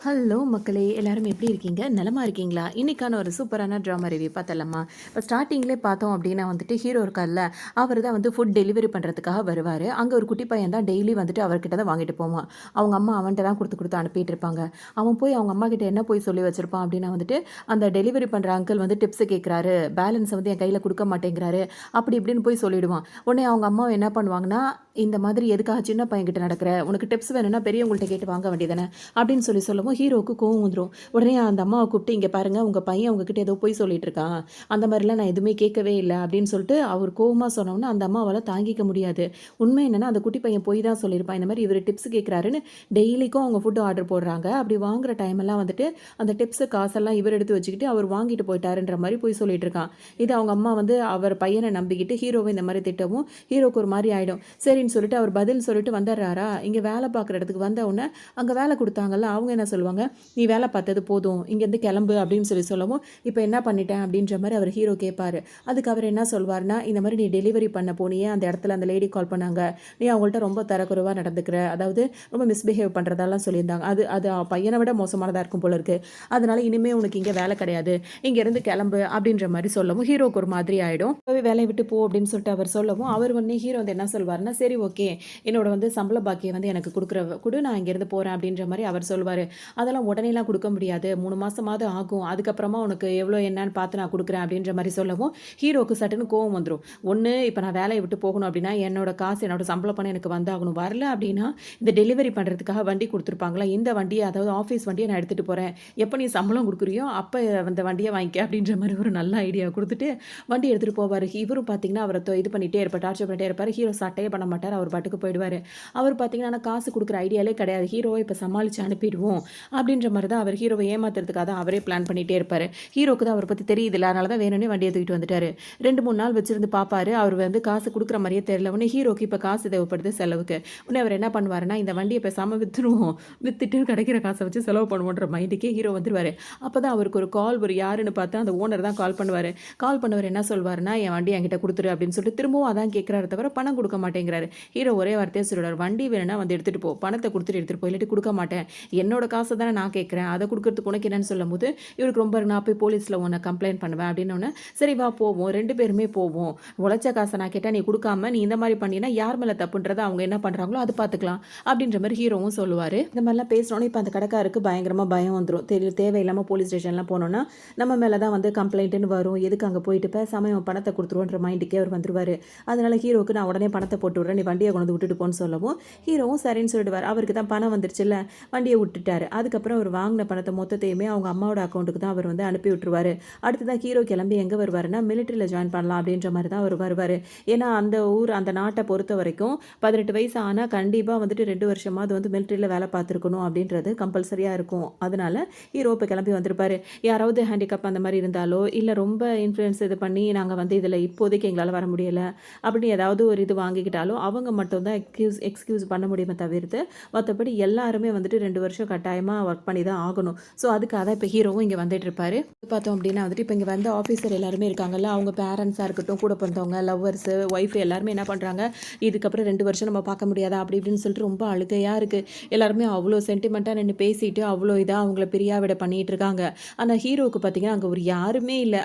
Hello மக்களே, எல்லாரும் எப்படி இருக்கீங்க? நலமா இருக்கீங்களா? இன்னைக்கான ஒரு சூப்பரான ட்ராமா ரிவ்யூ பார்த்தலாமா? இப்போ ஸ்டார்ட்டிங்லேயே பார்த்தோம் அப்படின்னா வந்துட்டு ஹீரோ இருக்கார்ல, அவர் தான் வந்து ஃபுட் டெலிவரி பண்ணுறதுக்காக வருவார். அங்கே ஒரு குட்டி பையன் தான் டெய்லி வந்துட்டு அவர்கிட்ட தான் வாங்கிட்டு போவான். அவங்க அம்மா அவன்கிட்ட தான் கொடுத்து கொடுத்து அனுப்பிட்டு இருப்பாங்க. அவன் போய் அவங்க அம்மா கிட்ட என்ன போய் சொல்லி வச்சிருப்பான் அப்படின்னா வந்துட்டு, அந்த டெலிவரி பண்ணுற அங்கிள் வந்து டிப்ஸ் கேட்குறாரு, பேலன்ஸை வந்து என் கையில் கொடுக்க மாட்டேங்கிறாரு, அப்படி இப்படின்னு போய் சொல்லிடுவான். உடனே அவங்க அம்மா என்ன பண்ணுவாங்கன்னா, இந்த மாதிரி எதுக்காக சின்ன பையன்கிட்ட நடக்கிற, உனக்கு டிப்ஸ் வேணும்னா பெரியவங்கள்ட்ட கேட்டு வாங்க வேண்டியதானே அப்படின்னு சொல்லவும் ஹீரோவுக்கு கோவம் வந்துடும். உடனே அந்த அம்மாவை கூப்பிட்டு, இங்கே பாருங்க உங்கள் பையன் உங்ககிட்ட ஏதோ போய் சொல்லிட்டு இருக்கான், அந்த மாதிரிலாம் நான் எதுவுமே கேட்கவே இல்லை அப்படின்னு சொல்லிட்டு அவர் கோவமாக சொன்னோன்னா அந்த அம்மாவால் தாங்கிக்க முடியாது. உண்மை என்னன்னா அந்த குட்டி பையன் போய் தான் சொல்லியிருப்பான், இந்த மாதிரி இவர் டிப்ஸ் கேட்குறாருன்னு. டெய்லிக்கும் அவங்க ஃபுட்டு ஆர்டர் போடுறாங்க. அப்படி வாங்குற டைமெல்லாம் வந்துட்டு அந்த டிப்ஸு காசெல்லாம் இவர் எடுத்து வச்சுக்கிட்டு அவர் வாங்கிட்டு போயிட்டாருன்ற மாதிரி போய் சொல்லிட்டு இருக்கான். இது அவங்க அம்மா வந்து அவர் பையனை நம்பிக்கிட்டு ஹீரோவை இந்த மாதிரி திட்டவும் ஹீரோக்கு ஒரு மாதிரி ஆகிடும். சரின்னு சொல்லிட்டு அவர் பதில் சொல்லிட்டு வந்துடுறாரா. இங்கே வேலை பார்க்குற இடத்துக்கு வந்த உடனே அங்கே வேலை கொடுத்தாங்கல்ல, அவங்க என்ன சொல்லுவாங்க, நீ வேலை பார்த்தது போதும், இங்கேருந்து கிளம்பு அப்படின்னு சொல்லவும், இப்போ என்ன பண்ணிட்டேன் அப்படின்ற மாதிரி அவர் ஹீரோ கேட்பாரு. அதுக்கு அவர் என்ன சொல்வார்னா, இந்த மாதிரி நீ டெலிவரி பண்ண போனியே அந்த இடத்துல அந்த லேடி கால் பண்ணாங்க, நீ அவங்கள்ட்ட ரொம்ப தரக்குறைவாக நடந்துக்கிற, அதாவது ரொம்ப மிஸ்பிஹேவ் பண்ணுறதெல்லாம் சொல்லியிருந்தாங்க. அது அது பையனை விட மோசமானதாக இருக்கும் போல இருக்கு, அதனால இனிமேல் உனக்கு இங்கே வேலை கிடையாது, இங்கேருந்து கிளம்பு அப்படின்ற மாதிரி சொல்லவும் ஹீரோக்கு ஒரு மாதிரி ஆகிடும். வேலையை விட்டு போ அப்படின்னு சொல்லிட்டு அவர் சொல்லவும் அவர் வந்து ஹீரோ வந்து என்ன சொல்வார்னா, சரி ஓகே, என்னோட வந்து சம்பள பாக்கியை வந்து எனக்கு கொடு, நான் இங்கேருந்து போகிறேன் அப்படின்ற மாதிரி அவர் சொல்வார். அதெல்லாம் உடனேலாம் கொடுக்க முடியாது, 3 மாதமாவது ஆகும், அதுக்கப்புறமா உனக்கு எவ்வளோ என்னன்னு பார்த்து நான் கொடுக்குறேன் அப்படின்ற மாதிரி சொல்லவும் ஹீரோக்கு சட்டுன்னு கோவம் வந்துடும். ஒன்று, இப்போ நான் வேலையை விட்டு போகணும் அப்படின்னா என்னோட காசு, என்னோட சம்பள பணம் எனக்கு வந்தாகணும். வரல அப்படின்னா இந்த டெலிவரி பண்ணுறதுக்காக வண்டி கொடுத்துருப்பாங்களா, இந்த வண்டியை, அதாவது ஆஃபீஸ் வண்டியை நான் எடுத்துகிட்டு போகிறேன், எப்போ நீ சம்பளம் கொடுக்குறியோ அப்போ அந்த வண்டியை வாங்கிக்க அப்படின்ற மாதிரி ஒரு நல்ல ஐடியா கொடுத்துட்டு வண்டி எடுத்துகிட்டு போவார். இவரும் பார்த்தீங்கன்னா அவரை இது பண்ணிகிட்டே இருப்பார், டார்ச்சர் பண்ணிட்டே இருப்பார். ஹீரோ சட்டையே பண்ண மாட்டார், அவர் பாட்டுக்கு போயிடுவார். அவர் பார்த்தீங்கன்னா காசு கொடுக்குற ஐடியாலே கிடையாது, ஹீரோவை இப்போ சமாளித்து அனுப்பிடுவோம் அப்படின்ற மாதிரி தான் அவர் ஹீரோவை ஏமாத்துறதுக்காக தான் அவரே பிளான் பண்ணிகிட்டே இருப்பார். ஹீரோக்கு தான் அவரை பற்றி தெரியுதில்ல, அதனால தான் வேணும்னே வண்டியை தூக்கிட்டு வந்துட்டார். 2-3 நாள் வச்சிருந்து பார்ப்பாரு, அவர் வந்து காசு கொடுக்குற மாதிரியே தெரியல. உடனே ஹீரோக்கு இப்போ காசு தேவைப்படுது செலவுக்கு. உடனே அவர் என்ன பண்ணுவாருன்னா, இந்த வண்டியை பேசாமல் விற்றுருவோம், விற்றுட்டு கிடைக்கிற காசை வச்சு செலவு பண்ணுவோன்ற மைண்டுக்கே ஹீரோ வந்துருவார். அப்போ தான் அவருக்கு ஒரு கால், ஒரு யாருன்னு பார்த்தா அந்த ஓனர் தான் கால் பண்ணுவார். கால் பண்ணவர் என்ன சொல்வாருன்னா, என் வண்டி என்கிட்ட கொடுத்துரு அப்படின்னு சொல்லிட்டு திரும்பவும் அதான் கேட்குறாரு தவிர பணம் கொடுக்க மாட்டேங்கிறாரு. ஹீரோ ஒரே வார்த்தையை சொல்லிடுவார், வண்டி வேணும்னா வந்து எடுத்துகிட்டு போ, பணத்தை கொடுத்துட்டு எடுத்துகிட்டு போ, இல்லாட்டி கொடுக்க மாட்டேன், என்னோட காசை தானே நான் கேட்குறேன், அதை கொடுக்கறதுக்கு உனக்கு என்னன்னு சொல்லும் போது இவருக்கு ரொம்ப, நான் போய் போலீஸில் உன்னை கம்ப்ளைண்ட் பண்ணுவேன் அப்படின்னு. சரி வா போவோம், 2 பேருமே போவோம், உழைச்ச காசை நான் கேட்டால் நீ கொடுக்காம நீ இந்த மாதிரி பண்ணினா யார் மேலே தப்புன்றதை அவங்க என்ன பண்ணுறாங்களோ அது பார்த்துக்கலாம் அப்படின்ற மாதிரி ஹீரோவும் சொல்லுவார். இந்த மாதிரிலாம் பேசணுன்னு இப்போ அந்த கடைக்காருக்கு பயங்கரமாக பயம் வந்துடும். தேவையில்லாமல் போலீஸ் ஸ்டேஷன்லாம் போனோன்னா நம்ம மேலே தான் வந்து கம்ப்ளைண்ட்டுன்னு வரும், எதுக்கு அங்கே போயிட்டு பேசாமல் பணத்தை கொடுத்துருவோன்ற மைண்டுக்கே அவர் வந்துருவார். அதனால ஹீரோக்கு நான் உடனே பணத்தை போட்டு விட்றேன், நீ வண்டியை கொண்டு விட்டுட்டு போன்னு சொல்லவும் ஹீரோவும் சரின்னு சொல்லிடுவார். அவருக்கு தான் பணம் வந்துருச்சுல்ல, வண்டியை விட்டுட்டாரு. அதுக்கப்புறம் அவர் வாங்கின பணத்தை மொத்தத்தையுமே அவங்க அம்மாவோட அக்கௌண்ட்டுக்கு தான் அவர் வந்து அனுப்பி விட்டுருவார். அடுத்ததான் ஹீரோ கிளம்பி எங்கே வருவாருன்னா மிலிட்டரியில் ஜாயின் பண்ணலாம் அப்படின்ற மாதிரி தான் அவர் வருவார். ஏன்னா அந்த ஊர், அந்த நாட்டை பொறுத்த வரைக்கும் 18 வயசு ஆனால் கண்டிப்பாக வந்துட்டு 2 வருஷமாவது வந்து மிலிட்டரியில் வேலை பார்த்துருக்கணும் அப்படின்றது கம்பல்சரியாக இருக்கும். அதனால ஹீரோ இப்போ கிளம்பி வந்திருப்பார். யாராவது ஹேண்டிகேப் அந்த மாதிரி இருந்தாலோ, இல்லை ரொம்ப இன்ஃப்ளூயன்ஸ் இது பண்ணி நாங்கள் வந்து இதில் இப்போதைக்கு எங்களால் வர முடியலை அப்படின்னு ஏதாவது ஒரு இது வாங்கிக்கிட்டாலோ அவங்க மட்டும்தான் எக்ஸ்கியூஸ் பண்ண முடியுமே தவிர்த்து மற்றபடி எல்லாருமே வந்துட்டு 2 வருஷம் கட்டாயமாக ஒர்க் பண்ணி தான் ஆகணும். ஸோ அதுக்காக தான் இப்போ ஹீரோவும் இங்கே வந்துட்டு இருப்பார். பார்த்தோம் அப்படின்னா வந்துட்டு இப்போ இங்கே வந்த ஆஃபீஸர் எல்லாருமே இருக்காங்கல்ல, அவங்க பேரண்ட்ஸாக இருக்கட்டும், கூட பிறந்தவங்க, லவ்வர்ஸு, ஒய்ஃப் எல்லாருமே என்ன பண்ணுறாங்க, இதுக்கப்புறம் 2 வருஷம் நம்ம பார்க்க முடியாதா அப்படி இப்படின்னு சொல்லிட்டு ரொம்ப அழுகையாக இருக்குது. எல்லாருமே அவ்வளோ சென்டிமெண்ட்டாக நின்று பேசிட்டு அவ்வளோ இதாக அவங்கள பிரியா விட பண்ணிகிட்டு இருக்காங்க. ஆனால் ஹீரோவுக்கு பார்த்தீங்கன்னா அங்கே ஒரு யாருமே இல்லை,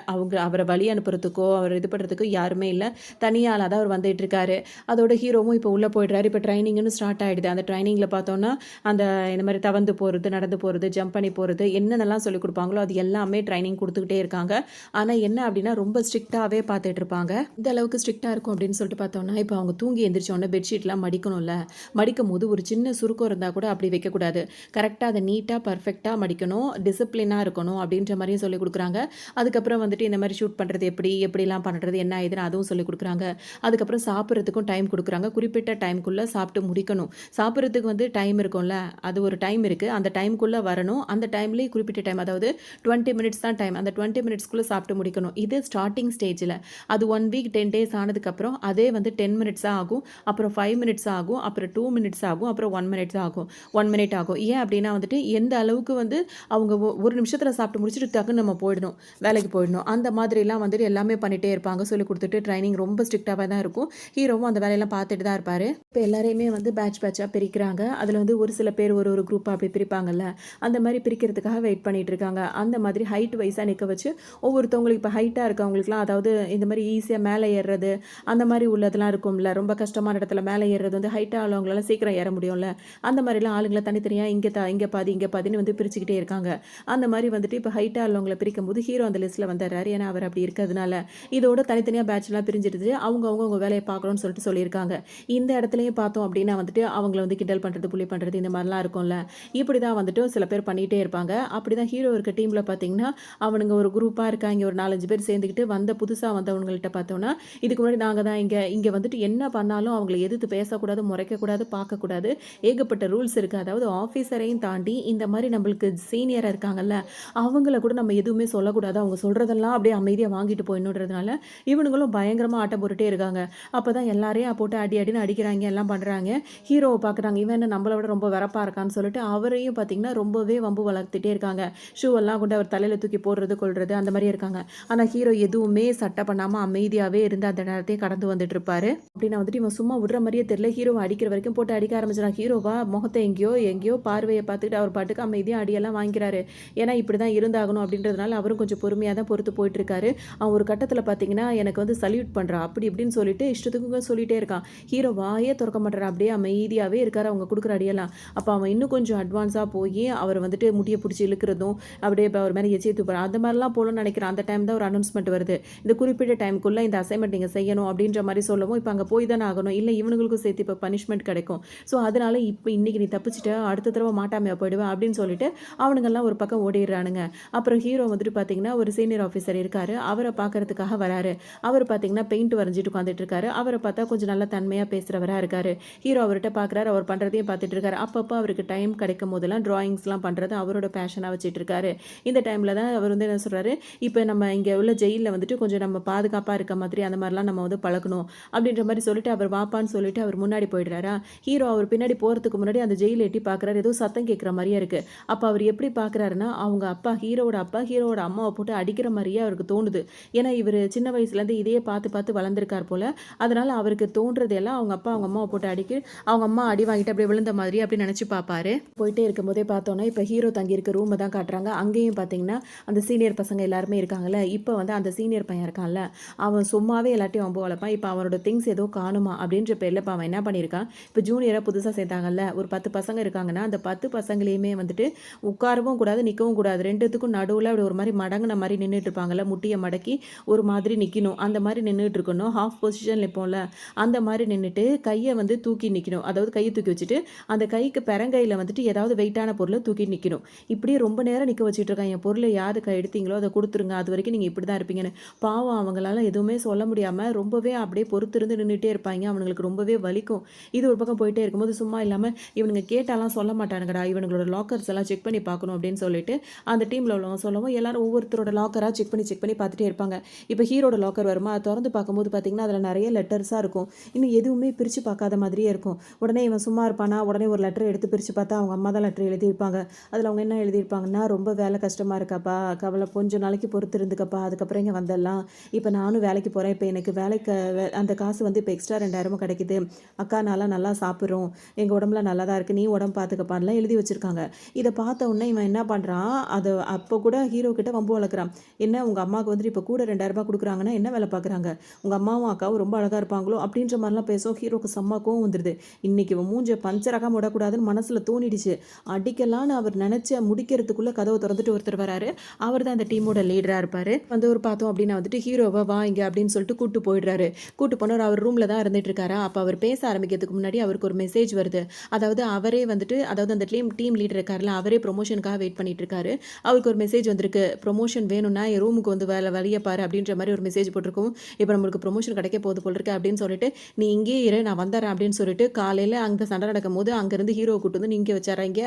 அவரை வழி அனுப்புறதுக்கோ அவர் இது பண்ணுறதுக்கோ யாருமே இல்லை, தனியால் தான் அவர் வந்துட்டு இருக்காரு. அதோட ஹீரோவும் இப்போ உள்ளே போய்ட்றாரு. இப்போ ட்ரைனிங்னு ஸ்டார்ட் ஆகிடுது. அந்த ட்ரைனிங்கில் பார்த்தோன்னா அந்த இந்த மாதிரி தவந்து போகிறது, நடந்து போகிறது, ஜம்ப் பண்ணி போகிறது, என்னென்னலாம் சொல்லிக் கொடுப்பாங்களோ அது எல்லாமே ட்ரைனிங் கொடுத்துக்கிட்டே இருக்காங்க. ஆனால் என்ன அப்படின்னா ரொம்ப ஸ்ட்ரிக்டாகவே பார்த்துட்டு இருப்பாங்க. இந்த அளவுக்கு ஸ்ட்ரிக்டாக இருக்கும் அப்படின்னு சொல்லிட்டு பார்த்தோன்னா, இப்போ அவங்க தூங்கி எந்திரிச்சோன்னே பெட்ஷீட்லாம் மடிக்கணும்ல, மடிக்கும் போது ஒரு சின்ன சுருக்கம் இருந்தால் கூட அப்படி வைக்கக்கூடாது, கரெக்டாக அதை நீட்டாக பர்ஃபெக்டாக மடிக்கணும், டிசிப்ளினாக இருக்கணும் அப்படின்ற மாதிரியும் சொல்லிக் கொடுக்குறாங்க. அதுக்கப்புறம் வந்துட்டு இந்த மாதிரி ஷூட் பண்ணுறது எப்படிலாம் பண்ணுறது என்ன ஆகுதுன்னு அதுவும் சொல்லிக் கொடுக்குறாங்க. அதுக்கப்புறம் சாப்பிட்றதுக்கும் டைம் கொடுக்குறாங்க, குறிப்பிட்ட டைம்குள்ளே சாப்பிட்டு முடிக்கணும். சாப்பிட்றதுக்கு வந்து டைம் இருக்கும்ல, அது ஒரு டைம் இருக்குது, அந்த டைம்குள்ளே வரணும், அந்த டைம்லேயே குறிப்பிட்ட டைம், அதாவது 20 மினிட்ஸ் தான் டைம், அந்த 20 மினிட்ஸ்க்குள்ளே சாப்பிட்டு முடிக்கணும். இது ஸ்டார்டிங் ஸ்டேஜில். அது 1 வீக் 10 டேஸ் ஆனதுக்கப்புறம் அதே வந்து 10 மினிட்ஸாக ஆகும், அப்புறம் 5 மினிட்ஸ் ஆகும், அப்புறம் 2 மினிட்ஸ் ஆகும், அப்புறம் 1 மினிட்ஸ் ஆகும், 1 மினிட் ஆகும். ஏன் அப்படின்னா வந்துட்டு எந்த அளவுக்கு வந்து அவங்க ஒரு நிமிஷத்தில் சாப்பிட்டு முடிச்சுட்டு டக்குன்னு நம்ம போயிடணும், வேலைக்கு போயிடணும், அந்த மாதிரிலாம் வந்துட்டு எல்லாமே பண்ணிகிட்டே இருப்பாங்க, சொல்லி கொடுத்துட்டு. ட்ரைனிங் ரொம்ப ஸ்ட்ரிக்டாக தான் இருக்கும். ஹீரோவும் அந்த வேலையெல்லாம் பார்த்துட்டு தான் இருப்பார். இப்போ எல்லாரையுமே வந்து பேட்சாக பிரிக்கிறாங்க. அதில் வந்து ஒரு சில பேர் ஒரு குரூப்பாக அப்படி பிரிப்பாங்க. பிரிப்பாங்கல்ல, அந்த மாரி பிரிக்கிறதுக்காக வெயிட் பண்ணிட்டு இருக்காங்க. அந்த மாதிரி ஹைட் வைஸா நிக்க வச்சு ஒவ்வொருத்தவங்களுக்கு இப்போ ஹைட்டா இருக்கவங்களுக்குலாம் அதாவது இந்த மாரி ஈஸியா மேலே ஏறுறது, அந்த மாரி உள்ளதெல்லாம் இருக்கும்ல. ரொம்ப கஷ்டமான இடத்துல மேலே ஏறுறது வந்து ஹைட்டா உள்ளவங்களால சீக்கிரம் ஏற முடியும்ல. அந்த மாரிலாம் ஆளுங்கள தனித்தனியா இங்க பாதி, இங்க பாதின்னு வந்து பிரிச்சுக்கிட்டே இருக்காங்க. அந்த மாரி வந்துட்டு இப்போ ஹைட்டா உள்ளவங்கள பிரிக்கும்போது ஹீரோ அந்த லிஸ்ட்ல வந்துர்றாரு. ஏன்னா, அவர் அப்படி இருக்கிறதுனால. இதோட தனித்தனியா பேட்ச்லாம் பிரிஞ்சிடுது. அவங்க வேலைய பார்க்கணும்னு சொல்லிட்டு சொல்லியிருக்காங்க. இந்த இடத்துலயும் பார்த்தோம் அப்படின்னா வந்துட்டு, அவங்கள வந்து கிண்டல் பண்றது, புல்லி பண்றது இந்த மாரிலாம் இருக்கும்ல. இப்படி தான் வந்துட்டு சில பேர் பண்ணிட்டே இருப்பாங்க. அப்படிதான் ஹீரோ இருக்க டீம்ல பார்த்தீங்கன்னா, அவனுங்க ஒரு குரூப்பா இருக்காங்க. ஒரு 4, 5 பேர் சேர்ந்துக்கிட்டு புதுசா வந்தவங்கள்ட்ட பார்த்தோம்னா, இதுக்கு முன்னாடி நாங்க தான் இங்க இங்க வந்துட்டு என்ன பண்ணாலும் அவங்கள எதிர்த்து பேசக்கூடாது, முறைக்கக்கூடாது, பார்க்கக்கூடாது. ஏகப்பட்ட ரூல்ஸ் இருக்கு. அதாவது ஆஃபீஸரையும் தாண்டி இந்த மாரி நம்மளுக்கு சீனியரா இருக்காங்கல்ல, அவங்கள கூட நம்ம எதுவுமே சொல்லக்கூடாது. அவங்க சொல்றதெல்லாம் அப்படியே அமைதியா வாங்கிட்டு போயிடணுன்றதுனால, இவனுங்களும் பயங்கரமா ஆட்டம் போட்டுட்டே இருக்காங்க. அப்பதான் எல்லாரையும் போட்டு அடி அடின்னு அடிக்கிறாங்க, எல்லாம் பண்றாங்க. ஹீரோவ பார்க்குறாங்க. இவன் என்ன நம்மள விட ரொம்ப வெறப்பா இருக்கான்னு சொல்லிட்டு, அவரையும் பார்த்தீங்கன்னா, ரொம்பவே வம்பு வளர்த்துட்டே இருக்காங்க. ஷூ எல்லாம் கொண்டு அவர் தலையில தூக்கி போடுறது, கொல்றது அந்த மாரியே இருக்காங்க. ஆனா ஹீரோ எதுவுமே சட்டை பண்ணாம அமைதியாவே இருந்து அந்த நேரத்தையும் கடந்து வந்துட்டு இருப்பாரு. அப்படின்னா வந்துட்டு இவன் சும்மா விடுற மாரியே தெரியல. ஹீரோவ அடிக்கிற வரைக்கும் போட்டு அடிக்க ஆரம்பிச்சுறான். ஹீரோவா முகத்த எங்கேயோ எங்கேயோ பார்வைய பார்த்துக்கிட்டு அவர் பாட்டுக்கு அமைதியா அடியெல்லாம் வாங்கிக்கிறாரு. ஏன்னா இப்படிதான் இருந்தாகணும் அப்படின்றதுனால அவரும் கொஞ்சம் பொறுமையா தான் பொறுத்து போயிட்டு இருக்காரு. அவன் ஒரு கட்டத்துல பார்த்தீங்கன்னா, எனக்கு வந்து சல்யூட் பண்றான். அப்படி இப்படின்னு சொல்லிட்டு இஷ்டத்துக்கு சொல்லிட்டே இருக்கான். ஹீரோ வாயே தொறக்க மாட்டாரு. அப்படியே அமைதியாவே இருக்காரு அவங்க குடுக்குற அடியெல்லாம். அப்ப அவன் இன்னும் கொஞ்சம் அட்வான்ஸா போயி அவர் வந்துட்டு முடிய புடிச்சு இழுக்கிறதும், அப்படியே அவர் மேல எச்சிய துப்புறான். அந்த மாரிலாம் போகணும்னு நினைக்கிறேன். அந்த டைம் தான் ஒரு அனௌன்ஸ்மென்ட் வருது. இந்த குறிப்பிட்ட டைம்க்குள்ள இந்த அசைன்மென்ட் நீங்க செய்யணும் அப்படின்ற மாரி சொல்லவும், இப்ப அங்க போய் தானே ஆகணும். இல்ல இவனுங்களுக்கும் சேர்த்து இப்ப பனிஷ்மென்ட் கிடைக்கும். ஸோ அதனால இப்ப இன்னைக்கு நீ தப்பிச்சுட்ட, அடுத்த தடவ மாட்டாமையா போயிடுவ அப்படின்னு சொல்லிட்டு அவனுங்கெல்லாம் ஒரு பக்கம் ஓடிடுறானுங்க. அப்புறம் ஹீரோ வந்துட்டு பார்த்தீங்கன்னா, ஒரு சீனியர் ஆஃபீசர் இருக்காரு. அவர பார்க்கறதுக்காக வராரு. அவர் பார்த்தீங்கன்னா, பெயிண்ட் வரைஞ்சிட்டு உட்காந்துட்டு இருக்காரு. அவர பார்த்தா கொஞ்சம் நல்லா தன்மையா பேசுறவரா இருக்காரு. ஹீரோ அவர்ட்ட பார்க்குறாரு. அவர் பண்றதையும் பார்த்துட்டு இருக்காரு. அப்பப்ப அவருக்கு டைம் கிடைக்கும் போதெல்லாம் டிராயிங்ஸ்லாம் பண்றது அவரோட பேஷனா வச்சுட்டு இருக்காரு. இந்த டைம்ல தான் அவர் வந்து என்ன சொல்றாரு, இப்ப நம்ம இங்க உள்ள ஜெயில்ல வந்துட்டு கொஞ்சம் நம்ம பாதுகாப்பா இருக்க மாதிரி அந்த மாரிலாம் நம்ம வந்து பழக்கணும். அப்படின்ற மாரி சொல்லிட்டு அவர் வாப்பான்னு சொல்லிட்டு அவர் முன்னாடி போயிடுறாரா. ஹீரோ அவர் பின்னாடி போறதுக்கு முன்னாடி அந்த ஜெயில எட்டி பார்க்குறாரு. ஏதோ சத்தம் கேட்குற மாரியே இருக்கு. அப்ப அவர் எப்படி பார்க்குறாருன்னா, அவங்க அப்பா ஹீரோவோட அம்மாவ போட்டு அடிக்கிற மாரியே அவருக்கு தோணுது. ஏன்னா இவரு சின்ன வயசுலேருந்து இதையே பார்த்து பார்த்து வளர்ந்துருக்கார் போல. அதனால அவருக்கு தோன்றது எல்லாம் அவங்க அப்பா அவங்க அம்மாவ போட்டு அடிக்க, அவங்க அம்மா அடி வாங்கிட்டு அப்படியே விழுந்த மாதிரி அப்படி நினைச்சு பார்ப்பாரு. போயிட்டே இருக்கும்போதே பார்த்தோன்னா, இப்ப ஹீரோ தங்கியிருக்க ரூம தான் காட்டுறாங்க. அங்கேயும் பார்த்தீங்கன்னா, அந்த சீனியர் பசங்க எல்லாருமே இருக்காங்கல்ல. இப்ப வந்து அந்த சீனியர் பையன் இருக்கான்ல, அவன் சும்மாவே எல்லாத்தையும் வம்பு வளர்ப்பான். இப்ப அவனோட திங்ஸ் ஏதோ காணுமா அப்படின்ற பேர்ல இப்ப அவன் என்ன பண்ணியிருக்கான், இப்ப ஜூனியரா புதுசா சேர்த்தாங்கல்ல, ஒரு 10 பசங்க இருக்காங்கன்னா, அந்த 10 பசங்களையுமே வந்துட்டு உட்காரவும் கூடாது, நிற்கவும் கூடாது. 2த்துக்கும் நடுவுல அப்படி ஒரு மாரி மடங்குன மாரி நின்னுட்டு இருப்பாங்கல்ல, முட்டிய மடக்கி ஒரு மாதிரி நிக்கணும். அந்த மாரி நின்னுட்டு இருக்கணும். ஹாஃப் பொசிஷன்ல நிப்போம்ல, அந்த மாரி நின்னுட்டு கைய வந்து தூக்கி நிக்கணும். அதாவது கைய தூக்கி வச்சுட்டு, அந்த கைக்கு பெரங்கையில வந்துட்டு ஏதாவது வெயிட்டான பொருள தூக்கி நிக்கணும். இப்படியே ரொம்ப நேரம் நிக்க வச்சுட்டு இருக்கான். என் பொருள யாரு எடுத்தீங்களோ அத குடுத்துருங்க. அதுவரைக்கும் நீங்க இப்படி தான் இருப்பீங்கன்னு. பாவம் அவங்களால எதுவுமே சொல்ல முடியாம ரொம்பவே அப்படியே பொறுத்திருந்து நின்னுட்டே இருப்பாய்ங்க. அவனுங்களுக்கு ரொம்பவே வலிக்கும். இது ஒரு பக்கம் போயிட்டே இருக்கும்போது சும்மா இல்லாம இவனுங்க கேட்டாலாம் சொல்ல மாட்டானுங்கடா. இவனுங்களோட லாக்கர்ஸ் எல்லாம் செக் பண்ணி பார்க்கணும் அப்படின்னு சொல்லிட்டு அந்த டீம்ல உள்ளவங்க சொல்லவும் எல்லாரும் ஒவ்வொருத்தரோட லாக்கரா செக் பண்ணி பார்த்துட்டே இருப்பாங்க. இப்போ ஹீரோட லாக்கர் வருமா, அதை திறந்து பார்க்கும்போது பார்த்தீங்கன்னா அதில் நிறைய லெட்டர்ஸாக இருக்கும். இன்னும் எதுவுமே பிரித்து பார்க்காத மாதிரியே இருக்கும். உடனே இவன் சும்மா இருப்பானா, உடனே ஒரு லெட்டர் எடுத்து பிரித்து பார்த்தா அவங்க அம்மா தான் லெட்டர் எழுதியிருப்பாங்க. அதில் அவங்க என்ன எழுதியிருப்பாங்கன்னா, ரொம்ப வேலை கஷ்டமாக இருக்காப்பா, கவலை கொஞ்சம் நாளைக்கு பொறுத்து இருந்துக்கப்பா, அதுக்கப்புறம் இங்கே வந்துடலாம். இப்போ நானும் வேலைக்கு போகிறேன். இப்போ எனக்கு வேலைக்கு அந்த காசு வந்து இப்போ எக்ஸ்ட்ரா 2000 கிடைக்குது. அக்கா நான்லாம் நல்லா சாப்பிட்றோம், எங்கள் உடம்புல நல்லா தான் இருக்குது, நீ உடம்பு பார்த்துக்கப்பான்லாம் எழுதி வச்சுருக்காங்க. இதை பார்த்த உடனே இவன் என்ன பண்ணுறான், அதை அப்போ கூட ஹீரோ கிட்ட வம்பு வளர்க்குறான். என்ன உங்கள் அம்மாவுக்கு வந்துட்டு இப்போ கூட 2000 கொடுக்குறாங்கன்னா என்ன வேலை பார்க்குறாங்க, உங்கள் அம்மாவும் அக்காவும் ரொம்ப அழகாக இருப்பாங்களோ அப்படின்ற மாதிரிலாம் பேசும். ஹீரோக்கு செம்ம கோவம் வந்துடுது. இன்னைக்கு இவன் மூஞ்ச பஞ்சரகம் விடக்கூடாதுன்னு மனசில் தோணிடுச்சு. அடிக்கலான்னு அவர் நினச்ச முடிக்கிறதுக்குள்ளே கதவை திறந்துட்டு ஒருத்தர் வராரு. அவர் தான் அந்த டீமோட லீடராக இருப்பார். வந்து ஒரு பார்த்தோம் அப்படின்னா வந்துட்டு ஹீரோவை வா இங்கே அப்படின்னு சொல்லிட்டு கூட்டு போயிடுறாரு. கூட்டு போனவர் அவர் ரூமில் தான் இருந்துட்டு இருக்காரா. அப்போ அவர் பேச ஆரம்பிக்கிறதுக்கு முன்னாடி அவருக்கு ஒரு மெசேஜ் வருது. அதாவது அவரே வந்துட்டு அதாவது அந்த டீம் லீடர் இருக்கார்ல, அவரே ப்ரொமோஷனுக்காக வெயிட் பண்ணிட்டு இருக்காரு. அவருக்கு ஒரு மெசேஜ் வந்திருக்கு, ப்ரொமோஷன் வேணும்னா என் ரூமுக்கு வந்து வழியை பாரு அப்படின்ற மாதிரி ஒரு மெசேஜ் போட்டிருக்கும். இப்போ நம்மளுக்கு ப்ரொமோஷன் கிடைக்க போகுது போல் இருக்கு அப்படின்னு சொல்லிட்டு, நீ இங்கே இரு நான் வந்துடுறேன் அப்படின்னு சொல்லிட்டு காலையில் அங்கே சண்டை நடக்கும் போது அங்கேருந்து ஹீரோ கூட்டு வந்து இங்கே வச்சாராங்க.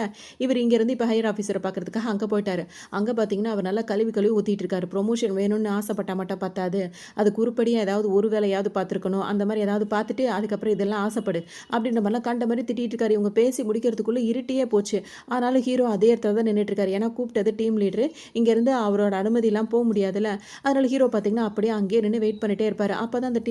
இவர் இங்கேருந்து இப்போ ஹையர் ஆஃபீஸரை பார்க்கறதுக்காக அங்கே போயிட்டாரு. அங்கே பார்த்தீங்கன்னா அவர் நல்லா கழுவி ஊற்றிட்டு இருக்காரு. ப்ரொமோஷன் வேணும்னு ஆசைப்பட்டா மட்டும் பத்தாது, அதுக்கு உருப்படியாக ஏதாவது ஒரு வேலையாவது பார்த்துருக்கணும். அந்த மாதிரி ஏதாவது பார்த்துட்டு அதுக்கப்புறம் இதெல்லாம் ஆசைப்படு அப்படின்ற மாதிரிலாம் கண்ட மாதிரி திட்டிட்டு இருக்காரு. இவங்க பேசி முடிக்கிறதுக்குள்ளே இருட்டியே போச்சு. ஆனாலும் ஹீரோ அதே இடத்துல தான் நின்றுட்டு இருக்காரு. ஏன்னா கூப்பிட்டது டீம் லீடரு, இங்கேருந்து அவரோட அனுமதியெல்லாம் போக முடியாதுல்ல. அதனால ஹீரோ பார்த்தீங்கன்னா அப்படியே அங்கேயே நின்று வெயிட் பண்ணிட்டே இருப்பார். அப்போ தான் அந்த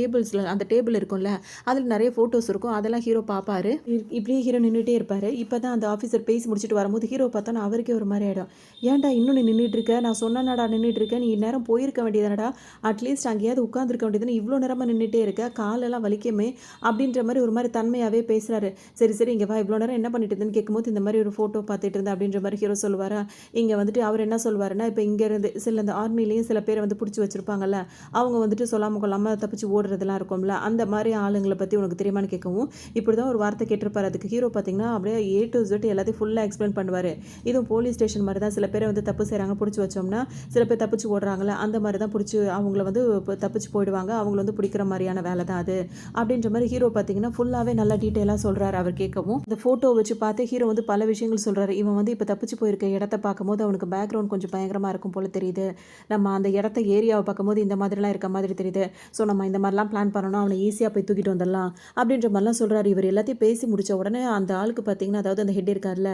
டேபிள் இருக்கும்ல, அதில் நிறைய ஃபோட்டோஸ் இருக்கும். அதெல்லாம் ஹீரோ பார்ப்பாரு. இப்படியே ஹீரோ நின்றுட்டே இருப்பார். இப்போ தான் அந்த ஆஃபீஸர் பேசி முடிச்சுட்டு வரும்போது ஹீரோ பார்த்தோன்னா அவருக்கே ஒரு மாதிரி ஆகிடும். ஏன்டா இன்னும் நீ நின்றுட்டு இருக்க, நான் சொன்னேனாடா நின்றுட்டு இருக்கேன், நீ இந்நேரம் போயிருக்க வேண்டியதானடா, அட்லீஸ்ட் அங்கேயாவது உட்காந்துருக்க வேண்டியதுன்னு இவ்வளோ நேரமாக நின்றுட்டே இருக்க, காலெல்லாம் வலிக்குமே அப்படின்ற மாதிரி ஒரு மாதிரி தன்மையாகவே பேசுகிறாரு. சரி சரி இங்கே வா, இவ்வளோ நேரம் என்ன பண்ணிட்டு இருந்தேன்னு கேட்கும்போது இந்த மாதிரி ஒரு ஃபோட்டோ பார்த்துட்டு இருந்தேன் அப்படின்ற மாதிரி ஹீரோ சொல்லுவாரா. இங்கே வந்துட்டு அவர் என்ன சொல்லுவாருன்னா, இப்போ இங்கேருந்து சில இந்த ஆர்மிலேயும் சில பேரை வந்து பிடிச்சி வச்சுருப்பாங்கல்ல, அவங்க வந்துட்டு சொல்லாமல் கொள்ளாமல் தப்பிச்சு ஓடுறதுலாம் இருக்கும்ல, அந்த மாதிரி ஆளுங்களை பற்றி உனக்கு தெரியுமான்னு கேட்கவும் இப்படி தான் ஒரு வார்த்தை கேட்டிருப்பாரு. அதுக்கு ஹீரோ பார்த்தீங்கன்னா அப்படியே ஏ டு Z எல்லாத்தையும் ஃபுல்லாக எக்ஸ்பிளைன் பண்ணுவார். இதுவும் போலீஸ் ஸ்டேஷன் மாதிரி தான், சில பேரை வந்து தப்பு செய்கிறாங்க பிடிச்சி வச்சோம்னா சில பேர் தப்பிச்சு ஓடுறாங்களே அந்த மாதிரி தான் பிடிச்சி அவங்கள வந்து தப்பிச்சு போயிடுவாங்க, அவங்கள வந்து பிடிக்கிற மாதிரியான வேலை தான் அது அப்படின்ற மாதிரி ஹீரோ பார்த்தீங்கன்னா ஃபுல்லாகவே நல்லா டீட்டெயிலாக சொல்கிறாரு. அவர் கேட்கவும் இந்த ஃபோட்டோ வச்சு பார்த்து ஹீரோ வந்து பல விஷயங்கள் சொல்கிறாரு. இவன் வந்து இப்போ தப்பிச்சு போயிருக்க இடத்த பார்க்கும்போது அவனுக்கு பேக்ரவுண்ட் கொஞ்சம் பயங்கரமாக இருக்கும் போல தெரியுது, நம்ம அந்த இடத்த ஏரியாவை பார்க்கும்போது இந்த மாதிரிலாம் இருக்க மாதிரி தெரியுது, ஸோ நம்ம இந்த மாதிரிலாம் பிளான் பண்ணணும், அவனை ஈஸியாக போய் தூக்கிட்டு வந்துடலாம் அப்படின்ற மாதிரிலாம் சொல்கிறாரு. இவர் எல்லாத்தையும் பேசி முடித்த உடனே அந்த ஆளுக்கு பார்த்தீங்கன்னா, அதாவது அந்த ஹெட் இருக்கார்ல,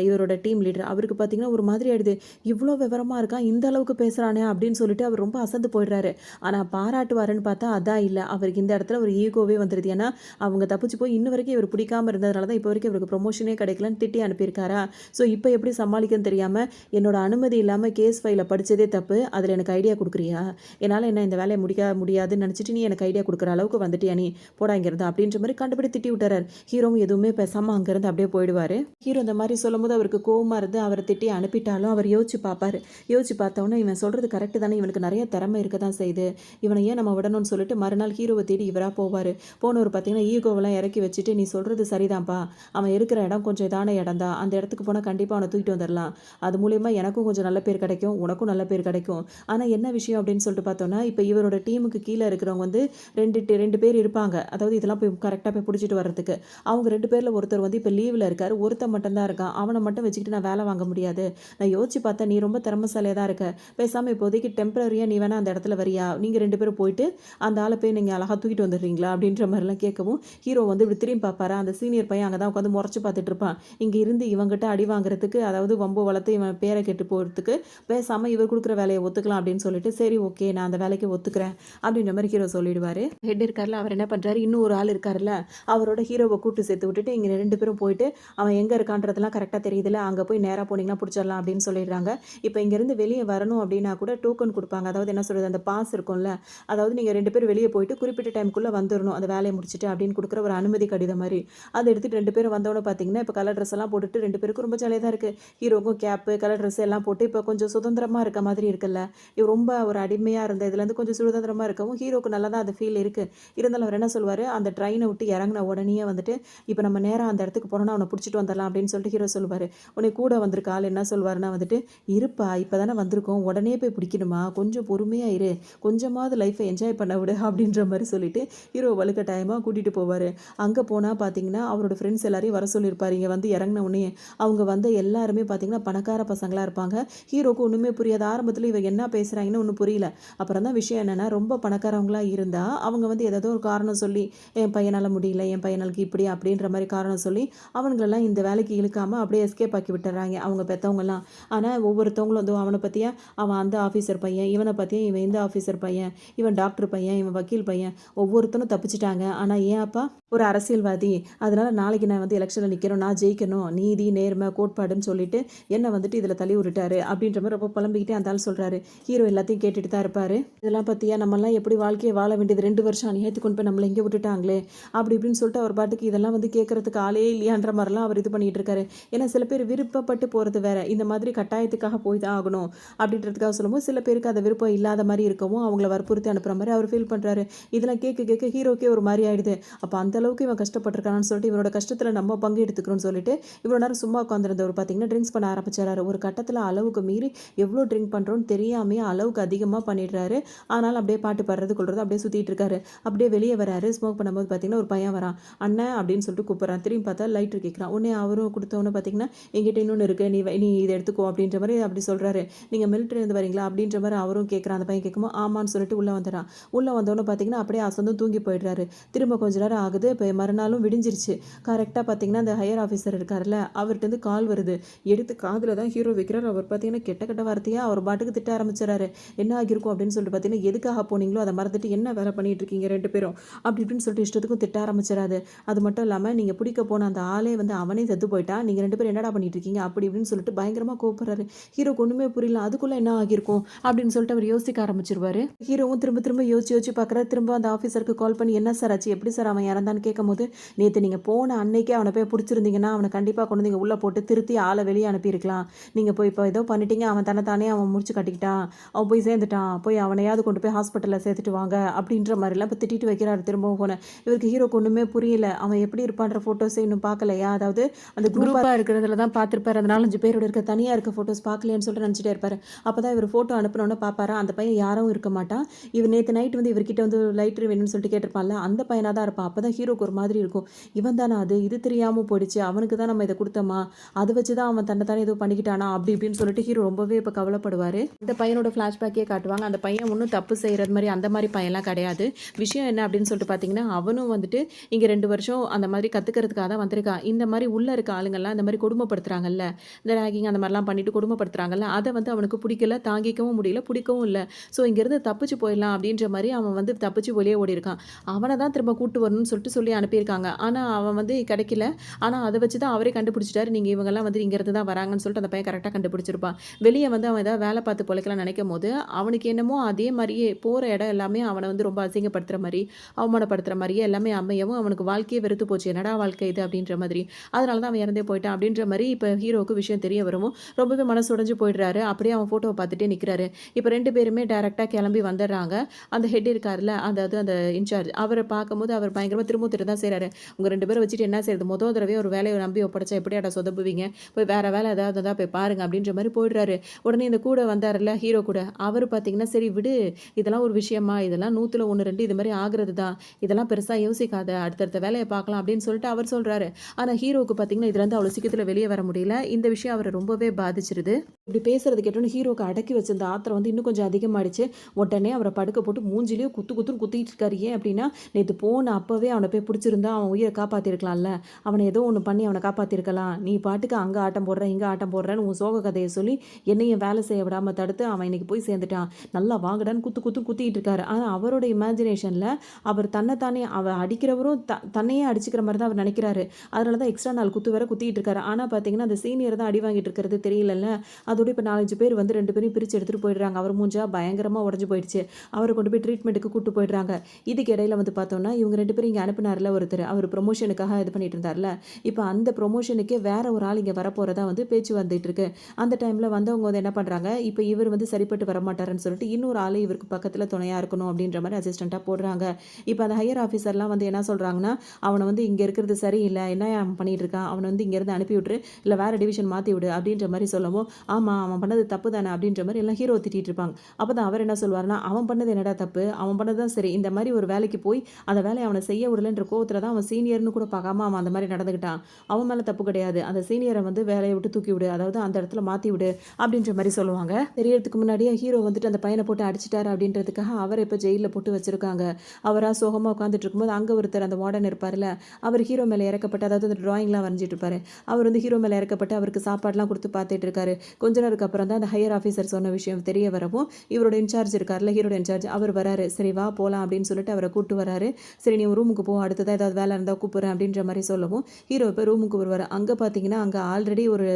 இவரோட டீம் லீடர், அவருக்கு பார்த்தீங்கன்னா ஒரு மாதிரி ஆயிடுது. இவ்வளோ விவரமாக இருக்கான், இந்த அளவுக்கு பேசுகிறானே அப்படின்னு சொல்லிட்டு அவர் ரொம்ப அசந்து போயிடுறாரு. ஆனால் பாராட்டுவாருன்னு பார்த்தா அதான் இல்லை, அவருக்கு இந்த இடத்துல ஒரு ஈகோவே வந்துடுது. ஏன்னா அவங்க தப்பிச்சு போய் இன்ன வரைக்கும் இவர் பிடிக்காமல் இருந்ததுனால தான் இப்போ வரைக்கும் இவருக்கு ப்ரொமோஷனே கிடைக்கலன்னு திட்டி அனுப்பியிருக்காரா. ஸோ இப்போ எப்படி சமாளிக்கன்னு தெரியாமல் என்னோட அனுமதி இல்லாமல் கேஸ் ஃபைலை படித்ததே தப்பு, அதில் எனக்கு ஐடியா கொடுக்குறியா, என்னால் என்ன இந்த வேலையை முடிக்க முடியாதுன்னு நினச்சிட்டு நீ எனக்கு ஐடியா கொடுக்குற அளவுக்கு வந்துட்டியா நீ, போடா இங்கிருந்து அப்படின்ற மாதிரி கண்டுபிடி திட்டி விட்டுறாரு. ஹீரோவும் எதுவுமே பேசாமல் அங்கேருந்து அப்படியே போயிடுவார். ஹீரோ இந்த மாதிரி சொல்லும்போது அவருக்கு கோவமாக இருந்து அவரை திட்டி அனுப்பிட்டாலும் அவர் யோசிச்சு பார்ப்பார். யோசிச்சு பார்த்தோன்னே இவன் சொல்கிறது கரெக்டு தானே, இவனுக்கு நிறைய திறமை இருக்க தான் செய்யுது, இவனை ஏன் நம்ம விடணும்னு சொல்லிட்டு மறுநாள் ஹீரோவை தேடி இவராக போவார். போனவர் பார்த்தீங்கன்னா ஈகோவெல்லாம் இறக்கி வச்சுட்டு, நீ சொல்கிறது சரிதான்ப்பா, அவன் இருக்கிற இடம் கொஞ்சம் இதான இடம் தான், அந்த இடத்துக்கு போனால் கண்டிப்பாக அவனை தூக்கிட்டு வந்துடலாம், அது மூலியமாக எனக்கும் கொஞ்சம் நல்ல பேர் கிடைக்கும், உனக்கும் நல்ல பேர் கிடைக்கும். ஆனால் என்ன விஷயம் அப்படின்னு சொல்லிட்டு பார்த்தோன்னா, இப்போ இவரோட டீமுக்கு கீழே இருக்கிறவங்க வந்து ரெண்டு பேர் இருப்பாங்க, அதாவது இதெல்லாம் போய் கரெக்டாக போய் பிடிச்சிட்டு வர்றதுக்கு. அவங்க 2 பேரில் ஒருத்தர் வந்து இப்போ லீவில் இருக்கார், ஒருத்தர் மட்டும்தான் இருக்கான், அவனை மட்டும் வச்சுக்கிட்டு நான் வேலை வாங்க முடியாது. நான் யோசிச்சு பார்த்தேன், நீ ரொம்ப திறமைசாலியாக தான் இருக்க, பேசாமல் இப்போதைக்கு டெம்பரரியாக நீ வேணால் அந்த இடத்துல வரியா, நீங்கள் 2 பேரும் போயிட்டு அந்த ஆளை போய் நீங்கள் அழகாக தூக்கிட்டு வந்துடுறீங்களா அப்படின்ற மாதிரிலாம் கேட்கவும் ஹீரோ வந்து இப்படி திரும்பி பார்ப்பாரா. அந்த சீனியர் பையன் அங்கே தான் உட்காந்து முறைச்சி பார்த்துட்டு இருப்பான். இங்கே இருந்து இவங்ககிட்ட அடி வாங்குறதுக்கு, அதாவது வம்பு வளர்த்து இவன் பேரை கெட்டு போகிறதுக்கு பேசாமல் இவர் கொடுக்குற வேலையை ஒத்துக்கலாம் அப்படின்னு சொல்லிட்டு, சரி ஓகே நான் அந்த வேலைக்கு ஒத்துக்கிறேன் அப்படின்ற மாதிரி ஹீரோ சொல்லிடுவார். ஹெட் இருக்கார்ல, அவர் என்ன பண்ணுறாரு, இன்னும் ஒரு ஆள் இருக்கார்ல, அவரோட ஹீரோவை கூட்டு சேர்த்து விட்டுட்டு இங்கே 2 பேரும் போயிட்டு அவன் எங்கே இருக்கான்றதெல்லாம் கரெக்டாக தெரியுதுல்ல, அங்கே போய் நேராக போனீங்கன்னா பிடிச்சிடலாம் அப்படின்னு சொல்லிடுறாங்க. இப்போ இங்கேருந்து வெளியே வரணும் அப்படின்னா கூட டோக்கன் கொடுப்பாங்க, அதாவது என்ன சொல்கிறது, அந்த பாஸ் இருக்கும்ல, அதாவது நீங்கள் 2 பேர் வெளியே போயிட்டு குறிப்பிட்ட டைமுக்குள்ளே வந்துடணும் அந்த வேலையை முடிச்சுட்டு அப்படின்னு கொடுக்குற ஒரு அனுமதி கடிதம் மாதிரி. அதை எடுத்துகிட்டு 2 பேரும் வந்தவொடனே பார்த்தீங்கன்னா இப்போ கலர் ட்ரெஸ் எல்லாம் போட்டுட்டு 2 பேருக்கும் ரொம்ப ஜாலியாக தான் இருக்குது. ஹீரோக்கும் கேப்பு கலர் ட்ரெஸ் எல்லாம் போட்டு இப்போ கொஞ்சம் சுதந்திரமாக இருக்க மாதிரி இருக்குல்ல, இவர் ரொம்ப ஒரு அடிமையாக இருந்த இதுலேருந்து கொஞ்சம் சுதந்திரமாக இருக்கவும் ஹீரோக்கு நல்லா தான் அது ஃபீல் இருக்குது. இருந்தாலும் அவர் என்ன சொல்வார், அந்த ட்ரெயினை விட்டு இறங்கின உடனே வந்துட்டு இப்போ நம்ம நேராக அந்த இடத்துக்கு போனோம்னா அவனை பிடிச்சிட்டு வந்துடலாம் அப்படின்னு சொல்லிட்டு ஹீரோ சொல்லுவார். உன்னை கூட வந்திருக்க ஆள் என்ன சொல்வாருன்னா வந்துட்டு, இருப்பா இப்போ தானே வந்திருக்கோம், உடனே போய் பிடிக்கணுமா, கொஞ்சம் பொறுமையாக இரு, கொஞ்சமாவது லைஃப்பை என்ஜாய் பண்ண விடு அப்படின்ற மாதிரி சொல்லிட்டு ஹீரோ வலுக்கட்டாயமாக கூட்டிகிட்டு போவார். அங்கே போனால் பார்த்தீங்கன்னா அவரோட ஃப்ரெண்ட்ஸ் எல்லாரையும் வர சொல்லியிருப்பார். இங்கே வந்து இறங்கின உடனே அவங்க வந்து எல்லாருமே பார்த்தீங்கன்னா பணக்கார பசங்களாக இருப்பாங்க. ஹீரோக்கு ஒன்றுமே புரியாத, ஆரம்பத்தில் இவங்க என்ன பேசுகிறாங்கன்னு ஒன்றும் புரியல. அப்புறம் தான் விஷயம் என்னென்னா, ரொம்ப பணக்காரவங்களாக இருந்தால் அவங்க வந்து ஏதோ ஒரு காரணம் சொல்லி, என் பையனால் முடியல, என் பையனாலுக்கு இப்படி அப்படின்ற மாதிரி காரணம் சொல்லி அவங்களெல்லாம் இந்த வேலைக்கு இழுக்காமல் அப்படியே எஸ்கேப் ஆக்கி விட்டுறாங்க அவங்க பெற்றவங்கலாம். ஆனால் ஒவ்வொருத்தவங்களும் வந்து அவனை பற்றியா அவன் அந்த ஆஃபீஸர் பையன், இவனை பற்றியா இவன் இந்த ஆஃபீஸர் பையன், இவன் டாக்டர் பையன், இவன் வக்கீல் பையன், ஒவ்வொருத்தனும் தப்பிச்சிட்டாங்க. ஆனால் ஏன் அப்பா ஒரு அரசியல்வாதி, அதனால் நாளைக்கு நான் வந்து எலெக்ஷனில் நிற்கிறோம், நான் ஜெயிக்கணும், நீதி நேர்மை கோட்பாடுன்னு சொல்லிட்டு என்னை வந்துட்டு இதில் தள்ளி விட்டுட்டாரு அப்படின்ற மாதிரி ரொம்ப புலம்பிக்கிட்டே அந்த ஆள் சொல்கிறாரு. ஹீரோ எல்லாத்தையும் கேட்டுட்டு தான் இருப்பார். இதெல்லாம் பற்றியா நம்மலாம் எப்படி வாழ்க்கையை வாழ வேண்டியது, 2 வருஷம் அநியாயத்துக்கு கொண்டு போய் நம்மளை இங்கே விட்டுட்டாங்களே அப்படி இப்படின்னு சொல்லிட்டு அவர் பாட்டுக்கு இதெல்லாம் வந்து கேட்கறதுக்கு ஆளே இல்லையான்ற மாதிரிலாம் அவர் இது பண்ணிட்டு இருக்காரு. ஏன்னா சில பேர் விருப்பப்பட்டு போகிறது வேற, இந்த மாதிரி கட்டாயத்துக்காக போய் தான் ஆகணும் அப்படின்றதுக்காக சொல்லும்போது சில பேருக்கு அந்த விருப்பம் இல்லாத மாதிரி இருக்கவும் அவங்கள வற்புறுத்தி அனுப்புகிற மாதிரி அவர் ஃபீல் பண்ணுறாரு. இதெல்லாம் கேட்க கேட்க ஹீரோக்கே ஒரு மாதிரி ஆயிடுது. அப்போ அந்த அளவுக்கு இவன் கஷ்டப்பட்டிருக்கான்னு சொல்லிட்டு இவனோட கஷ்டத்தில் நம்ம பங்கு எடுத்துக்கிறோம்னு சொல்லிட்டு இவ்வளோ நேரம் சும்மா உட்காந்துருந்தவர் பார்த்தீங்கன்னா ட்ரிங்க்ஸ் பண்ண ஆரம்பிச்சாரு. ஒரு கட்டத்தில் அளவுக்கு மீறி எவ்வளோ ட்ரிங்க் பண்ணுறோன்னு தெரியாமே அளவுக்கு அதிகமாக பண்ணிடுறாரு. ஆனால் அப்படியே பாட்டு பாடுறது கொள்றது அப்படியே சுற்றிட்டு இருக்காரு. அப்படியே வெளியே வராரு. ஸ்மோக் பண்ணும்போது பார்த்தீங்கன்னா ஒரு பையன் வரான். அண்ணன் அப்படின்னு சொல்லிட்டு கூப்பிட்றான். திரும்பி பார்த்தா லைட்டர் கேட்குறான். உடனே அவரும் கொடுத்தவொன்னே பார்த்தீங்கன்னா எங்கிட்ட இன்னொன்று இருக்குது, நீ இதை எடுத்துக்கோ அப்படின்ற மாதிரி அப்படி சொல்கிறாரு. நீங்கள் மிலிட்ரிலேருந்து வரீங்களா அப்படின்ற மாதிரி அவரும் கேட்குறான். அந்த பையன் கேட்கும்போது ஆமான்னு சொல்லிட்டு உள்ளே வந்துடுறான். உள்ளே வந்தவொன்னே பார்த்தீங்கன்னா அப்படியே அசந்தும் தூங்கி போயிடுறாரு. திரும்ப கொஞ்ச நேரம் ஆகுது. இப்போ மறுநாளும் விடிஞ்சிருச்சு. கரெக்டாக பார்த்தீங்கன்னா அந்த ஹையர் ஆஃபீஸர் இருக்கார்ல, அவர்கிட்ட கால் வருது. எடுத்து காதில் தான் ஹீரோ வைக்கிறார். அவர் பார்த்தீங்கன்னா கெட்ட கெட்ட வார்த்தையாக அவர் பாட்டுக்கு திட்ட ஆரம்பிச்சிடறாரு. என்ன ஆகிருக்கும் அப்படின்னு சொல்லிட்டு பார்த்தீங்கன்னா, எதுக்காக போனீங்களோ அதை மறந்துட்டு என்ன வேலை பண்ணிட்டு இருக்கீங்க 2 பேரும் அப்படி இப்படின்னு சொல்லிட்டு இஷ்டத்துக்கும் திட்ட ஆரம்பிச்சிடாது. அது மட்டும் இல்லாமல் நீங்கள் பிடிக்க போன அந்த ஆளே வந்து அவனே செத்து போயிட்டான், நீங்கள் 2 பேரும் என்னடா பண்ணிட்டு இருக்கீங்க அப்படி இப்படின்னு சொல்லிட்டு பயங்கரமாக கோவப்படுறாரு. ஹீரோக்கு ஒன்றுமே புரியல. அதுக்குள்ளே என்ன ஆகியிருக்கும் அப்படின்னு சொல்லிட்டு அவர் யோசிக்க ஆரம்பிச்சிருவாரு. ஹீரோவும் திரும்ப திரும்ப யோசிச்சு யோசிச்சு பார்க்குறாரு. திரும்ப அந்த ஆஃபீஸருக்கு கால் பண்ணி என்ன சார் ஆச்சு, எப்படி சார் அவன் இறந்தான்னு கேட்கும்போது, நேற்று நீங்கள் போன அன்னைக்கே அவனை போய் பிடிச்சிருந்தீங்கன்னா அவனை கண்டிப்பாக கொண்டு வந்து இங்கே உள்ளே போட்டு திருத்தி ஆளை வெளியே அனுப்பியிருக்கலாம். நீங்கள் போய் இப்போ ஏதோ பண்ணிட்டீங்க, அவன் தன்னைத்தானே அவன் முடிச்சு கட்டிக்கிட்டான், அவன் போய் சேர்ந்துட்டான், போய் அவனையாவது கொண்டு போய் ஹாஸ்பிட்டலில் சேர்த்துட்டு வாங்க அப்படின்ற மாதிரிலாம் இப்போ திட்டிட்டு வைக்கிறாரு திரும்பவும் போன. இவருக்கு ஹீரோக்கு ஒன்றுமே புரியல. அவன் எப்படி இருப்பான்ற ஃபோட்டோஸை இன்னும் பார்க்கலையா, அதாவது அந்த குரூப்பாக இருக்கிறதுல தான் பார்த்துருப்பாரு. அந்த 4-5 பேரோட இருக்க தனியாக இருக்க ஃபோட்டோஸ் பார்க்கலையான்னு சொல்லிட்டு நினச்சிட்டே இருப்பாரு. அப்போ தான் இவர் ஃபோட்டோ அனுப்பினோன்னு பார்ப்பாரா, அந்த பையன் யாரும் இருக்க மாட்டான். இவர் நேற்று நைட் வந்து இவர்கிட்ட வந்து லைட்டர் வேணும்னு சொல்லிட்டு கேட்டிருப்பான்ல, அந்த பையனாக தான் இருப்பான். அப்போ தான் ஹீரோக்கு ஒரு மாதிரி இருக்கும். இவன் தானே அது, இது தெரியாமல் போயிடுச்சு, அவனுக்கு தான் நம்ம இதை கொடுத்தோமா, அதை வச்சு தான் அவன் தன்னை ஏதோ பண்ணிக்கிட்டானா அப்படி இப்படின்னு சொல்லிட்டு ஹீரோ ரொம்பவே இப்போ கவலைப்படுவார். இந்த பையனோட ஃப்ளாஷ்பேக்கே காட்டுவாங்க. அந்த பையன் ஒன்றும் தப்பு செய்கிறது மாதிரி அந்த மாதிரி பையன்லாம் கிடையாது. விஷயம் என்ன அப்படின்னு சொல்லிட்டு பார்த்தீங்கன்னா, அவனும் வந்துட்டு இங்கே 2 வருஷம் அந்த மாதிரி கற்றுக்கிறதுக்காக தான் வந்திருக்கான். இந்த மாதிரி உள்ளே இருக்க ஆளுங்கள்லாம் இந்த மாதிரி கொடுமைப்படுத்துகிறாங்கல்ல, இந்த ரேகிங் அந்த மாதிரிலாம் பண்ணிட்டு கொடுமைப்படுத்துகிறாங்கல்ல, அதை வந்து அவனுக்கு பிடிக்கல, தாங்கிக்கவும் முடியல, பிடிக்கவும் இல்லை. ஸோ இங்கேருந்து தப்பிச்சு போயிடலாம் அப்படின்ற மாதிரி அவன் வந்து தப்பிச்சு வெளியே ஓடி இருக்கான். அவனை தான் திரும்ப கூட்டு வரணும்னு சொல்லிட்டு சொல்லி அனுப்பியிருக்காங்க. ஆனால் அவன் வந்து கிடைக்கல. ஆனால் அதை வச்சு தான் அவரே கண்டுபிடிச்சிட்டாரு. நீங்கள் இவங்கெல்லாம் வந்து இங்கேருந்து தான் வராங்கன்னு சொல்லிட்டு அந்த பையன் கரெக்டாக கண்டுபிடிச்சிருப்பான். வெளியே வந்து அவன் ஏதாவது வேலை பார்த்து பொழைக்கலாம் நினைக்கும் போது அவனுக்கு என்னமோ அதே மாதிரியே போகிற இடம் எல்லாமே அவனை வந்து ரொம்ப அசிங்கப்படுத்துகிற மாதிரி, அவமானப்படுத்துகிற மாதிரியே எல்லாமே அமையவும் அவனுக்கு வாழ்க்கையே வெறுத்து போச்சு. என்னடா வாழ்க்கை இது அப்படின்ற மாதிரி. அதனால தான் அவன் இறந்தே போயிட்டான் அப்படின்ற மாதிரி இப்போ ஹீரோவுக்கு விஷயம் தெரிய வரவும் ரொம்பவே மனசு உடைஞ்சு போயிடுறாரு. அப்படியே அவன் ஃபோட்டோவை பார்த்துட்டே நிற்கிறாரு. இப்போ 2 பேருமே டேரெக்டாக கிளம்பி வந்துடுறாங்க. அந்த ஹெட் இருக்கார்ல, அதாவது அந்த இன்சார்ஜ், அவரை பார்க்கும்போது அவர் பயங்கரமாக திரும்ப திரு தான் செய்கிறாரு. உங்கள் 2 பேரை வச்சுட்டு என்ன செய்யுது, மொதல் தடவை ஒரு வேலையை நம்பி ஒப்படைச்சா எப்படியாடா சொதப்புவீங்க, போய் வேறு வேலை ஏதாவது இருந்தால் போய் பாருங்க அப்படின்ற மாதிரி போயிடுறாரு. உடனே இந்த கூட வந்தார்ல ஹீரோ கூட, அவர் பார்த்தீங்கன்னா சரி விடு, இதெல்லாம் ஒரு விஷயமா, இதெல்லாம் 100ல் 1 2 இது மாதிரி ஆகுறது தான், இதெல்லாம் பெருசாக யோசிக்காத, அடுத்தடுத்த வேலையை பார்க்கலாம் அப்படின்னு சொல்லிட்டு அவர் சொல்கிறாரு. ஆனால் ஹீரோவுக்கு பார்த்தீங்கன்னா இதுலேருந்து அவ்வளோ சீக்கிரத்தில் வெளியே வர முடியல. இந்த விஷயம் அவரை ரொம்பவே பாதிச்சிருது. இப்படி பேசுறது கேட்டோன்னு ஹீரோக்கு அடக்கி வச்சிருந்த ஆத்திரம் வந்து இன்னும் கொஞ்சம் அதிகமாகிடுச்சு. உடனே அவரை படுக்க போட்டு மூஞ்சிலேயே குத்துன்னு குத்திட்டு இருக்காரு. ஏன் அப்படின்னா, நேற்று போன அப்போவே அவனை போய் பிடிச்சிருந்தா அவன் உயிரை காப்பாற்றிருக்கலாம்ல, அவனை ஏதோ ஒன்று பண்ணி அவனை காப்பாற்றிருக்கலாம். நீ பாட்டுக்கு அங்கே ஆட்டம் போடுறேன் இங்கே ஆட்டம் போடுறேன்னு உன் சோக கதையை சொல்லி என்னையும் வேலை செய்ய விடாமல் தடுத்து அவன் இன்னைக்கு போய் சேர்ந்துட்டான், நல்லா வாங்கடான்னு குத்திட்டு இருக்காரு. ஆனால் அவரோட இமேஜினேஷனில் அவர் தன்னைத்தானே அவள் அடிக்கிறவரும் தன்னையே அடிச்சுக்கிற மாதிரி தான் அவர் நினைக்கிறாரு. அதனால தான் எக்ஸ்ட்ரா 4 குத்து வேற குத்திட்டு இருக்காரு. ஆனால் பார்த்தீங்கன்னா அந்த சீனியர் தான் அடி வாங்கிட்டு இருக்கிறது தெரியலல்ல. அதோட இப்போ 4-5 பேர் வந்து 2 பேரையும் பிரித்து எடுத்துகிட்டு போயிடுறாங்க. அவர் மூஞ்சா பயங்கரமாக உடஞ்சி போயிடுச்சு. அவரை கொண்டு போய் ட்ரீட்மெண்ட்டுக்கு கூட்டு போயிடுறாங்க. இதுக்கு இடையில வந்து பார்த்தோம்னா இவங்க 2 பேரும் இங்கே அனுப்பினார்ல ஒருத்தர், அவர் ப்ரொமோஷனுக்காக இது பண்ணிட்டு இருந்தார்ல, இப்போ அந்த ப்ரொமோஷனுக்கே வேற ஒரு ஆள் இங்கே வரப்போகிறதா வந்து பேச்சு வந்துட்டு இருக்கு. அந்த டைமில் வந்தவங்க வந்து என்ன பண்ணுறாங்க, இப்போ இவர் வந்து சரிப்பட்டு வரமாட்டாருன்னு சொல்லிட்டு இன்னொரு ஆள் இவருக்கு பக்கத்தில் துணையாக இருக்கணும் அப்படின்ற மாதிரி அசிஸ்டண்ட்டாக போடுறாங்க. இப்போ அந்த ஹையர் ஆஃபீஸர்லாம் வந்து என்ன சொல்கிறாங்கன்னா, அவனை வந்து இங்கே இருக்கிறது சரியில்லை, என்ன அவன் பண்ணிட்டு இருக்கான், அவனை வந்து இங்கேருந்து அனுப்பி விட்ரு, இல்லை வேறு டிவிஷன் மாற்றி விடு அப்படின்ற மாதிரி சொல்லவும், ஆமாம் அவன் பண்ணது தப்பு தானே அப்படின்ற மாதிரி எல்லாம் ஹீரோ திட்டிகிட்டு இருப்பாங்க. அப்போ தான் அவர் என்ன சொல்வார்னா, அவன் பண்ணது என்னடா தப்பு, அவன் பண்ணது தான் சரி, இந்த மாதிரி ஒரு வேலைக்கு போய் அந்த வேலையை அவனை செய்ய விடலைன்ற கோவத்தில் தான் அவன் சீனியர்னு கூட பார்க்காம அவன் அந்த மாதிரி நடந்துக்கிட்டான், அவன் மேலே தப்பு கிடையாது, அந்த சீனியரை வந்து வேலையை விட்டு தூக்கி விடு, அதாவது அந்த இடத்துல மாற்றி விடு அப்படின்ற மாதிரி சொல்லுவாங்க. தெரியறதுக்கு முன்னாடியே ஹீரோ வந்துட்டு அந்த பையனை போட்டு அடிச்சிட்டாரு அப்படின்றதுக்காக அவரை இப்போ ஜெயிலில் போட்டு வச்சிருக்காங்க. அவராக சோகமாக உட்காந்துட்டு இருக்கும்போது அங்கே ஒருத்தர் அந்த வார்டன் இருப்பார்ல, அவர் ஹீரோ மேலே இறக்கப்பட்டு, அதாவது அந்த ட்ராயிங்லாம் வரைஞ்சிட்டு இருப்பாரு, அவர் வந்து ஹீரோ மேலே இறக்கப்பட்டு அவருக்கு சாப்பாடுலாம் கொடுத்து பார்த்துட்டு இருக்காரு. கொஞ்ச நேரத்துக்கு அப்புறம் தான் அந்த ஹையர் ஆஃபீஸர் சொன்ன விஷயம் தெரிய வரவும் இவரோட இன்சார்ஜ் இருக்கார்ல, ஹீரோட இன்சார்ஜ், அவர் வராரு. சரி வா போகலாம் அப்படின்னு சொல்லிட்டு அவரை கூப்பிட்டு வராரு. சரி நீ ரூமுக்கு போ, அடுத்ததாக ஏதாவது வேலை இருந்தால் கூப்பிட்றேன் அப்படின்ற மாதிரி சொல்லவும் ஹீரோ இப்போ ரூமுக்கு வருவார். அங்கே பார்த்தீங்கன்னா அங்கே ஆல்ரெடி ஒரு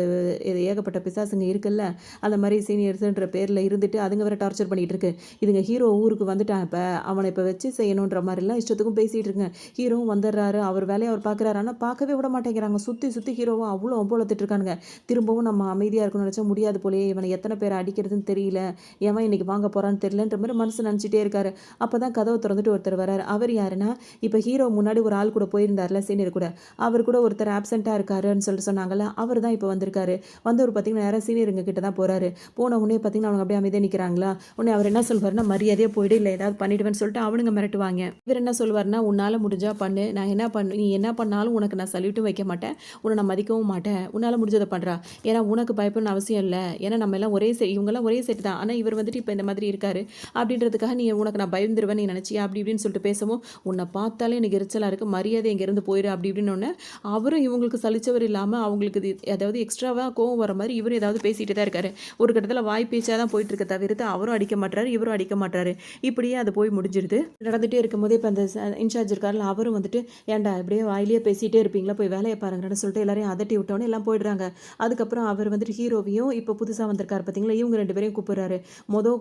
ஏகப்பட்ட பிசாசுங்க இருக்குல்ல, அந்த மாதிரி சீனியர்ஸுன்ற பேரில் இருந்துட்டு அதுங்க வேறு டார்ச்சர் பண்ணிகிட்டு இருக்கு. இதுங்க ஹீரோ ஊருக்கு வந்துட்டான், இப்போ அவனை இப்போ வச்சு செய்யணுன்ற மாதிரிலாம் இஷ்டத்துக்கும் பேசிகிட்டு இருக்குங்க. ஹீரோவும் வந்துடுறாரு, அவர் வேலையை அவர் பார்க்குறாரு. ஆனால் பார்க்கவே விட மாட்டேங்கிறாங்க. சுற்றி ஹீரோவும் அவ்வளோ ஒம்போலத்துட்டு இருக்கானுங்க. திரும்பவும் நம்ம அமைதியாக இருக்கணும்னு நினச்சா முடியாது போலேயே, இவனை எத்தனை பேர் அடிக்கிறதுன்னு தெரியல, ஏன் இன்னைக்கு வாங்க போகிறான்னு தெரியலன்ற மாதிரி மனசு நினச்சிட்டே இருக்காரு. அப்போ தான் கதவை திறந்துட்டு ஒருத்தர் வராரு. அவர் யாருன்னா, இப்போ ஹீரோ முன்னாடி ஒரு ஆள் கூட போயிருந்தார்ல சீனியர் கூட, அவர் கூட ஒருத்தர் ஆப்சென்ட்டாக இருக்காருன்னு சொல்லிட்டு சொன்னாங்கல்ல, அவர் தான் இப்போ வந்திருக்காரு. வந்தவர் பார்த்தீங்கன்னா நேராக சீனியருங்க கிட்ட தான் போகிறாரு. போன உடனே பார்த்தீங்கன்னா அவங்க அப்படியே அமைதியாக நிற்கிறாங்களா. உடனே அவர் என்ன சொல்வார்னா, மரியாதையாக போயிடு, இல்லை ஏதாவது பண்ணிடுவேன்னு சொல்லிட்டு அவனுங்க மிரட்டுவாங்க. இவர் என்ன சொல்வார்னா, உன்னால் முடிஞ்சா பண்ணு, நான் என்ன பண்ணு, நீ என்ன பண்ணாலும் உனக்கு நான் சல்யூட்டும் வைக்க மாட்டேன், உன்னை நான் மதிக்கவும் மாட்டேன், உன்னால் முடிஞ்சதை பண்ணுறா, ஏன்னா உனக்கு பயப்படணும்னு அவசியம் இல்லை, பண்ணல. ஏன்னா நம்ம எல்லாம் இவங்கலாம் ஒரே செட் தான். ஆனா இவர் வந்துட்டு இப்ப இந்த மாதிரி இருக்காரு. அப்படின்றதுக்காக நீ உனக்கு நான் பயந்துருவேன்னு நீ நினைச்சியா? அப்படி இப்படின்னு சொல்லிட்டு பேசவும், உன்னை பார்த்தாலே எனக்கு எரிச்சலா இருக்கு. மரியாதை இங்கேருந்து போயிரு அப்படி இப்படின்னோனே, அவரும் இவங்களுக்கு சலிச்சவர் இல்லாம அவங்களுக்கு அதாவது எக்ஸ்ட்ராவா கோவம் வர மாதிரி இவரும் ஏதாவது பேசிட்டு தான் இருக்காரு. ஒரு கட்டத்தில வாய் பேச்சா தான் போயிட்டு இருக்க தவிர்த்து அவரும் அடிக்க மாட்றாரு, இவரும் அடிக்க மாட்றாரு. இப்படியே அது போய் முடிஞ்சிருது. நடந்துட்டே இருக்கும்போதே இப்ப அந்த இன்சார்ஜ் இருக்கார்ல அவரும் வந்துட்டு, "ஏன்டா இப்படியே வாயிலேயே பேசிட்டே இருப்பீங்களா? போய் வேலைய பாருங்கடான்னு" சொல்லிட்டு எல்லாரையும் அதட்டி விட்டோனே எல்லாம் போயிடுறாங்க. அதுக்கப்புறம் அவர் வந்துட்டு ஹீரோவையும் இப்ப புதுசா வந்திருக்காரு பார்த்தீங்களா, இவங்க 2 பேரையும் கூப்பிடுறாரு.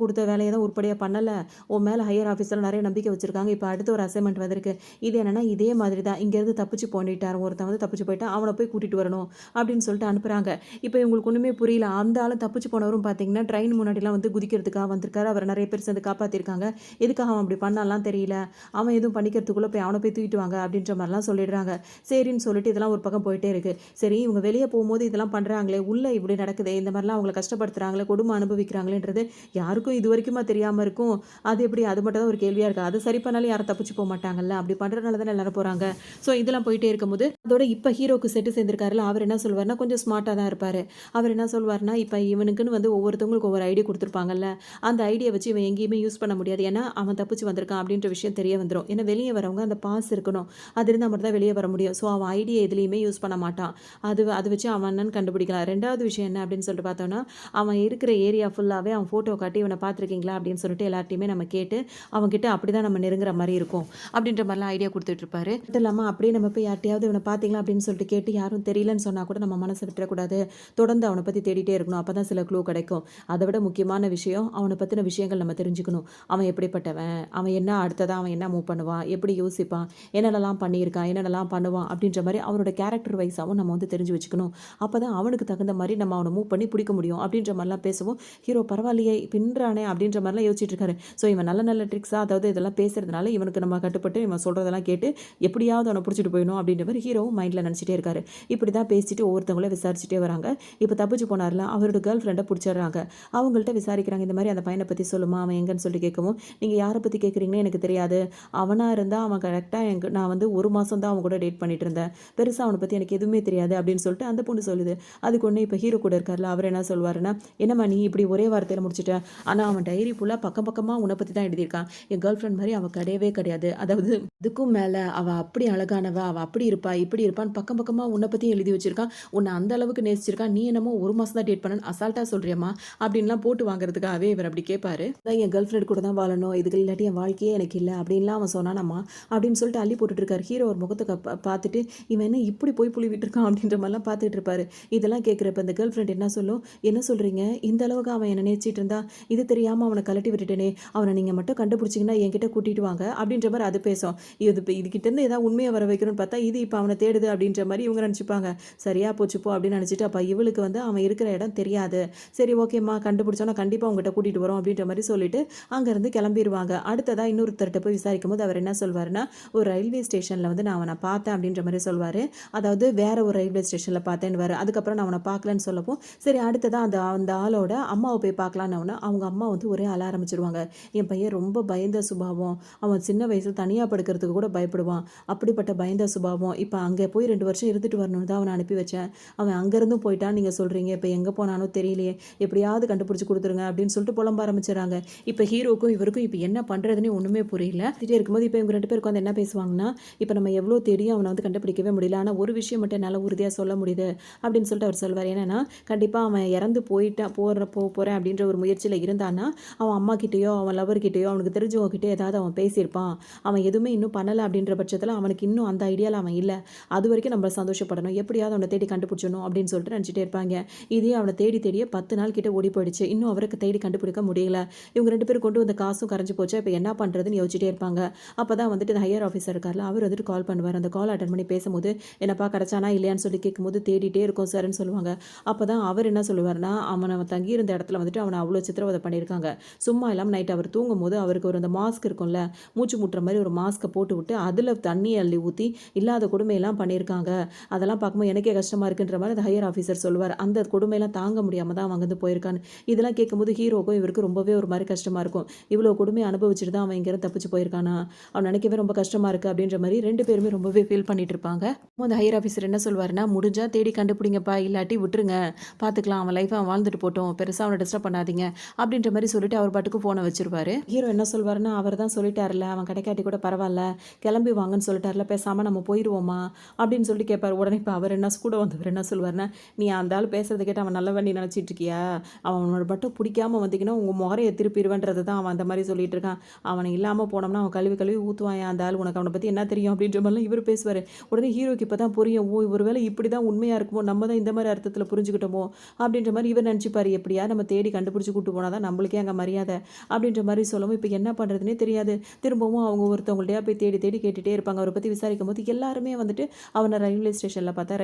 குடுத்த வேலைய தான் உருப்படியா பண்ணல. உன் மேல ஹையர் ஆஃபீஸர்ல நெறைய நம்பிக்கை வச்சிருக்காங்க. இப்ப அடுத்து ஒரு அசைன்மென்ட் வந்திருக்கு. இது என்னன்னா இதே மாதிரி தான். இங்கேருந்து தப்பிச்சு போயிட்டான். ஒருத்தன் வந்து தப்பிச்சு போயிட்டான். அவன போய் கூட்டிட்டு வரணும் அப்படின்னு சொல்லிட்டு அனுப்புறாங்க. இப்ப இவங்களுக்கு ஒண்ணுமே புரியல. அந்த ஆளும் தப்பிச்சு போனவரும் பார்த்தீங்கன்னா, ட்ரெயின் முன்னாடிலாம் வந்து குதிக்கிறதுக்காக வந்திருக்காரு. அவர நெறைய பேர் சேர்ந்து காப்பாத்திருக்காங்க. எதுக்காக அவன் அப்படி பண்ணான்லாம் தெரியல. அவன் எதுவும் பண்ணிக்கிறதுக்குள்ள போய் அவன போய் தூக்கிட்டு வாங்க அப்படின்ற மாரிலாம் சொல்லிடுறாங்க. சரின்னு சொல்லிட்டு இதெல்லாம் ஒரு பக்கம் போயிட்டே இருக்கு. சரி இவங்க வெளிய போகும்போது இதெல்லாம் பண்றாங்களே, உள்ள இப்படி நடக்குதே, இந்த மாரிலாம் அவங்கள கஷ்டப்படுத்துறாங்களே, கொடுமை அனுபவிக்கிறாங்களேன்றது யாருக்கும் இதுவரைக்குமா தெரியாம இருக்கும். அது எப்படி? அது மட்டும் தான் ஒரு கேள்வியா இருக்கு. அது சரி பண்ணாலும் யாரும் தப்பிச்சு மாட்டாங்கல்ல. அப்படி பண்றதுனால தானே எல்லாரும் போறாங்க. ஸோ இதெல்லாம் போயிட்டே இருக்கும்போது, அதோட இப்ப ஹீரோக்கு செட்டு சேர்ந்திருக்காருல்ல, அவர் என்ன சொல்வாருன்னா, கொஞ்சம் ஸ்மார்ட்டா தான் இருப்பாரு. அவர் என்ன சொல்வாருன்னா, இப்ப இவனுக்குன்னு வந்து ஒவ்வொருத்தவங்களுக்கு ஒவ்வொரு ஐடியா குடுத்துருப்பாங்கல்ல. அந்த ஐடியா வச்சு இவன் எங்கேயுமே யூஸ் பண்ண முடியாது. ஏன்னா, அவன் தப்பிச்சு வந்திருக்கான் அப்படின்ற விஷயம் தெரிய வந்துரும். ஏன்னா வெளிய வரவங்க அந்த பாஸ் இருக்கணும். அது இருந்தா மட்டும் தான் வெளிய வர முடியும். ஸோ அவன் ஐடியா எதுலயுமே யூஸ் பண்ண மாட்டான். அது வச்சு அவன் என்னன்னு கண்டுபிடிக்கலாம். 2வது விஷயம் என்ன அப்படின்னு சொல்லிட்டு பார்த்தோம்னா, அவன் இருக்கிற ஏரியா ஃபுல்லாவே அவன் ஃபோட்டோ காட்டி இவன பார்த்துருக்கீங்களா அப்படின்னு சொல்லிட்டு எல்லார்ட்டையுமே நம்ம கேட்டு, அவன்கிட்ட அப்படிதான் நம்ம நெருங்குற மாரி இருக்கும். அப்படின்ற மாரிலாம் ஐடியா குடுத்துட்டு இருப்பாரு. மட்டும் இல்லாம அப்படியே நம்ம போய் யார்ட்டயாவது இவன பார்த்தீங்களா அப்படின்னு சொல்லிட்டு கேட்டு யாரும் தெரியலன்னு சொன்னா கூட நம்ம மனச விட்டுறக்கூடாது. தொடர்ந்து அவன பத்தி தேடிட்டே இருக்கணும். அப்பதான் சில க்ளூ கிடைக்கும். அத விட முக்கியமான விஷயம் அவன பத்தின விஷயங்கள் நம்ம தெரிஞ்சுக்கணும். அவன் எப்படிப்பட்டவன்? அவன் என்ன அடுத்ததா அவன் என்ன மூவ் பண்ணுவான்? எப்படி யோசிப்பான்? என்னென்னலாம் பண்ணியிருக்கான்? என்னென்னலாம் பண்ணுவான்? அப்படின்ற மாரி அவனோட கேரக்டர் வைஸாவும் நம்ம வந்து தெரிஞ்சு வச்சுக்கணும். அப்பதான் அவனுக்கு தகுந்த மாரி நம்ம அவன மூவ் பண்ணி பிடிக்க முடியும். அப்படின்ற மாரிலாம் பேசவும், ஹீரோ பரவாயில்லையே பின்றானே அப்படின்ற மாரிலாம் யோசிச்சுட்டு இருக்காரு. ஸோ இவன் நல்ல நல்ல ட்ரிக்ஸா அதாவது இதெல்லாம் பேசுறதுனால இவனுக்கு நம்ம கட்டுப்பட்டு இவன் சொல்றதெல்லாம் கேட்டு எப்படியாவது அவன புடிச்சிட்டு போயிடணும் அப்படின்ற மாரி ஹீரோவும் மைண்ட்ல நினைச்சிட்டே இருக்காரு. இப்படிதான் பேசிட்டு ஒவ்வொருத்தவங்கள விசாரிச்சுட்டே வராங்க. இப்ப தப்பிச்சு போனார்ல அவரோட கேர்ள் ஃப்ரெண்ட புடிச்சிடுறாங்க. அவங்கள்ட்ட விசாரிக்கிறாங்க. இந்த மாரி அந்த பையன பத்தி சொல்லுமா, அவன் எங்கன்னு சொல்லி கேட்கவும், நீங்க யார பத்தி கேட்குறீங்கன்னு எனக்கு தெரியாது. அவனா இருந்தா அவன் கரெக்ட்டா நான் வந்து 1 மாசம் தான் அவன் கூட டேட் பண்ணிட்டு இருந்தேன். பெருசா அவன பத்தி எனக்கு எதுவுமே தெரியாது அப்படின்னு சொல்லிட்டு அந்த பொண்ணு சொல்லுது. அதுக்கு ஒண்ணு இப்ப ஹீரோ கூட இருக்கார்ல அவர் என்ன சொல்வாருன்னா, என்னம்மா நீ இப்படி ஒரே வார்த்தையில முடிச்சுட்ட. ஆனா அவன் டைரி ஃபுல்லா பக்கம் பக்கமா உன்னை பத்தி தான் எழுதியிருக்கான். என் கேர்ள் ஃப்ரெண்ட் மாதிரி அவ கிடையவே கிடையாது. அதாவது இதுக்கும் மேல அவ அப்படி அழகானவ, அவ அப்படி இருப்பா, இப்படி இருப்பான்னு பக்கம் பக்கமா உன்னை பத்தி எழுதி வச்சிருக்கான். உன்னை அந்த அளவுக்கு நேசிச்சிருக்கான். நீ என்னமோ 1 மாசம் தான் டேட் பண்ணன்னு அசால்ட்டா சொல்றியம்மா அப்படின்லாம் போட்டு வாங்குறதுக்காகவே இவர் அப்படி கேட்பாரு. அதான் என் கேர்ள் ஃப்ரெண்ட் கூட தான் வாழணும். இதுக்கு இல்லாட்டி என் வாழ்க்கையே எனக்கு இல்லை அப்படின்லாம் அவன் சொன்னானம்மா அப்படின்னு சொல்லிட்டு அள்ளி போட்டுட்டு இருக்காரு. ஹீரோ ஒரு முகத்தை பார்த்துட்டு இவன் என்ன இப்படி போய் புழுவிட்டு இருக்கான் அப்படின்ற மாதிரிலாம் பார்த்துட்டு இருப்பாரு. இதெல்லாம் கேட்குறப்ப இந்த கேர்ள் ஃப்ரெண்ட் என்ன சொல்லும், என்ன சொல்றீங்க இந்த அளவுக்கு அவன் என்ன நேசிச்சிட்டு இருந்தா, இது தெரியாம அவனை கழட்டி விட்டுட்டேனே, அவனை நீங்க மட்டும் கண்டுபிடிச்சிங்கன்னா என்கிட்ட கூட்டிட்டு வாங்க அப்படின்ற மாதிரி அது பேசும். இதுகிட்ட இருந்து ஏதாவது உண்மையை வர வைக்கணும்னு பார்த்தா இது இப்போ அவனை தேடுது அப்படின்ற மாதிரி இவங்க நினச்சிப்பாங்க. சரியா போச்சு போ அப்படின்னு நினச்சிட்டு அப்போ இவளுக்கு வந்து அவன் இருக்கிற இடம் தெரியாது. சரி ஓகேம்மா கண்டுபிடிச்சோன்னா கண்டிப்பாக உங்ககிட்ட கூட்டிட்டு வரோம் அப்படின்ற மாதிரி சொல்லிட்டு அங்கேருந்து கிளம்பிடுவாங்க. அடுத்ததாக இன்னொருத்தர்கிட்ட போய் விசாரிக்கும் போது அவர் என்ன சொல்வாருன்னா, ஒரு ரயில்வே ஸ்டேஷனில் வந்து நான் அவனை பார்த்தேன் அப்படின்ற மாதிரி சொல்வார். அதாவது வேற ஒரு ரயில்வே ஸ்டேஷனில் பார்த்தேன்னு வர அதுக்கப்புறம் நான் அவனை பார்க்கலன்னு சொல்லப்போ சரி அடுத்ததான் அந்த அந்த ஆளோட அம்மாவை போய் பார்க்கலான்னு அவங்க அம்மா வந்து ஒரே அழ ஆரம்பிச்சிருவாங்க. என் பையன் ரொம்ப பயந்த சுபாவம், அவன் சின்ன வயசில் தனியாக படுக்கிறதுக்கு கூட பயப்படுவான். அப்படிப்பட்ட பயந்த சுபாவம் இப்போ அங்கே போய் 2 வருஷம் இருந்துட்டு வரணும்னு தான் அவனை அனுப்பி வச்சேன். அவன் அங்கேருந்தும் போயிட்டான் நீங்கள் சொல்கிறீங்க. இப்போ எங்கே போனானோ தெரியலையே, எப்படியாவது கண்டுபிடிச்சி கொடுத்துருங்க அப்படின்னு சொல்லிட்டு புலம்ப ஆரம்பிச்சிடறாங்க. இப்போ ஹீரோக்கும் இவருக்கும் இப்போ என்ன பண்ணுறதுன்னு ஒன்றுமே புரியல. திட்டே இருக்கும்போது இப்போ இவங்க 2 பேருக்கு வந்து என்ன பேசுவாங்கன்னா, இப்போ நம்ம எவ்வளோ தேடியும் அவனை வந்து கண்டுபிடிக்கவே முடியல. ஆனால் ஒரு விஷயம் மட்டும் என்னால் உறுதியாக சொல்ல முடியுது அப்படின்னு சொல்லிட்டு அவர் சொல்வார். என்னன்னா கண்டிப்பாக அவன் இறந்து போகிறேன் அப்படின்ற ஒரு முயற்சியில் இருந்தான்னா அவன் அம்மா கிட்டேயோ அவன் லவர் கிட்டேயோ அவனுக்கு தெரிஞ்சவங்க கிட்டே ஏதாவது அவன் பேசியிருப்பான். அவன் எதுவுமே இன்னும் பண்ணலை அப்படின்ற பட்சத்தில் அவனுக்கு இன்னும் அந்த ஐடியாவில் அவன் இல்லை. அது வரைக்கும் நம்ம சந்தோஷப்படணும், எப்படியாவது அவனை தேடி கண்டுபிடிச்சணும் அப்படின்னு சொல்லிட்டு நினச்சிட்டே இருப்பாங்க. இதே அவனை தேடியே 10 நாள் கிட்ட ஓடி போயிடுச்சு. இன்னும் அவருக்கு தேடி கண்டுபிடிக்க முடியல. இவங்க 2 பேரும் கொண்டு வந்த காசும் கரைஞ்சு போச்சு. இப்போ என்ன பண்ணுறதுன்னு யோசிச்சுட்டே இருப்பாங்க. அப்போ தான் வந்துட்டு இந்த ஹையர் ஆஃபீஸர் இருக்கார்ல அவர் வந்துட்டு கால் பண்ணுவார். அந்த கால் அட்டன் பண்ணி பேசும்போது என்னப்பா கிடச்சானா இல்லையான்னு சொல்லி கேட்கும்போது தேடிட்டே இருக்கோம் சார்ன்னு சொல்லுவாங்க. அப்போ தான் அவர் என்ன சொல்லுவார்னா, அவனை தங்கியிருந்த இடத்துல வந்துட்டு அவனை அவ்வளோ சித்திரவதை பண்ணியிருக்காங்க. சும்மா இல்லாமல் நைட் அவர் தூங்கும்போது அவருக்கு ஒரு அந்த மாஸ்க் இருக்கும்ல, மூச்சு முட்டுற மாதிரி ஒரு மாஸ்க்கை போட்டு விட்டு அதில் தண்ணி அள்ளி ஊற்றி இல்லாத கொடுமையெல்லாம் பண்ணியிருக்காங்க. அதெல்லாம் பார்க்கும்போது எனக்கே கஷ்டமாக இருக்குன்ற மாதிரி அந்த ஹையர் ஆஃபீஸர் சொல்லுவார். அந்த கொடுமையெல்லாம் தாங்க முடியாமல் தான் அவன் வந்து போயிருக்கான்னு. இதெல்லாம் கேட்கும்போது ஹீரோக்கும் இவருக்கு ரொம்பவே ஒரு மாதிரி கஷ்டமாக இருக்கும். இவ்வளோ கொடுமையை அனுபவிச்சுட்டு தான் அவன் இங்கேருந்து தப்பிச்சு போயிருக்கானா, அவன் நினைக்கவே ரொம்ப கஷ்டமாக இருக்குது அப்படின்ற மாதிரி 2 பேருமே ரொம்பவே ஃபீல் பண்ணிட்டு இருப்பாங்க. அந்த ஹையர் ஆஃபீஸர் என்ன சொல்வாருன்னா, முடிஞ்சா தேடி கண்டுபிடிங்கப்பா, இல்லாட்டி விட்டுருங்க பார்த்துக்கலாம் அவன் லைஃப் அவன் வாழ்ந்துட்டு போட்டும், பெருசா அவன டிஸ்டர்ப் பண்ணாதீங்க அப்படின்ற மாரி சொல்லிட்டு அவர் பாட்டுக்கு ஃபோன வச்சுருவாரு. ஹீரோ என்ன சொல்வாருன்னா, அவர் தான் சொல்லிட்டார்ல, அவன் கிடைக்காட்டி கூட பரவால்ல, கிளம்பி வாங்கன்னு சொல்லிட்டார்ல, பேசாம நம்ம போயிருவோமா? அப்படின்னு சொல்லிட்டு கேட்பாரு. உடனே இப்ப அவர் என்ன கூட வந்தவர் என்ன சொல்வாருன்னா, நீ அந்த ஆள் பேசுறத கேட்டு அவன் நல்லவன் நீ நினைச்சிட்டு இருக்கியா? அவனோட மட்டும் பிடிக்காம வந்தீங்கன்னா, உங்க முகரைய திருப்பிருவேன்றது தான் அவன் அந்த மாரி சொல்லிட்டு இருக்கான். அவன் இல்லாம போனோம்னா, அவன் கழுவி கழுவி ஊத்துவான் அந்த ஆள். உனக்கு அவன பத்தி என்ன தெரியும்? அப்படின்ற மாரிலாம் இவரு பேசுவாரு. உடனே ஹீரோக்கு இப்ப தான் புரியும். ஓ! ஒருவேளை இப்படிதான் உண்மையா இருக்குமோ! நம்ம தான் இந்த மாரி அர்த்தத்துல புரிஞ்சுக்கிட்டோமோ! அப்படின்ற மாரி இவர் நினைச்சுப்பாரு. எப்படியா நம்ம தேடி கண்டுபிடிச்சு கூட்டு போனா தான் நம்மளுக்கே அங்க மரியாதை. அப்படின்ற மாரி சொல்லவும், இப்ப என்ன பண்றதுன்னே தெரியாது. திரும்பவும் அவங்க ஒருத்தவங்கள்ட்டயா போய் தேடி தேடி கேட்டுட்டே இருப்பாங்க. அவர பத்தி விசாரிக்கும்போது எல்லாருமே வந்துட்டு அவன ரயில்வே ஸ்டேஷன்ல பார்த்தேன்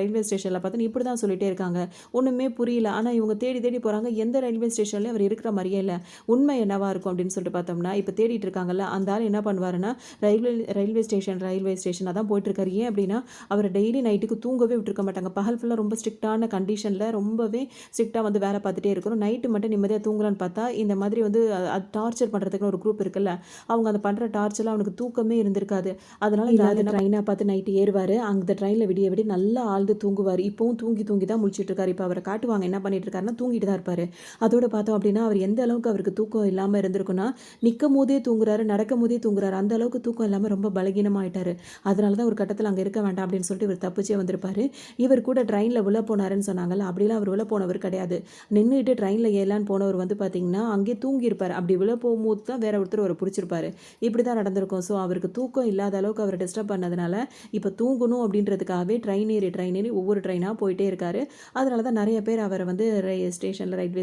இப்படி தான் சொல்லிட்டே இருக்காங்க. ஒண்ணுமே புரியல. ஆனா இவங்க தேடி தேடி போறாங்க. எந்த ரயில்வே ஸ்டேஷன்லயும் அவர் இருக்கிற மாரியே இல்ல. உண்மை என்னவா இருக்கும் அப்படின்னு சொல்லிட்டு பார்த்தோம்னா, இப்ப தேடிட்டு இருக்காங்கல்ல, அந்த ஆள் என்ன பண்ணுவாருன்னா, ரயில்வே ரயில்வே ஸ்டேஷனா தான் போயிட்டு இருக்காரு. ஏன் அப்படின்னா, அவர டெய்லி நைட்டுக்கு தூங்கவே விட்டுருக்க மாட்டாங்க. பகல் ஃபுல்லா ரொம்ப ஸ்ட்ரிக்ட்டான கண்டிஷன்ல ரொம்பவே ஸ்ட்ரிக்ட்டா வந்து வேலை பார்த்துட்டே இருக்கணும். நைட்டு மட்டும் நிம்மதியா தூங்கலான்னு பார்த்தா, இந்த மாதிரி வந்து டார்ச்சர் பண்றதுக்குன்னு ஒரு குரூப் இருக்குல்ல, அவங்க அந்த பண்ற டார்ச்சர்ல அவனுக்கு தூக்கமே இருந்திருக்காது. அதனால இந்த ஆள் ட்ரெயினா பார்த்து நைட்டு ஏறுவாரு. அந்த ட்ரெயின்ல விடிய விடிய நல்லா ஆழ்ந்து தூங்குவாரு. இப்பவும் தூங்கி தூங்கி தான் முழிச்சிட்டு இருக்காரு. இப்ப அவர காட்டுவாங்க என்ன பண்ணிட்டு இருக்காருன்னா, தூங்கிட்டு தான் இருப்பாரு. அதோட பார்த்தோம் அப்படின்னா, அவர் எந்த அளவுக்கு அவருக்கு தூக்கம் இல்லாம இருந்திருக்குன்னா, நிக்கும்போதே தூங்குறாரு, நடக்கும்போதே தூங்குறாரு. அந்த அளவுக்கு தூக்கம் இல்லாம ரொம்ப பலகீனமாயிட்டாரு. அதனால தான் ஒரு கட்டத்தில அங்க இருக்க வேண்டாம் அப்படின்னு சொல்லிட்டு இவர் தப்பிச்சே வந்திருப்பாரு. இவர் கூட ட்ரெயின்ல விழ போனாருன்னு சொன்னாங்கல்ல, அப்படிலாம் அவர் விழ போனவர் கிடையாது. நின்னுட்டு ட்ரெயின்ல ஏறலான்னு போனவர் வந்து பார்த்தீங்கன்னா, அங்கேயே தூங்கியிருப்பாரு. அப்படி விழ போகும்போது தான் வேற ஒருத்தர் அவர புடிச்சிருப்பாரு. இப்படி தான் நடந்திருக்கும். ஸோ அவருக்கு தூக்கம் இல்லாத அளவுக்கு அவர டிஸ்டர்ப் பண்ணதுனால, இப்ப தூங்கணும் அப்படின்றதுக்காகவே ட்ரெயின் ஏறி ஒவ்வொரு ட்ரெயினா போயிட்டே இருக்காரு. அதனால தான் நெறைய பேர் அவர வந்து ரயில்வே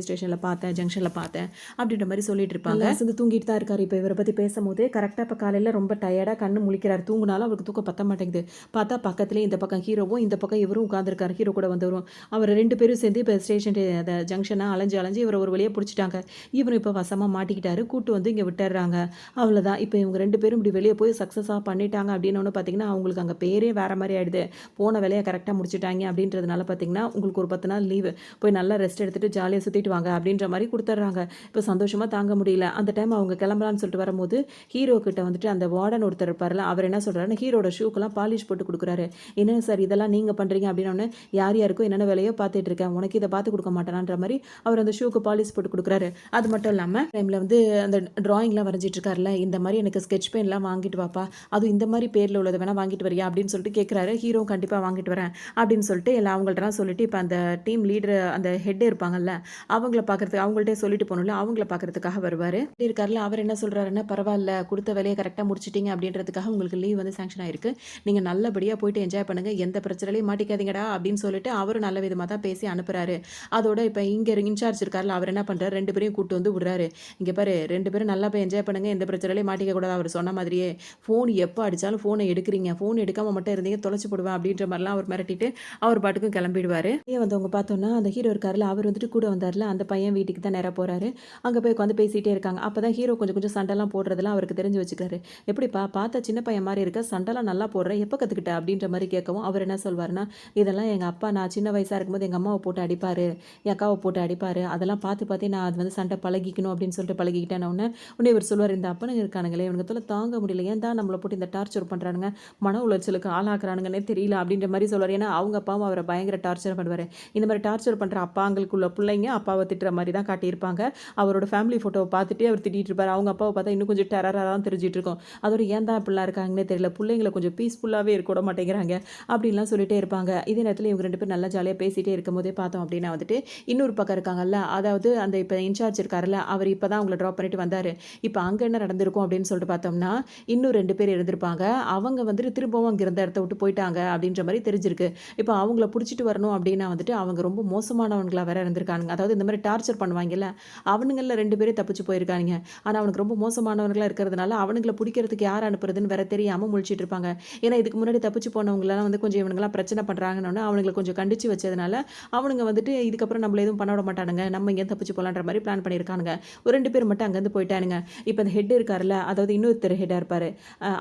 ஸ்டேஷன்ல பார்த்தேன், ஜங்ஷன்ல பார்த்தேன் அப்படின்ற மாரி சொல்லிட்டு இருப்பாங்க. அசந்து தூங்கிட்டு தான் இருக்காரு. இப்ப இவர பத்தி பேசும்போது கரெக்ட்டா இப்ப காலையில ரொம்ப டயர்டா கண்ணு முழிக்கிறாரு. தூங்குனாலும் அவருக்கு தூக்கம் பத்த மாட்டேங்குது. பார்த்தா பக்கத்திலேயே இந்த பக்கம் ஹீரோவும், இந்த பக்கம் இவரும் உட்கார்ந்திருக்காரு. ஹீரோ கூட வந்தவரும். அவர் 2 பேரும் சேர்ந்து இப்ப ஸ்டேஷன் அந்த ஜங்ஷன அலைஞ்சு அலைஞ்சு இவர ஒரு வழியா புடிச்சுட்டாங்க. இவரும் இப்ப வசமா மாட்டிக்கிட்டாரு. கூட்டு வந்து இங்க விட்டுர்றாங்க. அவ்வளோதான். இப்ப இவங்க 2 பேரும் இப்படி வெளிய போய் சக்சஸா பண்ணிட்டாங்க அப்படின்னோன பார்த்தீங்கன்னா, அவங்களுக்கு அங்க பேரே வேற மாரி ஆயிடுது. போன வேலைய கரெக்ட்டா முடிச்சுட்டாய்ங்க அப்படின்றதுனால பார்த்தீங்கன்னா, உங்களுக்கு ஒரு 10 நாள் லீவு. போய் நல்லா ரெஸ்ட் எடுத்துட்டு ஜாலியா சுத்திட்டு வாங்க அப்படின்ற மாரி குடுத்துர்றாங்க. இப்ப சந்தோஷமா தாங்க முடியல. அந்த டைம் அவங்க கிளம்பலான்னு சொல்லிட்டு வரும்போது, ஹீரோ கிட்ட வந்துட்டு அந்த வார்டன் ஒருத்தர் இருப்பார்ல, அவர் என்ன சொல்றாருன்னா, ஹீரோட ஷூக்கெல்லாம் பாலிஷ் போட்டு குடுக்குறாரு. "என்ன சார் இதெல்லாம் நீங்க பண்றீங்க?" அப்படின்னோனே, "யார் யாருக்கோ என்னென்ன வேலையோ பார்த்துட்டு இருக்கேன். உனக்கு இத பார்த்து குடுக்க மாட்டேனான்ற" மாரி அவர் அந்த ஷூக்கு பாலிஷ் போட்டு குடுக்குறாரு. அது மட்டும் இல்லாம டைம்ல வந்து அந்த டிராயிங்லாம் வரைஞ்சிட்டு இருக்கார்ல, "இந்த மாரி எனக்கு ஸ்கெட்ச் பென்லாம் வாங்கிட்டு வாப்பா. அதுவும் இந்த மாரி பேர்ல உள்ளத வேணா வாங்கிட்டு வரியா?" அப்படின்னு சொல்லிட்டு கேட்குறாரு. ஹீரோவும் கண்டிப்பா வாங்கிட்டு வரேன் அப்படின்னு சொல்லிட்டு அவங்கள்ட்டலாம் சொல்லிட்டு, இப்ப அந்த டீம் லீடர் அந்த ஹெட் இருப்பாங்கல்ல, அவங்கள பார்க்கறதுக்கு அவங்கள்ட்டயே சொல்லிட்டு போணும்ல, அவங்கள பார்க்கறதுக்காக வருவாரு. இருக்கார்ல, அவர் என்ன சொல்றாருன்னா, "பரவால்ல, குடுத்த வேலைய கரெக்ட்டா முடிச்சுட்டீங்க அப்படின்றதுக்காக உங்களுக்கு லீவ் வந்து சாங்ஷன் ஆயிருக்கு. நீங்க நல்லபடியா போயிட்டு என்ஜாய் பண்ணுங்க. எந்த பிரச்சனையிலயும் மாட்டிக்காதீங்கடா" அப்படின்னு சொல்லிட்டு அவரும் நல்ல விதமா தான் பேசி அனுப்புறாரு. அதோட இப்ப இங்க இன்சார்ஜ் இருக்கார்ல, அவர் என்ன பண்றாரு, 2 பேரையும் கூட்டு வந்து விடுறாரு. "இங்க பாரு 2 பேரும் நல்லா போய் என்ஜாய் பண்ணுங்க. எந்த பிரச்சனையிலயும் மாட்டிக்க கூடாது." அவர் சொன்ன மாதிரியே, "ஃபோன் எப்ப அடிச்சாலும் ஃபோன எடுக்குறீங்க. ஃபோன் எடுக்காம மட்டும் இருந்தீங்க தொலைச்சு போடுவேன்." அப்படின்ற மாரிலாம் அவர் மிரட்டிட்டு, அவர் பாட்டுக்கும் கிளம்பிடுவாரு. வெளிய வந்தவங்க பார்த்தோம்னா, அந்த ஹீரோ இருக்கார்ல, அவர் வந்துட்டு கூட வந்தார்ல, அந்த பையன் வீட்டுக்கு தான் நேரா போறாரு. அங்க போய் உட்காந்து பேசிட்டே இருக்காங்க. அப்பதான் ஹீரோ கொஞ்சம் கொஞ்சம் சண்டைலாம் போடுறதெல்லாம் அவருக்கு தெரிஞ்சு வச்சுக்கிறாரு. "எப்படிப்பா பார்த்தா சின்ன பையன் மாரி இருக்க, சண்டைலாம் நல்லா போடுற. எப்ப கத்துக்கிட்ட?" அப்படின்ற மாரி கேட்கவும், அவர் என்ன சொல்வாருன்னா, "இதெல்லாம் எங்க அப்பா நான் சின்ன வயசா இருக்கும்போது எங்க அம்மாவ போட்டு அடிப்பாரு. என் அக்காவ போட்டு அடிப்பாரு. அதெல்லாம் பார்த்து பார்த்தே நான் அது வந்து சண்டை பழகிக்கணும் அப்படின்னு சொல்லிட்டு பழகிக்கிட்டேன்ன உடனே, உடனே இவர் சொல்லுவாரு, "இந்த அப்பனுங்க இருக்கானுங்களே, இவனுங்க தொல்ல தாங்க முடியல. ஏன் தான் நம்மள போட்டு இந்த டார்ச்சர் பண்றானுங்க? மன உளைச்சலுக்கு ஆளாக்குறானுங்கன்னே தெரியல." அப்படின்ற மாரி சொல்லுவாரு. ஏன்னா அவங்க அப்பாவும் அவர பயங்கர டார்ச்சர் பண்ணுவாரு. இந்த மாரி டார்ச்சர் பண்ற அப்பாங்களுக்குள்ள புள்ளைங்க அப்பாவ திட்டுற மாரி தான் காட்டியிருப்பாங்க. அவரோட ஃபேமிலி ஃபோட்டோவ பார்த்துட்டே அவர் திட்டிட்டு இருப்பாரு. அவங்க அப்பாவ பார்த்தா இன்னும் கொஞ்சம் டெரரா தான் தெரிஞ்சுட்டு இருக்கும். அதோட ஏன் தான் இப்படிலாம் இருக்காங்கன்னே தெரியல. புள்ளைங்கள கொஞ்சம் பீஸ்ஃபுல்லாவே இருக்க விட மாட்டேங்கிறாங்க. அப்படின்லாம் சொல்லிட்டே இருப்பாங்க. இதே நேரத்துல இவங்க 2 பேரும் நல்லா ஜாலியா பேசிட்டே இருக்கும்போதே பார்த்தோம் அப்படின்னா வந்துட்டு, இன்னொரு பக்கம் இருக்காங்கல்ல, அதாவது அந்த இப்ப இன்சார்ஜ் இருக்காருல்ல, அவர் இப்ப தான் அவங்கள ட்ராப் பண்ணிட்டு வந்தாரு. இப்ப அங்க என்ன நடந்திருக்கும் அப்படின்னு சொல்லிட்டு பார்த்தோம்னா, இன்னும் 2 பேர் இருந்திருப்பாங்க. அவங்க வந்துட்டு திரும்பவும் அங்க இருந்த இடத்த விட்டு போயிட்டாங்க அப்படின்ற மாரி தெரிஞ்சிருக்கு. இப்ப அவங்கள புடிச்சிட்டு வரணும் அப்படின்னா வந்துட்டு, அவங்க ரொம்ப மோசமானவங்களா வேற இருந்திருக்கானுங்க. அதாவது இந்த மாரி டார்ச்சர் பண்ணுவாங்கல்ல, அவனுங்கள்ல 2 பேரும் தப்பிச்சு போயிருக்கானுங்க. ஆனா அவனுக்கு ரொம்ப மோசமானவர்களா இருக்கிறதுனால, அவனுங்கள புடிக்கிறதுக்கு யார் அனுப்புறதுன்னு வேற தெரியாம முழிச்சிட்டு இருப்பாங்க. ஏன்னா இதுக்கு முன்னாடி தப்பிச்சு போனவங்களலாம் வந்து கொஞ்சம் இவனுங்கலாம் பிரச்சனை பண்றாங்கன்னோனே, அவனுங்கள கொஞ்சம் கண்டிச்சு வச்சதுனால, அவனுங்க வந்துட்டு இதுக்கப்புறம் நம்மள எதுவும் பண்ண விட மாட்டானுங்க. நம்ம இங்கேருந்து தப்பிச்சு போலான்ற மாரி பிளான் பண்ணியிருக்கானுங்க. ஒரு 2 பேர் மட்டும் அங்கருந்து போயிட்டானுங்க. இப்ப அந்த ஹெட் இருக்காருல்ல, அதாவது இன்னொருத்தர் ஹெட்டா இருப்பாரு.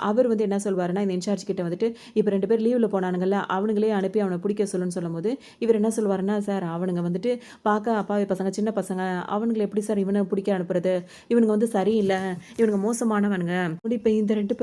அவர் வந்து என்ன சொல்வாருன்னா, இந்த இன்சார்ஜ் கிட்ட வந்துட்டு, இப்ப 2 பேர் லீவ்ல போனானுங்கல்ல, அவனுங்களே அனுப்பி அவன புடிக்க சொல்லுன்னு சொல்லும்போது, இவர் என்ன சொல்வாருன்னா, "சார் அவனுங்க வந்துட்டு பார்க்க அப்பாவி பசங்க, சின்ன பசங்க. அவனுங்கள எப்படி சார் இவன புடிக்க அனுப்புறது? இவனுங்க வந்து சரியில்ல. இவனுங்க மோசமானவனுங்க. இப்ப இந்த 2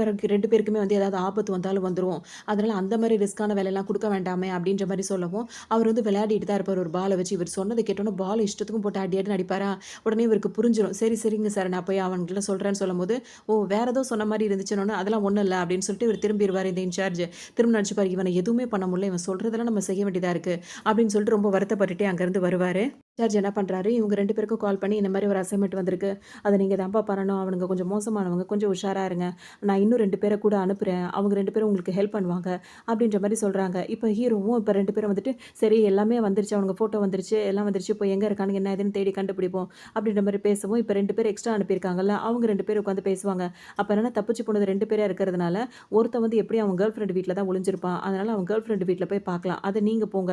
பேருக்குமே வந்து ஏதாவது ஆபத்து வந்தாலும் வந்துரும். அதனால அந்த மாரி ரிஸ்க்கான வேலையெல்லாம் குடுக்க வேண்டாமே." அப்படின்ற மாரி சொல்லவும், அவர் வந்து விளையாடிட்டு தான் இருப்பாரு. ஒரு பால வச்சு இவர் சொன்னதை கேட்டோன்னே பால் இஷ்டத்துக்கும் போட்டு அடி அடின்னு அடிப்பாரா. உடனே இவருக்கு புரிஞ்சிரும். சரி, சரிங்க சார், நான் போய் அவன்கிட்ட சொல்றேன்னு சொல்லும்போது, ஓ! வேற ஏதோ சொன்ன மாரி இருந்துச்சுன்னோனே, அதெல்லாம் ஒண்ணும் இல்ல அப்படின்னு சொல்லிட்டு இவர் திரும்பிருவாரு இந்த இன்சார்ஜ். திரும்ப நெனச்சுப்பாரு, இவன எதுவுமே பண்ண முடியல. இவன் சொல்றதெல்லாம் நம்ம செய்ய வேண்டியதா இருக்கு. அப்படின்னு சொல்லிட்டு ரொம்ப வருத்தப்பட்டுட்டே அங்கருந்து வருவாரு. இன்சார்ஜ் என்ன பண்றாரு, இவங்க 2 பேருக்கும் கால் பண்ணி, இந்த மாரி ஒரு அசைன்மென்ட் வந்திருக்கு. அத நீங்க தான்ப்பா பண்ணணும். அவனுங்க கொஞ்சம் மோசமானவங்க. கொஞ்சம் உஷாரா இருங்க. நான் இன்னும் 2 பேர கூட அனுப்புறேன். அவங்க 2 பேரும் உங்களுக்கு ஹெல்ப் பண்ணுவாங்க. அப்படின்ற மாரி சொல்றாங்க. இப்ப ஹீரோவும் இப்ப 2 பேரும் வந்துட்டு, சரி எல்லாமே வந்துருச்சு. அவனுங்க ஃபோட்டோ வந்துருச்சு. எல்லாம் வந்துருச்சு. இப்போ எங்க இருக்கானுங்க, என்ன ஏதுன்னு தேடி கண்டுபிடிப்போம். அப்படின்ற மாரி பேசவும், இப்ப 2 பேர் எக்ஸ்ட்ரா அனுப்பியிருக்காங்கல்ல, அவங்க 2 பேர் உட்காந்து பேசுவாங்க. அப்ப என்னன்னா தப்பிச்சு போனது 2 பேரா இருக்கிறதுனால, ஒருத்தன் வந்து எப்படியும் அவன் கேர்ள் ஃபிரெண்ட் வீட்ல தான் ஒளிஞ்சிருப்பான். அதனால அவன் கேர்ள் ஃபிரெண்ட் வீட்ல போய் பார்க்கலாம். அத நீங்க போங்க.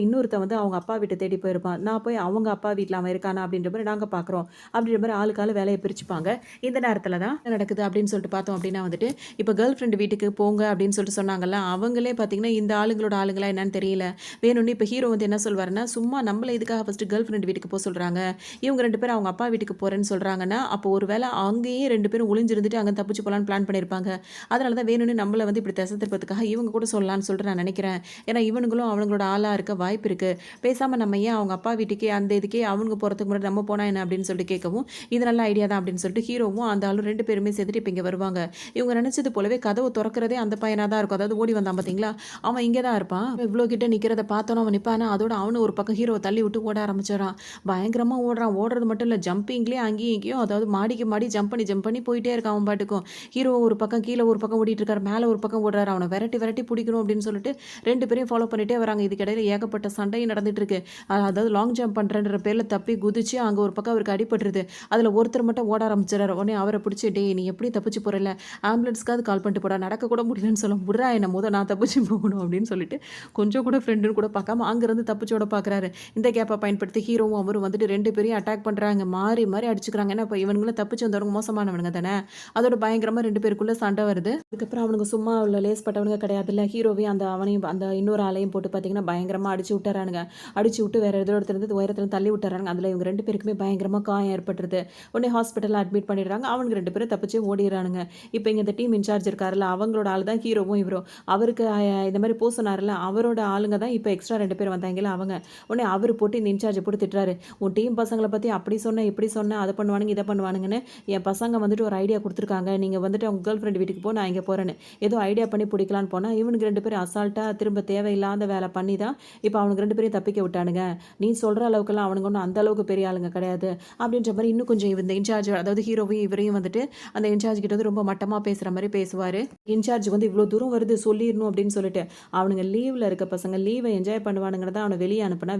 இன்னொருத்தன் வந்து அவங்க அப்பா வீட்ட தேடி போயிருப்பான். நான் போய் அவங்க அப்பா வீட்ல அவன் இருக்கானா அப்படின்ற மாரி நாங்க பார்க்குறோம். அப்படின்ற மாரி ஆளுக்கு ஆளு வேலைய பிரிச்சுப்பாங்க. இந்த நேரத்தில தான் என்ன நடக்குது அப்படின்னு சொல்லிட்டு பார்த்தோம் அப்படின்னா வந்துட்டு, இப்ப கேர்ள் ஃபிரெண்ட் வீட்டுக்கு போங்க அப்படின்னு சொல்லிட்டு சொன்னாங்கல்ல, அவங்களே பார்த்தீங்கன்னா, இந்த ஆளுங்களோட ஆளுங்களா என்னன்னு தெரியல. வேணும்னே இப்ப ஹீரோ வந்து என்ன சொல்வாருன்னா, சும்மா நம்மள எதுக்காக ஃபர்ஸ்ட்டு கேர்ள் ஃபிரெண்ட் வீட்டுக்கு சொல்றாங்க. இவங்க 2 பேரும் அவங்க அப்பா வீட்டுக்கு போறேன்னு சொல்றாங்கன்னா, அப்போ ஒரு வேள அங்கேயே 2 பேரும் ஒளிஞ்சிருந்துட்டு அங்க தப்பிச்சு போலான்னு பிளான் பண்ணியிருப்பாங்க. அதனால தான் வேணும்னே நம்மள வந்து இப்படி திசை திருப்பதுக்காக இவங்க கூட சொல்லலான்னு சொல்லிட்டு நான் நினைக்கிறேன். ஏன்னா இவனுங்களும் அவனுங்களோட ஆளா இருக்க வாய்ப்பு இருக்கு. பேசாம நம்ம ஏன் அவங்க அப்பா வீட்டுக்கே அந்த இதுக்கே அவனுங்க போறதுக்கு முன்னாடி நம்ம போனா என்ன அப்படின்னு சொல்லிட்டு கேட்கவும், இது நல்ல ஐடியா தான் அப்படின்னு சொல்லிட்டு ஹீரோவும் அந்த ஆளும் 2 பேருமே சேர்ந்துட்டு இப்ப இங்க வருவாங்க. இவங்க நினைச்சது போலவே கதவு தொறக்கிறதே அந்த பையனா தான் இருக்கும். அதாவது ஓடி வந்தான் பார்த்தீங்களா? அவன் இங்க தான் இருப்பான். இவ்ளோ கிட்ட நிக்கிறத பார்த்தோனே அவன் நிப்பானா, அதோட அவனும் ஒரு பக்கம் ஹீரோவ தள்ளி விட்டு ஓட ஆரம்பிச்சுறான். பயங்கரமா ஓடுறான். ஓடுறது மட்டும் இல்ல, ஜம்பிங்லயே அங்கேயும் இங்கேயும் அதாவது மாடிக்கு மாடி ஜம்ப் பண்ணி போயிட்டே இருக்கான் அவன் பாட்டுக்கும். ஹீரோ ஒரு பக்கம் கீழ ஒரு பக்கம் ஓடிட்டு இருக்காரு. மேல ஒரு பக்கம் ஓடுறாரு. அவன விரட்டி விரட்டி புடிக்கணும் அப்படின்னு சொல்லிட்டு 2 பேரையும் ஃபாலோ பண்ணிட்டே வராங்க. இதுக்கிடையில ஏகப்பட்ட சண்டையும் நடந்துட்டு இருக்கு. அதாவது லாங் ஜம்ப் பண்றேன்ற பேர்ல தப்பி குதிச்சு அங்க ஒரு பக்கம் அவருக்கு அடிபட்டுருது. அதுல ஒருத்தர் மட்டும் ஓட ஆரம்பிச்சுறாரு. உடனே அவர புடிச்சு, "டேய் நீ எப்படி தப்பிச்சு போறல்ல? ஆம்புலன்ஸ்க்காவது கால் பண்ணிட்டு போடா. நடக்க கூட முடியலன்னு சொல்ல விட்றா என்ன நான் தப்பிச்சு போகணும்." அப்படின்னு சொல்லிட்டு கொஞ்சம் கூட ஃப்ரெண்டுன்னு கூட பார்க்காம அங்கருந்து தப்பிச்சோட பார்க்குறாரு. இந்த கேப்ப பயன்படுத்தி ஹீரோவும் அவரும் வந்துட்டு 2 பேரையும் அட்டாக் பண்றாங்க. மாறி மாறி அடிச்சுக்கிறாங்க. ஏன்னா இப்ப இவனுங்களும் தப்பிச்சு வந்தவங்க மோசமானவனுங்க தானே. அதோட பயங்கரமா 2 பேருக்குள்ள சண்டை வருது. அதுக்கப்புறம் அவனுங்க சும்மா உள்ள லேஸ்பட்டவனுங்க கிடையாதுல்ல. ஹீரோவையும் அவனையும் அந்த இன்னொரு ஆளையும் போட்டு பார்த்தீங்கன்னா, பயங்கரமா அடிச்சு விட்டுறானுங்க. அடிச்சு விட்டு வேற ஏதோ இடத்துலருந்து உயரத்துல தள்ளி விட்டுறாங்க. அதுல இவங்க 2 பேருக்குமே பயங்கரமா காயம் ஏற்பட்டுருது. உடனே ஹாஸ்பிட்டல்ல அட்மிட் பண்ணிடுறாங்க. அவனுங்க 2 பேரும் தப்பிச்சு ஓடிறானுங்க. இப்ப இங்க இந்த டீம் இன்சார்ஜ் இருக்காருல்ல, அவங்களோட ஆளு தான் ஹீரோவும் இவரும். அவருக்கு இந்த மாரி சொன்னாருல்ல, அவரோட ஆளுங்க தான் இப்ப எக்ஸ்ட்ரா 2 பேர் வந்தாங்கல்ல அவங்க. உடனே அவரு போட்டு இந்த இன்சார்ஜ போட்டு திட்டுறாரு. "உன் டீம் பசங்கள பத்தி அப்படி சொன்ன, இப்படி சொன்ன, அத பண்ணுவானுங்க, இத பண்ணுவானுங்கன்னு என் பசங்க வந்துட்டு ஒரு ஐடியா குடுத்துருக்காங்க. நீங்க வந்துட்டு அவங்க கேர்ள் ஃபிரெண்ட் வீட்டுக்கு போ, நான் இங்க போறேன்னு." ஏதோ ஐடியா பண்ணி புடிக்கலான்னு போனா, இவனுங்க 2 பேரும் அசால்ட்டா திரும்ப தேவையில்லாத வேல பண்ணி தான் இப்ப அவனுங்க 2 பேரையும் தப்பிக்க விட்டானுங்க. நீ சொல்ற அளவுக்கெல்லாம் அவனுங்க ஒண்ணும் அந்த அளவுக்கு பெரிய ஆளுங்க கிடையாது. அப்படின்ற மாரி இன்னும் கொஞ்சம் இந்த இன்சார்ஜ் அதாவது ஹீரோவையும் இவரையும் வந்துட்டு அந்த இன்சார்ஜ் கிட்ட வந்து ரொம்ப மட்டமா பேசுற மாரி பேசுவாரு. இன்சார்ஜ் வந்து இவ்ளோ தூரம் வருது சொல்லிரணும் அப்படின்னு சொல்லிட்டு, அவனுங்க லீவ்ல இருக்க பசங்க லீவ என்ஜாய் பண்ணுவானுங்கன்னு தான் அவன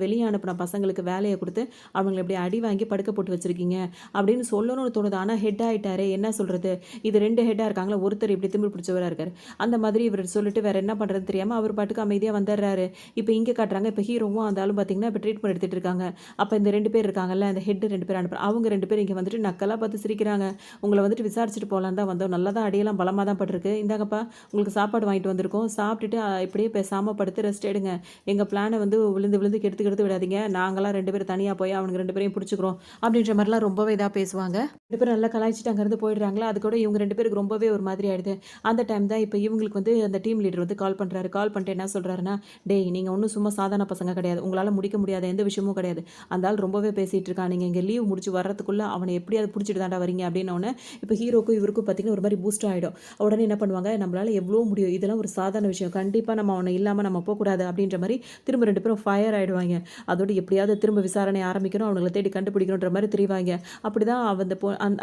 வெளிய அனுப்புன பசங்களுக்கு வேலைய குடுத்து அவங்கள இப்படி அடி வாங்கி படுக்க போட்டு வச்சிருக்கீங்க அப்படின்னு சொல்லணும்னு தோணுது. ஆனா ஹெட் ஆயிட்டாரே, என்ன சொல்றது? இது 2 ஹெட்டா இருக்காங்களா, ஒருத்தர் இப்படி திமிரு பிடிச்சவரா இருக்காரு. அந்த மாதிரி இவரு சொல்லிட்டு வேற என்ன பண்றதுன்னு தெரியாம அவர் பாட்டுக்கு அமைதியா வந்துடுறாரு. இப்ப இங்க காட்டுறாங்க. இப்ப ஹீரோவும் அந்த ஆளும் பார்த்தீங்கன்னா, இப்ப ட்ரீட்மெண்ட் எடுத்துட்டு இருக்காங்க. அப்ப இந்த 2 பேர் இருக்காங்கல்ல, அந்த ஹெட் 2 பேர் அனுப்புற அவங்க 2 பேரும் இங்க வந்துட்டு நக்கலா பார்த்து சிரிக்கிறாங்க. உங்கள வந்துட்டு விசாரிச்சுட்டு போலான்னு தான் வந்தோம். நல்லா தான் அடியெல்லாம் பலமா தான் பட்டிருக்கு. இந்தாங்கப்பா உங்களுக்கு சாப்பாடு வாங்கிட்டு வந்திருக்கோம். சாப்பிட்டுட்டு இப்படியே பேசாம படுத்து ரெஸ்ட் எடுங்க. எங்க பிளான வந்து விழுந்து விழுந்து கெடுத்து விடாதீங்க. நாங்கலாம் 2 பேரும் தனியா போய் அவனுங்க 2 பேரையும் புடிச்சுக்கிறோம். அப்படின்ற மாரிலாம் ரொம்பவே இதா பேசுவாங்க. 2 பேரும் நல்லா கலாய்ச்சிட்டு அங்கருந்து போயிடுறாங்களா, அது கூட இவங்க 2 பேருக்கு ரொம்பவே ஒரு மாதிரி ஆயிடுது. அந்த டைம் தான் இப்ப இவங்களுக்கு வந்து அந்த டீம் லீடர் வந்து கால் பண்றாரு. கால் பண்ணிட்டு என்ன சொல்றாருன்னா, "டேய் நீங்க ஒண்ணும் சும்மா சாதாரண பசங்க கிடையாது. உங்களால முடிக்க முடியாத எந்த விஷயமும் கிடையாது. அந்த ஆள் ரொம்பவே பேசிட்டு இருக்கான். நீங்க இங்க லீவ் முடிச்சு வர்றதுக்குள்ள அவன எப்படியாவது புடிச்சிட்டு தான்டா வரீங்க." அப்படின்னோனே இப்ப ஹீரோக்கும் இவருக்கும் பார்த்தீங்கன்னா ஒரு மாரி பூஸ்ட் ஆயிடும். உடனே என்ன பண்ணுவாங்க, நம்மளால எவ்வளோ முடியும். இதெல்லாம் ஒரு சாதாரண விஷயம். கண்டிப்பா நம்ம அவன இல்லாம நம்ம போக்கூடாது அப்படின்ற மாரி திரும்ப 2 பேரும் ஃபயர் ஆயிடுவாங்க. அதோட எப்படியாவது திரும்ப விசாரணை ஆரம்பிக்கணும். அவனுங்கள தேடி கண்டுபிடிக்கணுன்ற மாரி திரிவாங்க. அப்படிதான் அந்த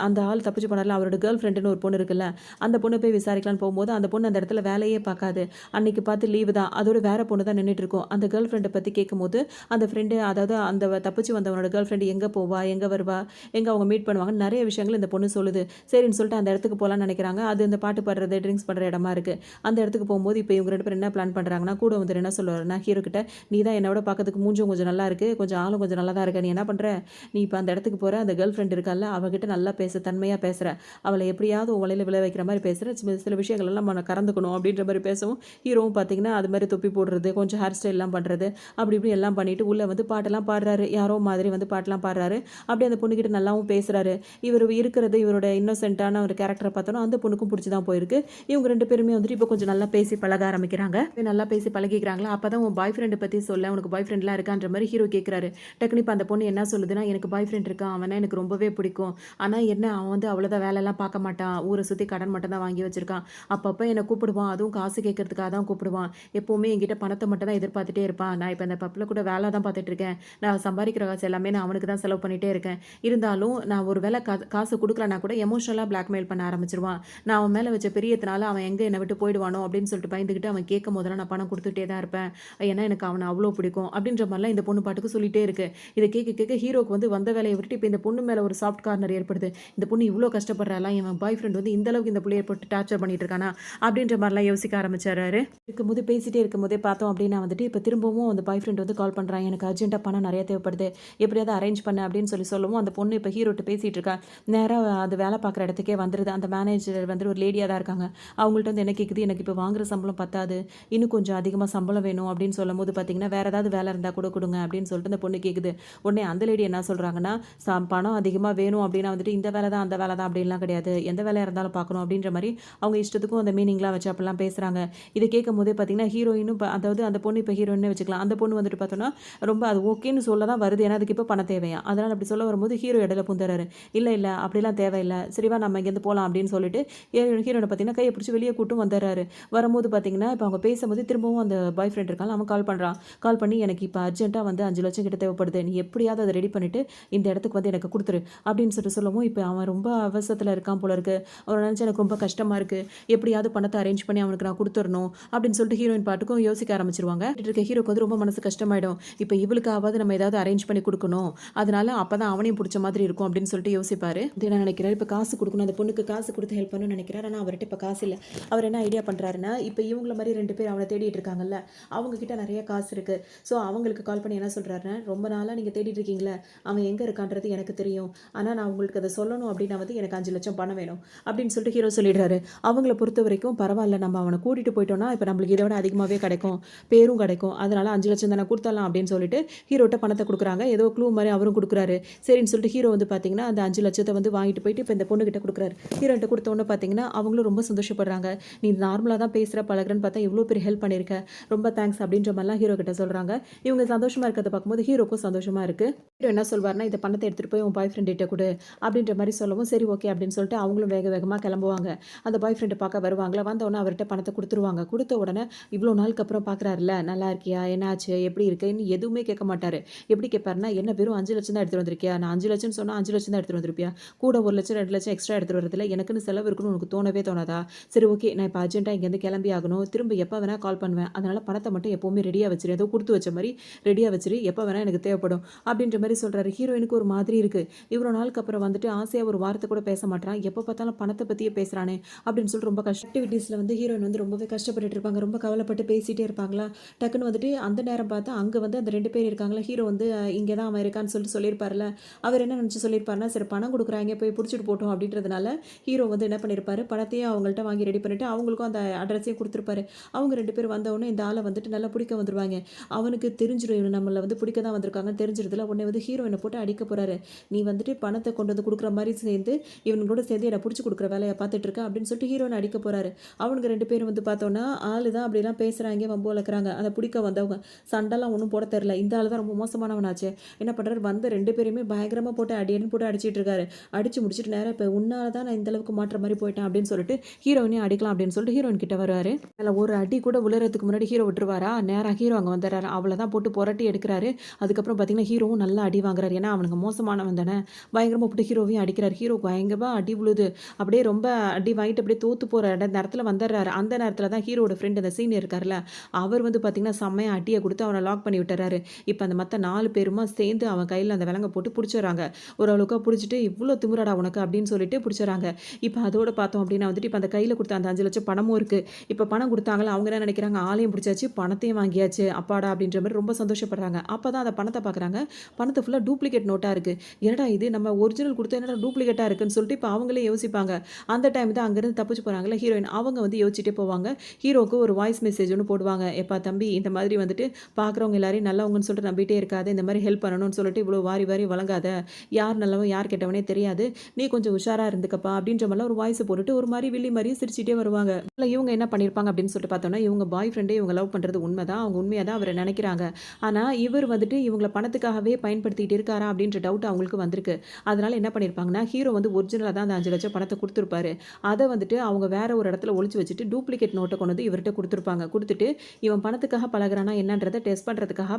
அந்த ஆள் தப்பிச்சு போனார்ல, அவரோட கேர்ள் ஃபிரெண்டுன்னு ஒரு பொண்ணு இருக்குல்ல, அந்த பொண்ண போய் விசாரிக்கலான்னு போகும்போது, அந்த பொண்ணு அந்த இடத்துல வேலையே பார்க்காது. அன்னைக்கு பார்த்து லீவு தான். அதோட வேற பொண்ணு தான் நின்னுட்டு இருக்கும். அந்த கேர்ள் ஃபிரெண்ட பத்தி கேட்கும்போது, அந்த ஃபிரெண்டு அதாவது அந்த தப்பிச்சு வந்தவனோட கேர்ள் ஃபிரெண்ட் எங்க போவா? எங்க வருவா? எங்க அவங்க மீட் பண்ணுவாங்கன்னு நெறைய விஷயங்கள் இந்த பொண்ணு சொல்லுது. சரின்னு சொல்லிட்டு அந்த இடத்துக்கு போலான்னு நெனைக்கிறாங்க. அது இந்த பாட்டு பாடுறது, ட்ரிங்க்ஸ் பண்ற இடமா இருக்கு. அந்த இடத்துக்கு போகும்போது, இப்ப இவங்க 2 பேரும் என்ன பிளான் பண்றாங்கன்னா, கூட வந்துட்டு என்ன சொல்லுவாருன்னா, ஹீரோ கிட்ட, "நீ தான் என்ன விட பார்க்கறதுக்கு மூஞ்சும் கொஞ்சம் நல்லா இருக்கு. கொஞ்சம் ஆளும் கொஞ்சம் நல்லா தான் இருக்க. நீ என்ன பண்ற? நீ இப்ப அந்த இடத்துக்கு போற. அந்த கேர்ள் ஃபிரெண்ட் இருக்கால்ல, அவகிட்ட நல்லா தன்மையா பேசுற. அவள எப்படியாவது உன் வலையில விழ வைக்கிற மாரி பேசுற. சில விஷயங்கள் எல்லாம் நம்ம கறந்துக்கணும்." அப்படின்ற மாரி பேசவும், ஹீரோவும் பார்த்தீங்கன்னா, அது மாரி தொப்பி போடுறது, கொஞ்சம் ஹேர் ஸ்டைல்லாம் பண்றது, அப்படி இப்படி எல்லாம் பண்ணிட்டு உள்ள வந்து பாட்டெல்லாம் பாடுறாரு. யாரோ மாதிரி வந்து பாட்டெல்லாம் பாடுறாரு. அப்படியே அந்த பொண்ணுகிட்ட நல்லாவும் பேசுறாரு. இவர் இருக்கிறது இவரோட இன்னோசென்ட்டான ஒரு கேரக்டர பார்த்தோன்னா, அந்த பொண்ணுக்கும் புடிச்சு தான் போயிருக்கு. இவங்க 2 பேருமே வந்துட்டு இப்போ கொஞ்சம் நல்லா பேசி பழக ஆரம்பிக்கிறாங்க. நல்லா பேசி பழகிக்கிறாங்களா, அப்பதான் உன் பாய் ஃப்ரெண்ட பத்தி சொல்லேன். உனக்கு பாய் ஃப்ரெண்ட்லாம் இருக்கான்ற மாரி ஹீரோ கேட்குறாரு. டக்குனு இப்ப அந்த பொண்ணு என்ன சொல்லுதுன்னா, எனக்கு பாய் ஃப்ரெண்ட் இருக்கான். அவன எனக்கு ரொம்பவே பிடிக்கும். ஆனா என்ன அவன் வந்து அவ்வளோதான் வேலைலாம் பார்க்க மாட்டான். ஊர சுத்தி கடன் மட்டும் தான் வாங்கி வச்சிருக்கான். அப்பப்ப என்ன கூப்பிடுவான். அதுவும் காசு கேட்கறதுக்காக தான் கூப்பிடுவான். எப்பவுமே என்கிட்ட பணத்த மட்டும் தான் எதிர்பார்த்துட்டே இருப்பான். நான் இப்ப இந்த பப்ல கூட வேல தான் பார்த்துட்டு இருக்கேன். நான் சம்பாரிக்கிற காசு எல்லாமே நான் அவனுக்கு தான் செலவு பண்ணிட்டே இருக்கேன். இருந்தாலும் நான் ஒரு வேள காசு குடுக்கலனா கூட எமோஷனலா பிளாக்மெயில் பண்ண ஆரம்பிச்சுருவான். நான் அவன் மேல வச்ச பிரியத்தினால அவன் எங்க என்ன விட்டு போயிடுவானோ அப்படின்னு சொல்லிட்டு பயந்துகிட்டு அவன் கேட்கும்போதெல்லாம் நான் பணம் குடுத்துட்டே தான் இருப்பேன். ஏன்னா எனக்கு அவன அவ்ளோ பிடிக்கும். அப்படின்ற மாரிலாம் இந்த பொண்ணு பாட்டுக்கு சொல்லிட்டே இருக்கு. இத கேட்க கேட்க ஹீரோக்கு வந்து வந்த வேலைய விட்டுட்டு இப்ப இந்த பொண்ணு மேல ஒரு சாஃப்ட் கார்னர் ஏற்படுது. இந்த பொண்ணு இவ்ளோ கஷ்டப்படுறாளா? இவன் பாய் ஃப்ரெண்ட் வந்து இந்த அளவுக்கு இந்த புள்ளைய போட்டு டார்ச்சர் பண்ணிட்டு இருக்கானா? அப்படின்ற மாரிலாம் யோசிக்க ஆரம்பிச்சாரு. இருக்கும்போது பேசிட்டே இருக்கும்போதே பார்த்தோம் அப்படின்னா வந்துட்டு இப்ப திரும்பவும் அந்த பாய் ஃப்ரெண்ட் வந்து கால் பண்றான். எனக்கு அர்ஜென்ட்டா பணம் நெறைய தேவைப்படுது. எப்படியாவது அரேஞ்ச் பண்ணு அப்படின்னு சொல்லவும் அந்த பொண்ணு இப்ப ஹீரோட்ட பேசிட்டு இருக்கா. நேரா அது வேலை பார்க்குற இடத்துக்கே வந்துருது. அந்த மேனேஜர் வந்து ஒரு லேடியா தான் இருக்காங்க. அவங்கள்ட்ட வந்து என்ன கேட்குது, எனக்கு இப்போ வாங்குற சம்பளம் பத்தாது. இன்னும் கொஞ்சம் அதிகமா சம்பளம் வேணும் அப்படின்னு சொல்லும்போது பார்த்தீங்கன்னா, வேற ஏதாவது வேலை இருந்தா கூட குடுங்க அப்படின்னு சொல்லிட்டு அந்த பொண்ணு கேட்குது. உடனே அந்த லேடி என்ன சொல்றாங்கன்னா, பணம் அதிகமா வேணும் அப்படின்னா வந்துட்டு இந்த வேலை தான், அந்த வேலை தான் அப்படின்லாம் கிடையாது. எந்த வேலையா இருந்தாலும் பார்க்கணும் அப்படின்ற மாரி அவங்க இஷ்டத்துக்கும் அந்த மீனிங்லாம் வச்சு அப்படிலாம் பேசுறாங்க. இத கேட்கும்போதே பார்த்தீங்கன்னா, ஹீரோயினும் அதாவது அந்த பொண்ணு இப்ப ஹீரோயின்னே வச்சுக்கலாம். அந்த பொண்ணு வந்துட்டு பார்த்தோம்னா, ரொம்ப அது ஓகேன்னு சொல்ல தான் வருது. ஏன்னா அதுக்கு இப்ப பணம் தேவையாம். அதனால அப்படி சொல்ல வரும்போது ஹீரோ இடையில பூந்துறாரு. இல்ல, இல்ல அப்படிலாம் தேவையில்ல. சரி வா நம்ம இங்கேருந்து போலாம் அப்படின்னு சொல்லிட்டு ஹீரோயின பார்த்தீங்கன்னா, கைய பிடிச்சு வெளிய கூட்டும் வந்துர்றாரு. வரும்போது பார்த்தீங்கன்னா, இப்ப அவங்க பேசும்போது திரும்பவும் அந்த பாய் ஃப்ரெண்ட் இருக்கான்ல, அவன் கால் பண்றான். கால் பண்ணி எனக்கு இப்ப அர்ஜென்ட்டா வந்து 5,00,000 கிட்ட தேவைப்படுது. நீ எப்படியாவது அத ரெடி பண்ணிட்டு இந்த இடத்துக்கு வந்து எனக்கு குடுத்துரு அப்படின்னு சொல்லிட்டு சொல்லவும், இப்ப அவன் ரொம்ப அவசரத்துல இருக்கான் போல இருக்கு. அவன நினைச்சா எனக்கு ரொம்ப கஷ்டமா இருக்கு. எப்படியாவது பணத்த அரேஞ்ச் பண்ணி அவனுக்கு நான் குடுத்துறணும் அப்படின்னு சொல்லிட்டு ஹீரோயின் பாட்டுக்கும் யோசிக்க ஆரம்பிச்சுருவாங்க. இருக்க ஹீரோக்கு வந்து ரொம்ப மனசு கஷ்டமாயிடும். இப்ப இவளுக்காவது நம்ம ஏதாவது அரேஞ்ச் பண்ணி குடுக்கணும். அதனால அப்பதான் அவனையும் புடிச்ச மாதிரி இருக்கும் அப்படின்னு சொல்லிட்டு யோசிப்பாரு. இது என்ன நினைக்கிறாரு, இப்ப காசு குடுக்கணும். அந்த பொண்ணுக்கு காசு குடுத்து ஹெல்ப் பண்ணணும்னு நினைக்கிறாரு. ஆனா அவர்ட்ட இப்ப காசு இல்ல. அவர் என்ன ஐடியா பண்றாருன்னா, இப்ப இவங்கள மாரி 2 பேர் அவன தேடிட்டு இருக்காங்கல்ல, அவங்க கிட்ட நெறைய காசு இருக்கு. சோ அவங்களுக்கு கால் பண்ணி என்ன சொல்றாருன்னா, ரொம்ப நாளா நீங்க தேடிட்டு இருக்கீங்கல்ல, அவன் எங்க இருக்கான்றது எனக்கு தெரியும். ஆனா நான் உங்களுக்கு அத சொல்லணும் அப்படின்னா வந்து எனக்கு 5,00,000 பணம் வேணும் அப்படின்னு சொல்லிட்டு ஹீரோ சொல்லிடுறாரு. அவங்கள பொறுத்தவரைக்கும் பரவால்ல நம்ம அவன கூட்டிட்டு போயிட்டோம்னா, இப்ப நம்மளுக்கு இத விட அதிகமாவே கிடைக்கும். பேரும் கிடைக்கும். அதனால 5,00,000 தானே குடுத்துடலாம் அப்படின்னு சொல்லிட்டு ஹீரோட்ட பணத்த குடுக்குறாங்க. ஏதோ க்ளூ மாரி அவரும் குடுக்குறாரு. சரின்னு சொல்லிட்டு ஹீரோ வந்து பார்த்தீங்கன்னா, அந்த 5,00,000 வந்து வாங்கிட்டு போயிட்டு இப்ப இந்த பொண்ணுகிட்ட குடுக்குறாரு. ஹீரோயின்ட்ட குடுத்த உடனே பார்த்தீங்கன்னா, அவங்களும் ரொம்ப சந்தோஷப்படுறாங்க. நீ நார்மலா தான் பேசுற, பழகுறன்னு பார்த்தா இவ்ளோ பெரிய ஹெல்ப் பண்ணியிருக்க. ரொம்ப தேங்க்ஸ் அப்படின்ற மாரிலாம் ஹீரோ கிட்ட சொல்றாங்க. இவங்க சந்தோஷமா இருக்கிறத பார்க்கும்போது ஹீரோக்கும் சந்தோஷமா இருக்கு. ஹீரோ என்ன சொல்வாருன்னா, இந்த பணத்த எடுத்துட்டு போய் உன் பாய் ஃப்ரெண்ட் கிட்ட குடு அப்படின்ற மாரி சொல்லவும், சரி ஓகே அப்படின்னு சொல்லிட்டு அவங்களும் வேக வேகமா கிளம்புவாங்க. அந்த பாய் ஃப்ரெண்ட பார்க்க வருவாங்களா, வந்த உடனே அவர்ட்ட பணத்த குடுத்துருவாங்க. குடுத்த உடனே இவ்ளோ நாளுக்கு அப்புறம் பார்க்குறாருல்ல, நல்லா இருக்கியா? என்னாச்சு? எப்படி இருக்கன்னு எதுவுமே கேட்க மாட்டாரு. எப்படி கேட்பாருன்னா, என்ன வெறும் 5,00,000 தான் எடுத்துட்டு வந்திருக்கியா? நான் 5,00,000 சொன்னா 5,00,000 தான் எடுத்துட்டு வந்திருப்பியா? கூட 1,00,000 2,00,000 எக்ஸ்ட்ரா எடுத்துட்டு வரதுல எனக்குன்னு செலவு இருக்குன்னு உனக்கு தோணவே தோணாதா? சரி ஓகே நான் இப்ப அர்ஜென்ட்டா இங்கேருந்து கிளம்பி ஆகணும். திரும்ப எப்ப வேணா கால் பண்ணுவேன். அதனால பணத்த மட்டும் எப்பவுமே ரெடியா வச்சுரு. ஏதோ குடுத்து வச்ச மாரி ரெடியா வச்சுரு. எப்ப வேணா எனக்கு தேவைப்படும். அப்படின்ற மாரி சொல்றாரு. ஹீரோயினுக்கு ஒரு மாதிரி இருக்கு. இவ்வளோ நாளுக்கு அப்புறம் வந்துட்டு ஆசையா ஒரு வார்த்தை கூட பேச மாட்றான். எப்ப பார்த்தாலும் பணத்த பத்தியே பேசுறானே அப்படின்னு சொல்லிட்டு ரொம்ப ஆக்டிவிட்டீஸ்ல வந்து ஹீரோயின் வந்து ரொம்பவே கஷ்டப்பட்டுட்டு இருப்பாங்க. ரொம்ப கவலைப்பட்டு பேசிட்டே இருப்பாங்களா. டக்குன்னு வந்துட்டு அந்த நேரம் பார்த்தா அங்க வந்து அந்த 2 பேர் இருக்காங்களா. ஹீரோ வந்து இங்க தான் அவன் இருக்கான்னு சொல்லிட்டு சொல்லியிருப்பார்ல. அவர் என்ன நினைச்சு சொல்லியிருப்பாருன்னா, சரி பணம் குடுக்குறாய்ங்க போய் புடிச்சிட்டு போட்டும் அப்படின்றதுனால ஹீரோ வந்து என்ன பண்ணியிருப்பாரு, பணத்தையும் அவங்கள்ட்ட வாங்கி ரெடி பண்ணிட்டு அவங்களுக்கும் அந்த அட்ரஸையும் குடுத்துருப்பாரு. அவங்க 2 பேரும் வந்தவுடனே இந்த ஆள வந்துட்டு நல்லா பிடிக்க வந்துருவாங்க. அவனுக்கு தெரிஞ்சிரும் இவங்க நம்மள வந்து பிடிக்க தான் வந்திருக்காங்கன்னு தெரிஞ்சிருதுல. உடனே வந்து ஹீரோயின போட்டு அடிக்க போறாரு. நீ வந்துட்டு பணத்த கொண்டு வந்து குடுக்குற மாரி சேர்ந்து இவனுங்களோட சேர்ந்து என்ன புடிச்சு குடுக்குற வேலைய பார்த்துட்டு இருக்க அப்படின்னு சொல்லிட்டு ஹீரோயின அடிக்க போறாரு. அவனுங்க 2 பேரும் வந்து பார்த்தோம்னா, ஆளு தான் அப்படிலாம் பேசுறாய்ங்க, வம்பு வளர்க்குறாங்க. அத புடிக்க வந்தவங்க. சண்டைலாம் ஒண்ணும் போட தெரியல. இந்த ஆளு தான் ரொம்ப மோசமானவனாச்சே. என்ன பண்றாரு, வந்த 2 பேரையுமே பயங்கரமா போட்டு அடின்னு போட்டு அடிச்சிட்டு இருக்காரு. அடிச்சு முடிச்சுட்டு நேரா இப்ப உன்னால தான் நான் இந்த அளவுக்கு மாட்ற மாரி போயிட்டேன் அப்படின்னு சொல்லிட்டு ஹீரோயினையும் அடிக்கலாம் அப்படின்னு சொல்லிட்டு ஹீரோயின் கிட்ட வருவாரு. அதுல ஒரு அடி கூட விழுறதுக்கு முன்னாடி ஹீரோ விட்டுருவாரா? நேரா ஹீரோ அங்க வந்துர்றாரு. அவ்வளதான் போட்டு புரட்டி எடுக்குறாரு. அதுக்கப்புறம் பார்த்தீங்கன்னா, ஹீரோவும் நல்லா அடி வாங்குறாரு. ஏன்னா அவனுங்க மோசமானவன் தானே. பயங்கரமா போட்டு ஹீரோவையும் அடிக்கிறாரு. ஹீரோ பயங்கரமா அடி விழுது. அப்படியே ரொம்ப அடி வாங்கிட்டு அப்படியே தோத்து போற நேரத்துல வந்துர்றாரு. அந்த நேரத்துல தான் ஹீரோவோட ஃப்ரெண்ட் அந்த சீனியர் இருக்கார்ல, அவர் வந்து பார்த்தீங்கன்னா, செம்மையா அடிய குடுத்து அவன லாக் பண்ணி விட்டுர்றாரு. இப்ப அந்த மத்த 4 பேருமா சேர்ந்து அவன் கையில அந்த விலங்க போட்டு புடிச்சுர்றாங்க. ஓரளவுக்கா புடிச்சுட்டு, "இவ்ளோ திமிராடா உனக்கு?" அப்படின்னு சொல்லிட்டு புடிச்சுர்றாங்க. இப்ப அதோட பார்த்தோம் அப்படின்னா வந்துட்டு, இப்ப அந்த கையில குடுத்த அந்த 5,00,000 பணமும் இருக்கு. இப்ப பணம் குடுத்தாங்கல்ல, அவங்க என்ன நெனைக்கிறாங்க, ஆளையும் புடிச்சாச்சு, பணத்தையும் வாங்கியாச்சு. அப்பாடா! அப்படின்ற மாரி ரொம்ப சந்தோஷப்படுறாங்க. அப்பதான் அந்த பணத்த பார்க்குறாங்க. பணத்த ஃபுல்லா டூப்ளிகேட் நோட்டா இருக்கு. என்னடா இது நம்ம ஒரிஜினல் குடுத்தா என்னடா டூப்ளிகேட்டா இருக்குன்னு சொல்லிட்டு இப்ப அவங்களே யோசிப்பாங்க. அந்த டைம் தான் அங்கருந்து தப்பிச்சு போறாங்கல்ல ஹீரோயின். அவங்க வந்து யோசிச்சுட்டே போவாங்க. ஹீரோக்கு ஒரு வாய்ஸ் மெசேஜ் ஒண்ணு போடுவாங்க. "எப்பா தம்பி, இந்த மாதிரி வந்துட்டு பார்க்குறவங்க எல்லாரையும் நல்லவங்கன்னு சொல்லிட்டு நம்பிட்டே இருக்காத, இந்த மாதிரி ஹெல்ப் பண்ணணும்னு சொல்லிட்டு இவ்வளோ வாரி வாரி வழங்காத, யார் நல்லவன் யார் கெட்டவனே தெரியாது, நீ கொஞ்சம் உஷாரா இருந்துக்கப்பா அப்படின்ற மாதிரிலாம் ஒரு வாய்ஸ் போட்டுட்டு ஒரு மாதிரி வில்லி மாதிரியே சிரிச்சிட்டே வருவாங்க. இல்ல இவங்க என்ன பண்ணியிருப்பாங்க அப்படின்னு சொல்லிட்டு பார்த்தோம்னா, இவங்க பாய் ஃப்ரெண்டே இவங்க லவ் பண்ணுறது உண்மைதான், அவங்க உண்மையாக தான் அவரை நினைக்கிறாங்க. ஆனால் இவர் வந்துட்டு இவங்கள பணத்துக்காகவே பயன்படுத்திட்டு இருக்காரா அப்படின்ற டவுட் அவங்களுக்கு வந்திருக்கு. அதனால என்ன பண்ணியிருப்பாங்கன்னா, ஹீரோ வந்து ஒரிஜினலாக தான் அந்த 5,00,000 பணத்தை கொடுத்துருப்பாரு. அதை வந்துட்டு அவங்க வேற ஒரு இடத்துல ஒளிச்சு வச்சுட்டு டூப்ளிகேட் நோட்டை கொண்டு வந்து இவர்கிட்ட கொடுத்துருப்பாங்க. கொடுத்துட்டு இவன் பணத்துக்காக பழகுறானா என்னன்றதை டெஸ்ட் பண்ணுறதுக்காக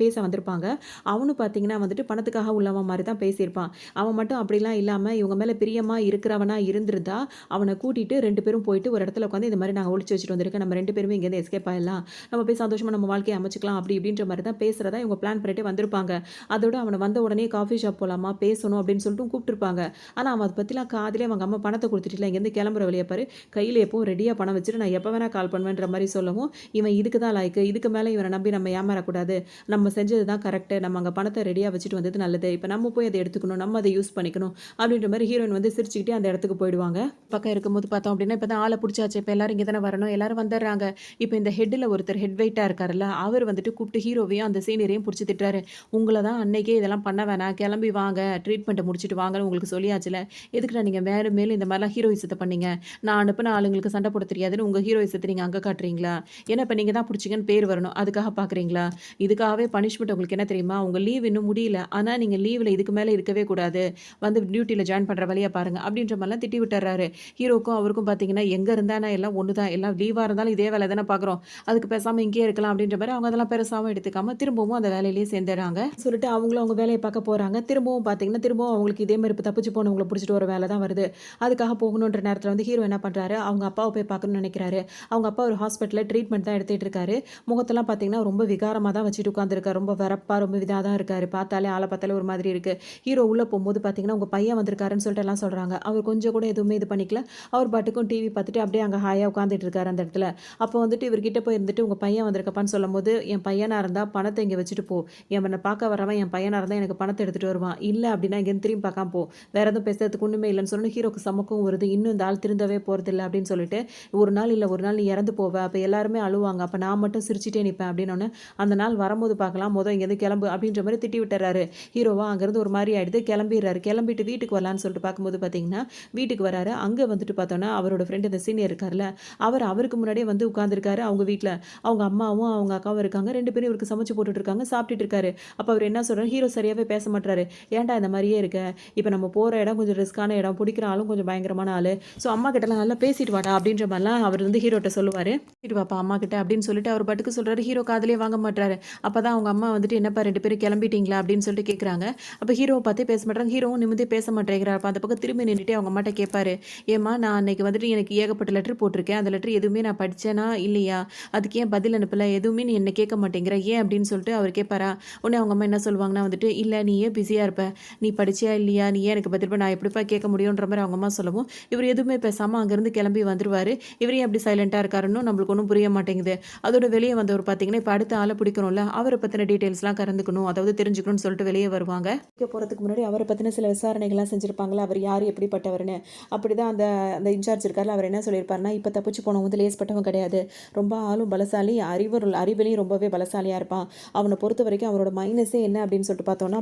பேச வந்திருப்பாங்க. அவனும் பார்த்தீங்கன்னா வந்துட்டு பணத்துக்காக உள்ளவன் மாதிரி தான் பேசியிருப்பான். அவன் மட்டும் அப்படிலாம் இல்லாமல் இவங்க மேலே பிரியமா இருக்கிறவனா இருந்திருந்தா அவனை கூட்டிட்டு 2 பேரும் போயிட்டு ஒரு இடத்துல உட்காந்து இந்த மாதிரி நாங்கள் ஒளிச்சு வச்சுட்டு வந்திருக்கேன், நம்ம 2 பேருமே இங்கேருந்து எஸ்கேப் ஆயிடலாம், நம்ம போய் சந்தோஷமா நம்ம வாழ்க்கையை அமைச்சுக்கலாம் அப்படி இப்படின்ற மாதிரி தான் பேசுறதா இவங்க பிளான் பண்ணிட்டு வந்திருப்பாங்க. அதோட அவனை வந்த உடனே காஃபி ஷாப் போலாமா பேசணும் அப்படின்னு சொல்லிட்டு கூப்பிட்டுருப்பாங்க. ஆனால் அவன் அதை பற்றிலாம் காதிலே அவங்க அம்மா பணத்தை கொடுத்துட்டு இங்கேருந்து கிளம்புற வழியை பாரு, கையில் எப்பவும் ரெடியாக பணம் வச்சுட்டு நான் எப்போ வேணா கால் பண்ணுவேன்ற மாதிரி சொல்லவும், இவன் இதுக்கு தான் லாய்க்கு, இதுக்கு மேலே இவனை நம்பி நம்ம ஏமாறக்கூடாது, நம்ம செஞ்சது தான் கரெக்டு, நம்ம அங்கே பணத்தை ரெடியாக வச்சுட்டு வந்தது நல்லது, இப்போ நம்ம போய் அதை எடுத்துக்கணும், நம்ம அதை யூஸ் பண்ணிக்கணும் அப்படின்ற மாதிரி ஹீரோயின் வந்து சிரிச்சுக்கிட்டே அந்த இடத்துக்கு போயிடுவாங்க. பக்கம் இருக்கும்போது பார்த்தோம் அப்படின்னா இப்போ தான் ஆளை பிடிச்சாச்சு, இப்போ எல்லாரும் இங்கே தானே வரணும், எல்லாரும் வந்துடுறாங்க. இப்போ இந்த ஹெட்டில் ஒருத்தர் ஹெட் வெயிட்டாக இருக்காருல்ல, அவர் வந்துட்டு கூப்பிட்டு ஹீரோவையும் அந்த சீனியரையும் பிடிச்சி திட்டுறாரு. உங்களை தான் அன்னைக்கே இதெல்லாம் பண்ண வேணாம், கிளம்பி வாங்க, ட்ரீட்மெண்ட்டை முடிச்சுட்டு வாங்கன்னு உங்களுக்கு சொல்லியாச்சுல, எதுக்குடா நீங்கள் வேறு மேலும் இந்த மாதிரிலாம் ஹீரோயிசத்தை பண்ணீங்க, நான் அனுப்பின ஆளுங்களுக்கு சண்டை போட தெரியாதுன்னு உங்கள் ஹீரோயிசத்தை நீங்கள் அங்கே காட்டுறீங்களா, ஏன்னா இப்போ நீங்கள் தான் பிடிச்சிங்கன்னு பேர் வரணும் அதுக்காக பார்க்குறீங்களா, இதுக்காகவே பனிஷ்மெண்ட் உங்களுக்கு என்ன தெரியுமா, உங்கள் லீவ் இன்னும் முடியல, ஆனால் நீங்கள் லீவில் இதுக்கு மேலே இருக்கவே கூடாது, வந்து டியூட்டியில் ஜாயின் பண்ணுற வழியாக பாருங்கள் அப்படின்ற மாதிரிலாம் திட்டி விட்டுறாரு. ஹீரோக்கும் அவருக்கும் பார்த்தீங்கன்னா எங்கே இருந்தானா எல்லாம் ஒன்று தான், எல்லாம் லீவாக இருந்தாலும் இதே வேலை தானே பார்க்குறோம், அதுக்கு பேசாமல் இங்கேயே இருக்கலாம் அப்படின்ற மாதிரி அவங்க அதெல்லாம் பெருசாகவும் எடுத்துக்காம திரும்பவும் அந்த வேலையிலேயே சேர்ந்துடுறாங்க. சொல்லிட்டு அவங்களும் அவங்க வேலையை பார்க்க போகிறாங்க. திரும்பவும் பார்த்தீங்கன்னா திரும்பவும் அவங்களுக்கு இதே மாதிரி இப்போ தப்பிச்சு போனவங்களை பிடிச்சிட்டு ஒரு வேலை தான் வருது. அதுக்காக போகணுன்ற நேரத்தில் வந்து ஹீரோ என்ன பண்ணுறாரு, அவங்க அப்பாவை போய் பார்க்கணும்னு நினைக்கிறாரு. அவங்க அப்பா ஒரு ஹாஸ்பிட்டலில் ட்ரீட்மெண்ட் தான் எடுத்துகிட்டு இருக்காரு. முகத்தெல்லாம் பார்த்தீங்கன்னா ரொம்ப விகாரமாக தான் வச்சுட்டு உட்காந்துருக்காரு, ரொம்ப வரப்பா ரொம்ப இதாக தான் இருக்காரு, பார்த்தாலே ஆளை பார்த்தாலே ஒரு மாதிரி இருக்குது. ஹீரோ உள்ளே போகும்போது பார்த்தீங்கன்னா உங்கள் பையன் வந்திருக்காருன்னு சொல்லிட்டு எல்லாம் சொல்கிறாங்க. அவர் கொஞ்சம் கூட எதுவுமே இது பண்ணிக்கல, அவர் பாட்டுக்கும் டிவி பார்த்துட்டு அப்படியே அங்கே ஹாயாக உட்காந்துட்டு இருக்காரு அந்த இடத்துல. அப்போ வந்துட்டு இவர்கிட்ட போய் இருந்துட்டு உங்கள் பையன் வந்திருக்கப்பான்னு சொல்லும்போது, என் பையனாக இருந்தால் பணத்தை இங்கே வச்சுட்டு போ, என்னை பார்க்க வரவன் என் பையனாக இருந்தால் எனக்கு பணத்தை எடுத்துகிட்டு வருவான், இல்லை அப்படின்னா இங்கேருந்து திரும்பி பார்க்காம போ, வேற எதுவும் பேசுறதுக்கு ஒன்றுமே இல்லைன்னு சொல்லணும். ஹீரோக்கு சமக்கும் வருது, இன்னும் இந்த ஆள் திருந்தவே போகிறது இல்லை அப்படின்னு சொல்லிட்டு, ஒரு நாள் இல்லை ஒரு நாள் நீ இறந்து போவ, அப்போ எல்லாருமே அழுவாங்க, அப்போ நான் மட்டும் சிரிச்சிட்டே நிற்பேன் அப்படின்னு, அந்த நாள் வரும்போது பார்க்கலாம், மொதல் இங்கேருந்து கிளம்பு அப்படின்ற மாதிரி திட்டி விட்டுறாரு. ஹீரோவா அங்கேருந்து ஒரு மாதிரி ஆகிடுது, கிளம்பிடுறாரு. கிளம்பிட்டு வீட்டுக்கு வரலான்னு சொல்லிட்டு பார்க்கும்போது பார்த்தீங்கன்னா வீட்டுக்கு வராரு. அங்கே வந்துட்டு பார்த்தோன்னா அவரோட ஃப்ரெண்டு இந்த சீனியர் இருக்கார்ல, அவருக்கு முன்னாடியே வந்து உட்காந்துருக்காரு அவங்க வீட்டில். அவங்க அம்மாவும் அவங்க அக்காவும் இருக்காங்க, 2 பேரும் இவருக்கு சமைச்சு போட்டுட்டு இருக்காங்க, சாப்பிட்டுட்டு இருக்காரு. அப்போ அவர் என்ன சொல்கிறார், ஹீரோ சரியாகவே பேச மாட்டாரு, ஏன்டா இந்த மாதிரியே இருக்க, இப்போ நம்ம போகிற இடம் கொஞ்சம் ரிஸ்க்கான இடம், பிடிக்கிற ஆளும் கொஞ்சம் பயங்கரமான ஆள், ஸோ அம்மா கிட்டலாம் நல்லா பேசிட்டு வாடா அப்படின்ற மாதிரிலாம் அவர் வந்து ஹீரோட்ட சொல்லுவார். பேசிட்டு வாப்பா அம்மா கிட்ட அப்படின்னு சொல்லிட்டு அவர் பாட்டுக்கு சொல்கிறாரு. ஹீரோ காதலே வாங்க மாட்டாரு. அப்போ தான் அவங்க அம்மா வந்துட்டு என்னப்பா 2 பேரும் கிளம்பிட்டீங்களா அப்படின்னு சொல்லிட்டு கேட்குறாங்க. அப்போ ஹீரோவை பார்த்தே பேச மாட்டாங்க. ஹீரோவும் நிமிந்தே பேச மாட்டேங்கிறார். அந்த பக்கம் திரும்பி நின்றுட்டு அவங்க அம்மாட்ட கேட்பாரு, ஏம்மா நான் அன்னைக்கு வந்துட்டு எனக்கு ஏகப்பட்ட லெட்டர் போட்டிருக்கேன், அந்த லெட்டர் எதுவுமே நான் படித்தேனா இல்லையா, அதுக்கு ஏன் பதில் அனுப்பலை, எதுவுமே நீ என்ன கேட்க மாட்டேங்கிற ஏன் அப்படின்னு சொல்லிட்டு அவர் கேட்பாரா. உடனே அவங்க அம்மா என்ன சொல்லுவாங்கன்னா வந்துட்டு, இல்லை நீ ஏன் பிஸியாக இருப்ப, நீ படிச்சியா இல்லையா, நீ ஏன் எனக்கு பதில் நான் எப்படிப்பா கேட்க முடியுன்ற மாதிரி அவங்க அம்மா சொல்லவும், இவர் எதுவுமே பேசாமல் அங்கேருந்து கிளம்பி வந்துருவார். இவரையும் அப்படி சைலண்ட்டாக இருக்காருன்னு நம்மளுக்கு ஒன்றும் புரிய மாட்டேங்குது. அதோட வெளியே வந்தவர் பார்த்தீங்கன்னா இப்போ அடுத்த ஆளை பிடிக்கணும்ல, அவரை பற்றின டீட்டெயில்ஸ்லாம் கறந்துக்கணும், அதாவது தெரிஞ்சுக்கணும்னு சொல்லிட்டு வெளியே வருவாங்க. போகிறதுக்கு முன்னாடி அவரை பற்றின சில விசாரணைகள்லாம் செஞ்சுருப்பாங்களா, அவர் யார் எப்படிப்பட்டவர்னு. அப்படி தான் அந்த அந்த இன்சார்ஜ் இருக்கார்ல, அவர் என்ன சொல்லியிருப்பாருன்னா, இப்போ தப்பிச்சு போனவங்க வந்து லேஸ்பட்டவன் கிடையாது, ரொம்ப ஆளும் பலசாலி, அறிவிலையும் ரொம்பவே பலசாலியாக இருப்பான். அவனை பொறுத்த வரைக்கும் அவனோட மைனஸே என்ன அப்படின்னு சொல்லிட்டு பார்த்தோன்னா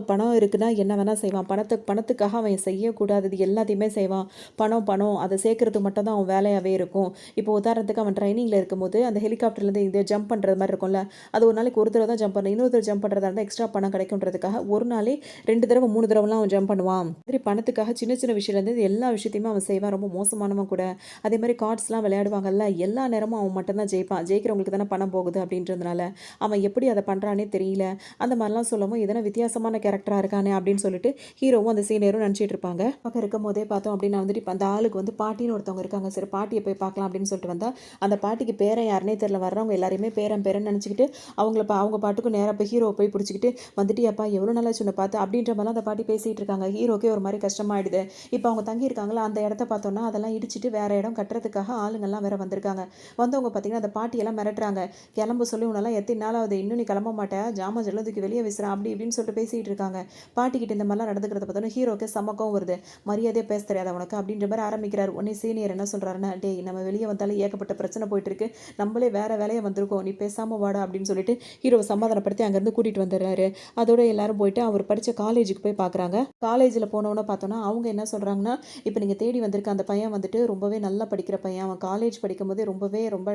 பணம் இருக்குன்னா என்ன வேணால் செய்வான், பணத்துக்காக அவன் செய்யக்கூடாதது எல்லாத்தையுமே செய்வான். பணம் அதை சேர்க்கறதுக்கு மட்டும் தான் அவன் வேலையாகவே இருக்கும். இப்போ உதாரணத்துக்கு அவன் ட்ரைனிங்கில் இருக்கும்போது அந்த ஹெலிகாப்டர்லேருந்து இதை ஜம்ப் பண்ணுறது மாதிரி இருக்கும்ல, அது ஒரு நாளைக்கு ஒரு தடவை தான் ஜம்ப் பண்ணணும், இன்னொரு தடவை ஜம்ப் பண்ணுறதா இருந்தால் எக்ஸ்ட்ரா பணம் கிடைக்குன்றதுக்காக ஒரு நாளே 2 தடவை 3 தடவைலாம் அவன் ஜம்ப் பண்ணுவான். மாதிரி பணத்துக்காக சின்ன சின்ன விஷயத்துலேருந்து எல்லா விஷயத்தையுமே அவன் செய்வான். ரொம்ப மோசமானவன் கூட. அதே மாதிரி கார்ட்ஸ்லாம் விளையாடுவாங்கல்ல, எல்லா நேரமும் அவன் மட்டும்தான் ஜெயிப்பான், ஜெயிக்கிறவங்களுக்கு தானே பணம் போகுது அப்படின்றதுனால அவன் எப்படி அதை பண்ணுறானே தெரியல. அந்த மாதிரிலாம் சொல்லவும் எதனா வித்தியாசமான கேரக்டராக இருக்கானே அப்படின்னு சொல்லிட்டு ஹீரோவும் அந்த சீனியரும் நினச்சிட்டு இருப்பாங்க. பக்கம் இருக்கும் போதே பார்த்தோம் அப்படின்னா வந்துட்டு இப்போ அந்த ஆளுக்கு வந்து பாட்டின்னு ஒருத்தவங்க இருக்காங்க. சரி பாட்டியை போய் பார்க்கலாம் அப்படின்னு சொல்லிட்டு வந்தால் அந்த பாட்டிக்கு பேரை யாருனே தெரியல, வர்றவங்க எல்லாருமே பேரன் நினச்சிக்கிட்டு அவங்க பாட்டுக்கும் நேராக போய் ஹீரோவை போய் பிடிச்சிக்கிட்டு வந்துட்டியாப்பா எவ்வளோ நல்லா சொன்ன பார்த்து அப்படின்ற மாதிரிலாம் அந்த பாட்டி பேசிகிட்டு இருக்காங்க. ஹீரோக்கே ஒரு மாதிரி கஷ்டமாயிடுது. இப்போ அவங்க தங்கியிருக்காங்களா அந்த இடத்த பார்த்தோன்னா அதெல்லாம் இடிச்சிட்டு வேறு இடம் கட்டுறதுக்காக ஆளுங்கள்லாம் வேறு வந்திருக்காங்க. வந்தவங்க பார்த்தீங்கன்னா அந்த பாட்டியெல்லாம் மிரட்டுறாங்க, கிளம்ப சொல்லி உன்னெல்லாம் எத்தனை நாள் ஆகுது, இன்னும் நீ கிளம்ப மாட்டேன், ஜாமான் ஜல்லதுக்கு வெளியே விசுறான் அப்படி இப்படின்னு சொல்லிட்டு பேசிகிட்டு இருக்காங்க. பாட்டிக்கிட்ட இந்த மாதிரிலாம் நடந்துக்கிறத பார்த்தோன்னா ஹீரோக்கு சமக்கம் வருது. மரியாதையாக பேச தெரியாத உனக்கு அப்படின்ற மாதிரி ஆரம்பிக்கிறார். உடனே சீனியர் என்ன சொல்கிறாருன்னா, டேய் நம்ம வெளியே வந்தாலும் ஏகப்பட்ட பிரச்சனை போயிட்டு இருக்கு, நம்மளே வேறு வேலையை வந்திருக்கோம், நீ பேசாமல் வாடா அப்படின்னு சொல்லிட்டு ஹீரோவை சமாதானப்படுத்தி அங்கேருந்து கூட்டிகிட்டு வந்துடுறாரு. அதோட எல்லாரும் போயிட்டு அவர் படித்த காலேஜுக்கு போய் பார்க்குறாங்க. காலேஜில் போனோன்னே பார்த்தோன்னா அவங்க என்ன சொல்கிறாங்கன்னா, இப்போ நீங்கள் தேடி வந்திருக்க அந்த பையன் வந்துட்டு ரொம்பவே நல்லா படிக்கிற பையன். அவன் காலேஜ் படிக்கும்போதே ரொம்ப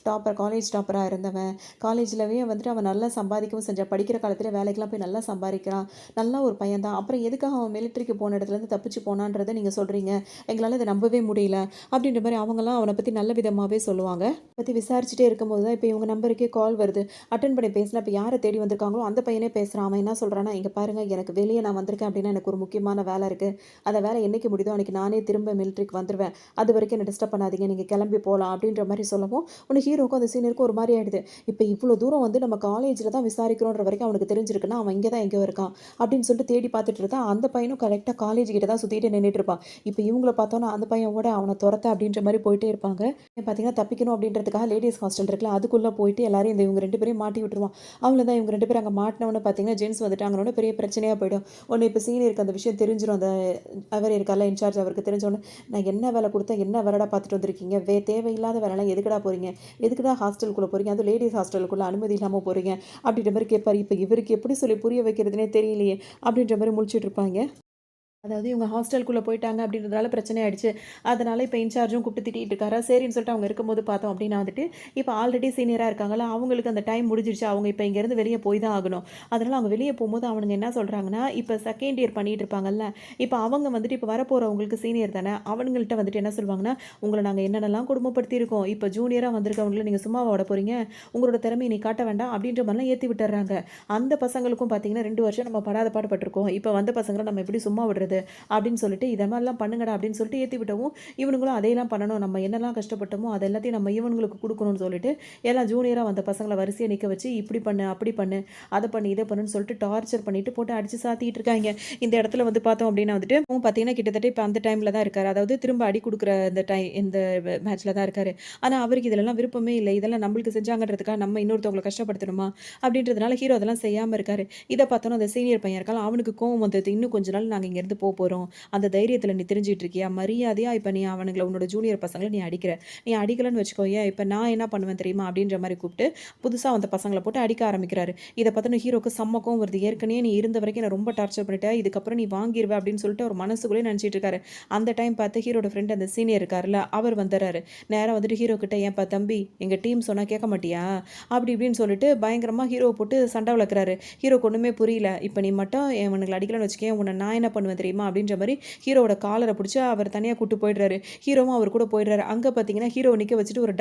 டாப்பர், காலேஜ் டாப்பராக இருந்தவன். காலேஜ்லவே வந்துட்டு அவன் நல்லா சம்பாதிக்கவும் செஞ்சான். படிக்கிற காலத்தில் வேலைக்கெல்லாம் போய் நல்லா சம்பாதிக்கிறான். நல்ல ஒரு பையன் தான். அப்புறம் எதுக்காக அவன் மிலிட்ரிக்கு போன இடத்துலேருந்து தப்பிச்சு போனான்றதை நீங்கள் சொல்கிறீங்க. எங்களால் இதை நம்பவே முடியல அப்படின்ற மாதிரி அவங்களாம் அவனை பற்றி நல்ல விதமாகவே சொல்லுவாங்க. பற்றி விசாரிச்சுட்டே இருக்கும்போது தான் இப்போ இவங்க நம்பருக்கே கால் வருது. அட்டன் பண்ணி பேசினா இப்போ யாரை தேடி வந்திருக்காங்களோ அந்த பையனே பேசுகிறான். அவன் என்ன சொல்கிறான்னா, இங்கே பாருங்கள், எனக்கு வெளியே நான் வந்திருக்கேன் அப்படின்னா எனக்கு ஒரு முக்கியமான வேலை இருக்குது. அந்த வேலை என்னைக்கு முடியுதோ அன்றைக்கி நானே திரும்ப மிலிட்ரிக்கு வந்துடுவேன். அது வரைக்கும் என்ன டிஸ்டர்ப் பண்ணாதீங்க, நீங்கள் கிளம்பி போகலாம் அப்படின்ற மாதிரி சொல்லவும் உன்னை ஹீரோக்கும் அந்த சீனியருக்கும் ஒரு மாதிரி ஆகிடுது. இப்போ இவ்வளோ தூரம் வந்து நம்ம காலேஜில் தான் விசாரிக்கிறோன்ற வரைக்கும் அவனுக்கு தெரிஞ்சிருக்குன்னா அவன் இங்கே தான் எங்கேயோ இருக்கான் அப்படின்னு சொல்லிட்டு தேடி பார்த்துட்டு இருக்கான். அந்த பையனும் கரெக்டாக காலேஜ் கிட்ட தான் சுற்றிட்டு நின்றுட்டு இருப்பான். இப்போ இவங்கள பார்த்தோன்னா அந்த பையனோட அவனை துரத்த அப்படின்ற மாதிரி போயிட்டே இருப்பாங்க. பார்த்தீங்கன்னா தப்பிக்கணும் அப்படின்றதுக்காக லேடிஸ் ஹாஸ்டல் இருக்குல்ல, அதுக்குள்ளே போயிட்டு எல்லாரையும் இவங்க 2 பேரையும் மாட்டி விட்டுருவான். அவங்கள தான் இவங்க 2 பேரும் அங்கே மாட்டினவொன்னே பார்த்தீங்கன்னா ஜென்ஸ் வந்துட்டாங்கன்னோட பெரிய பிரச்சனையாக போயிடும். ஒன்று இப்போ சீனியருக்கு அந்த விஷயம் தெரிஞ்சிடும். அந்த அவர் இருக்கார்ல இன்சார்ஜ், அவருக்கு தெரிஞ்சோடனே, நான் என்ன வேலை கொடுத்தா என்ன வேலைடா பார்த்துட்டு வந்திருக்கீங்க, தேவையில்லாத வேலைலாம் எதுக்குடா போகிறீங்க, எதுக்குடா ஹாஸ்டலுக்குள்ளே போகிறீங்க, அது லேடிஸ் ஹாஸ்டலுக்குள்ளே அனுமதி இல்லாமல் போகிறீங்க அப்படின்ற மாதிரி கேட்பார். இப்போ இவருக்கு எப்படி சொல்லி புரிய வைக்கிறதுனே தெரியலையே அப்படின்ற மாதிரி முழிச்சிட்டு இருப்பாங்க. அதாவது இவங்க ஹாஸ்டலுக்குள்ளே போயிட்டாங்க அப்படின்றதால பிரச்சனை ஆயிடுச்சு. அதனால் இப்போ இன்சார்ஜும் கூப்பிட்டு திட்டிகிட்டு இருக்காரா. சரின்னு சொல்லிட்டு அவங்க இருக்கும்போது பார்த்தோம் அப்படின்னா வந்துட்டு, இப்போ ஆல்ரெடி சீனியராக இருக்காங்களா, அவங்களுக்கு அந்த டைம் முடிஞ்சிருச்சு. அவங்க இப்போ இங்கேருந்து வெளியே போய் தான் ஆகணும். அதனால் அவங்க வெளியே போகும்போது அவனுங்க என்ன சொல்கிறாங்கன்னா, இப்போ செகண்ட் இயர் பண்ணிகிட்டு இருப்பாங்கல்ல, இப்போ அவங்க வந்துட்டு இப்போ வரப்போகிறவங்களுக்கு சீனியர் தானே, அவனுங்கள்ட்ட வந்துட்டு என்ன சொல்லுவாங்கன்னா, உங்களை நாங்கள் என்னென்னலாம் குடும்பப்படுத்தியிருக்கோம், இப்போ ஜூனியராக வந்திருக்கவங்களை நீங்கள் சும்மாவா விட போகிறீங்க, உங்களோட திறமையை நீ காட்ட வேண்டாம் அப்படின்ற மாதிரிலாம் ஏற்றி விட்டுறாங்க. அந்த பசங்களுக்கும் பார்த்தீங்கன்னா 2 வருஷம் நம்ம படாத பாடுபட்டிருக்கோம். இப்போ வந்த பசங்களை நம்ம எப்படி சும்மா விடுறது அப்படின்னு சொல்லிட்டு இதை மாதிரிலாம் பண்ணுங்கடா அப்படின்னு சொல்லிட்டு ஏற்றி விட்டவும் இவனுங்களும் அதையெல்லாம் பண்ணணும், நம்ம என்னெல்லாம் கஷ்டப்பட்டோமோ அது எல்லாத்தையும் நம்ம இவனுங்களுக்கு கொடுக்கணும்னு சொல்லிட்டு எல்லாம் ஜூனியராக வந்த பசங்களை வரிசையை நிற்க வச்சு இப்படி பண்ணு அப்படி பண்ணு அதை பண்ணு இதை பண்ணுன்னு சொல்லிட்டு டார்ச்சர் பண்ணிட்டு போட்டு அடிச்சு சாத்திட்டு இருக்காங்க. இந்த இடத்துல வந்து பார்த்தோம் அப்படின்னா வந்துட்டு பார்த்தீங்கன்னா கிட்டத்தட்ட இப்போ அந்த டைமில் தான் இருக்காரு. அதாவது திரும்ப அடி கொடுக்குற இந்த மேட்ச்சில் தான் இருக்காரு. ஆனால் அவருக்கு இதெல்லாம் விருப்பமே இல்லை. இதெல்லாம் நம்மளுக்கு செஞ்சாங்கன்றதுக்காக நம்ம இன்னொருத்தவங்களை கஷ்டப்படுத்தணுமா அப்படின்றதுனால ஹீரோ அதெல்லாம் செய்யாமல் இருக்காரு. இதை பார்த்தோன்னா அந்த சீனியர் பையன் இருக்காங்க, அவனுக்கு கோவம் வந்தது. இன்னும் கொஞ்ச நாள் நாங்கள் இங்கேருந்து போகிறோம், அந்த தைரியத்தில் நீ தெரிஞ்சிட்டு இருக்கியா, மரியாதையாக இப்போ நீ அவனுங்களை உன்னோட ஜூனியர் பசங்களை நீ அடிக்கலன்னு வச்சுக்கோயே, இப்போ நான் என்ன பண்ணுவேன் தெரியுமா அப்படின்ற மாதிரி கூப்பிட்டு புதுசாக அந்த பசங்களை போட்டு அடிக்க ஆரம்பிக்கிறாரு. இதை பார்த்தோன்னா ஹீரோக்கு செம்மக்கும் வருது. ஏற்கனவே நீ இருந்த வரைக்கும் நான் ரொம்ப டார்ச்சர் பண்ணிட்டேன், இதுக்கப்புறம் நீ வாங்கிடுவேன் அப்படின்னு சொல்லிட்டு அவர் மனசுக்குள்ளே நினச்சிட்டு இருக்காரு. அந்த டைம் பார்த்து ஹீரோட ஃப்ரெண்ட் அந்த சீனியர் இருக்காருல்ல, அவர் வந்துடுறாரு. நேராக வந்துட்டு ஹீரோ கிட்ட, ஏன்ப்பா தம்பி, எங்கள் டீம் சொன்னால் கேட்க மாட்டியா அப்படி இப்படின்னு சொல்லிட்டு பயங்கரமாக ஹீரோவை போட்டு சண்டை வளர்க்குறாரு. ஹீரோக்கு ஒன்றுமே புரியல. இப்போ நீ மட்டும் இவனுங்களை அடிக்கலன்னு வச்சுக்கேன், உன்னை நான் என்ன பண்ணுவேன் தெரியுமா அப்படின்ற மாதிரி ஹீரோவோட காலரை பிடிச்சி அவர் தனியாக கூட்டு போயிடுறாரு. ஹீரோவும் அவர் கூட போயிடுறாரு. அங்கே பார்த்தீங்கன்னா ஹீரோவை நிற்க வச்சுட்டு ஒரு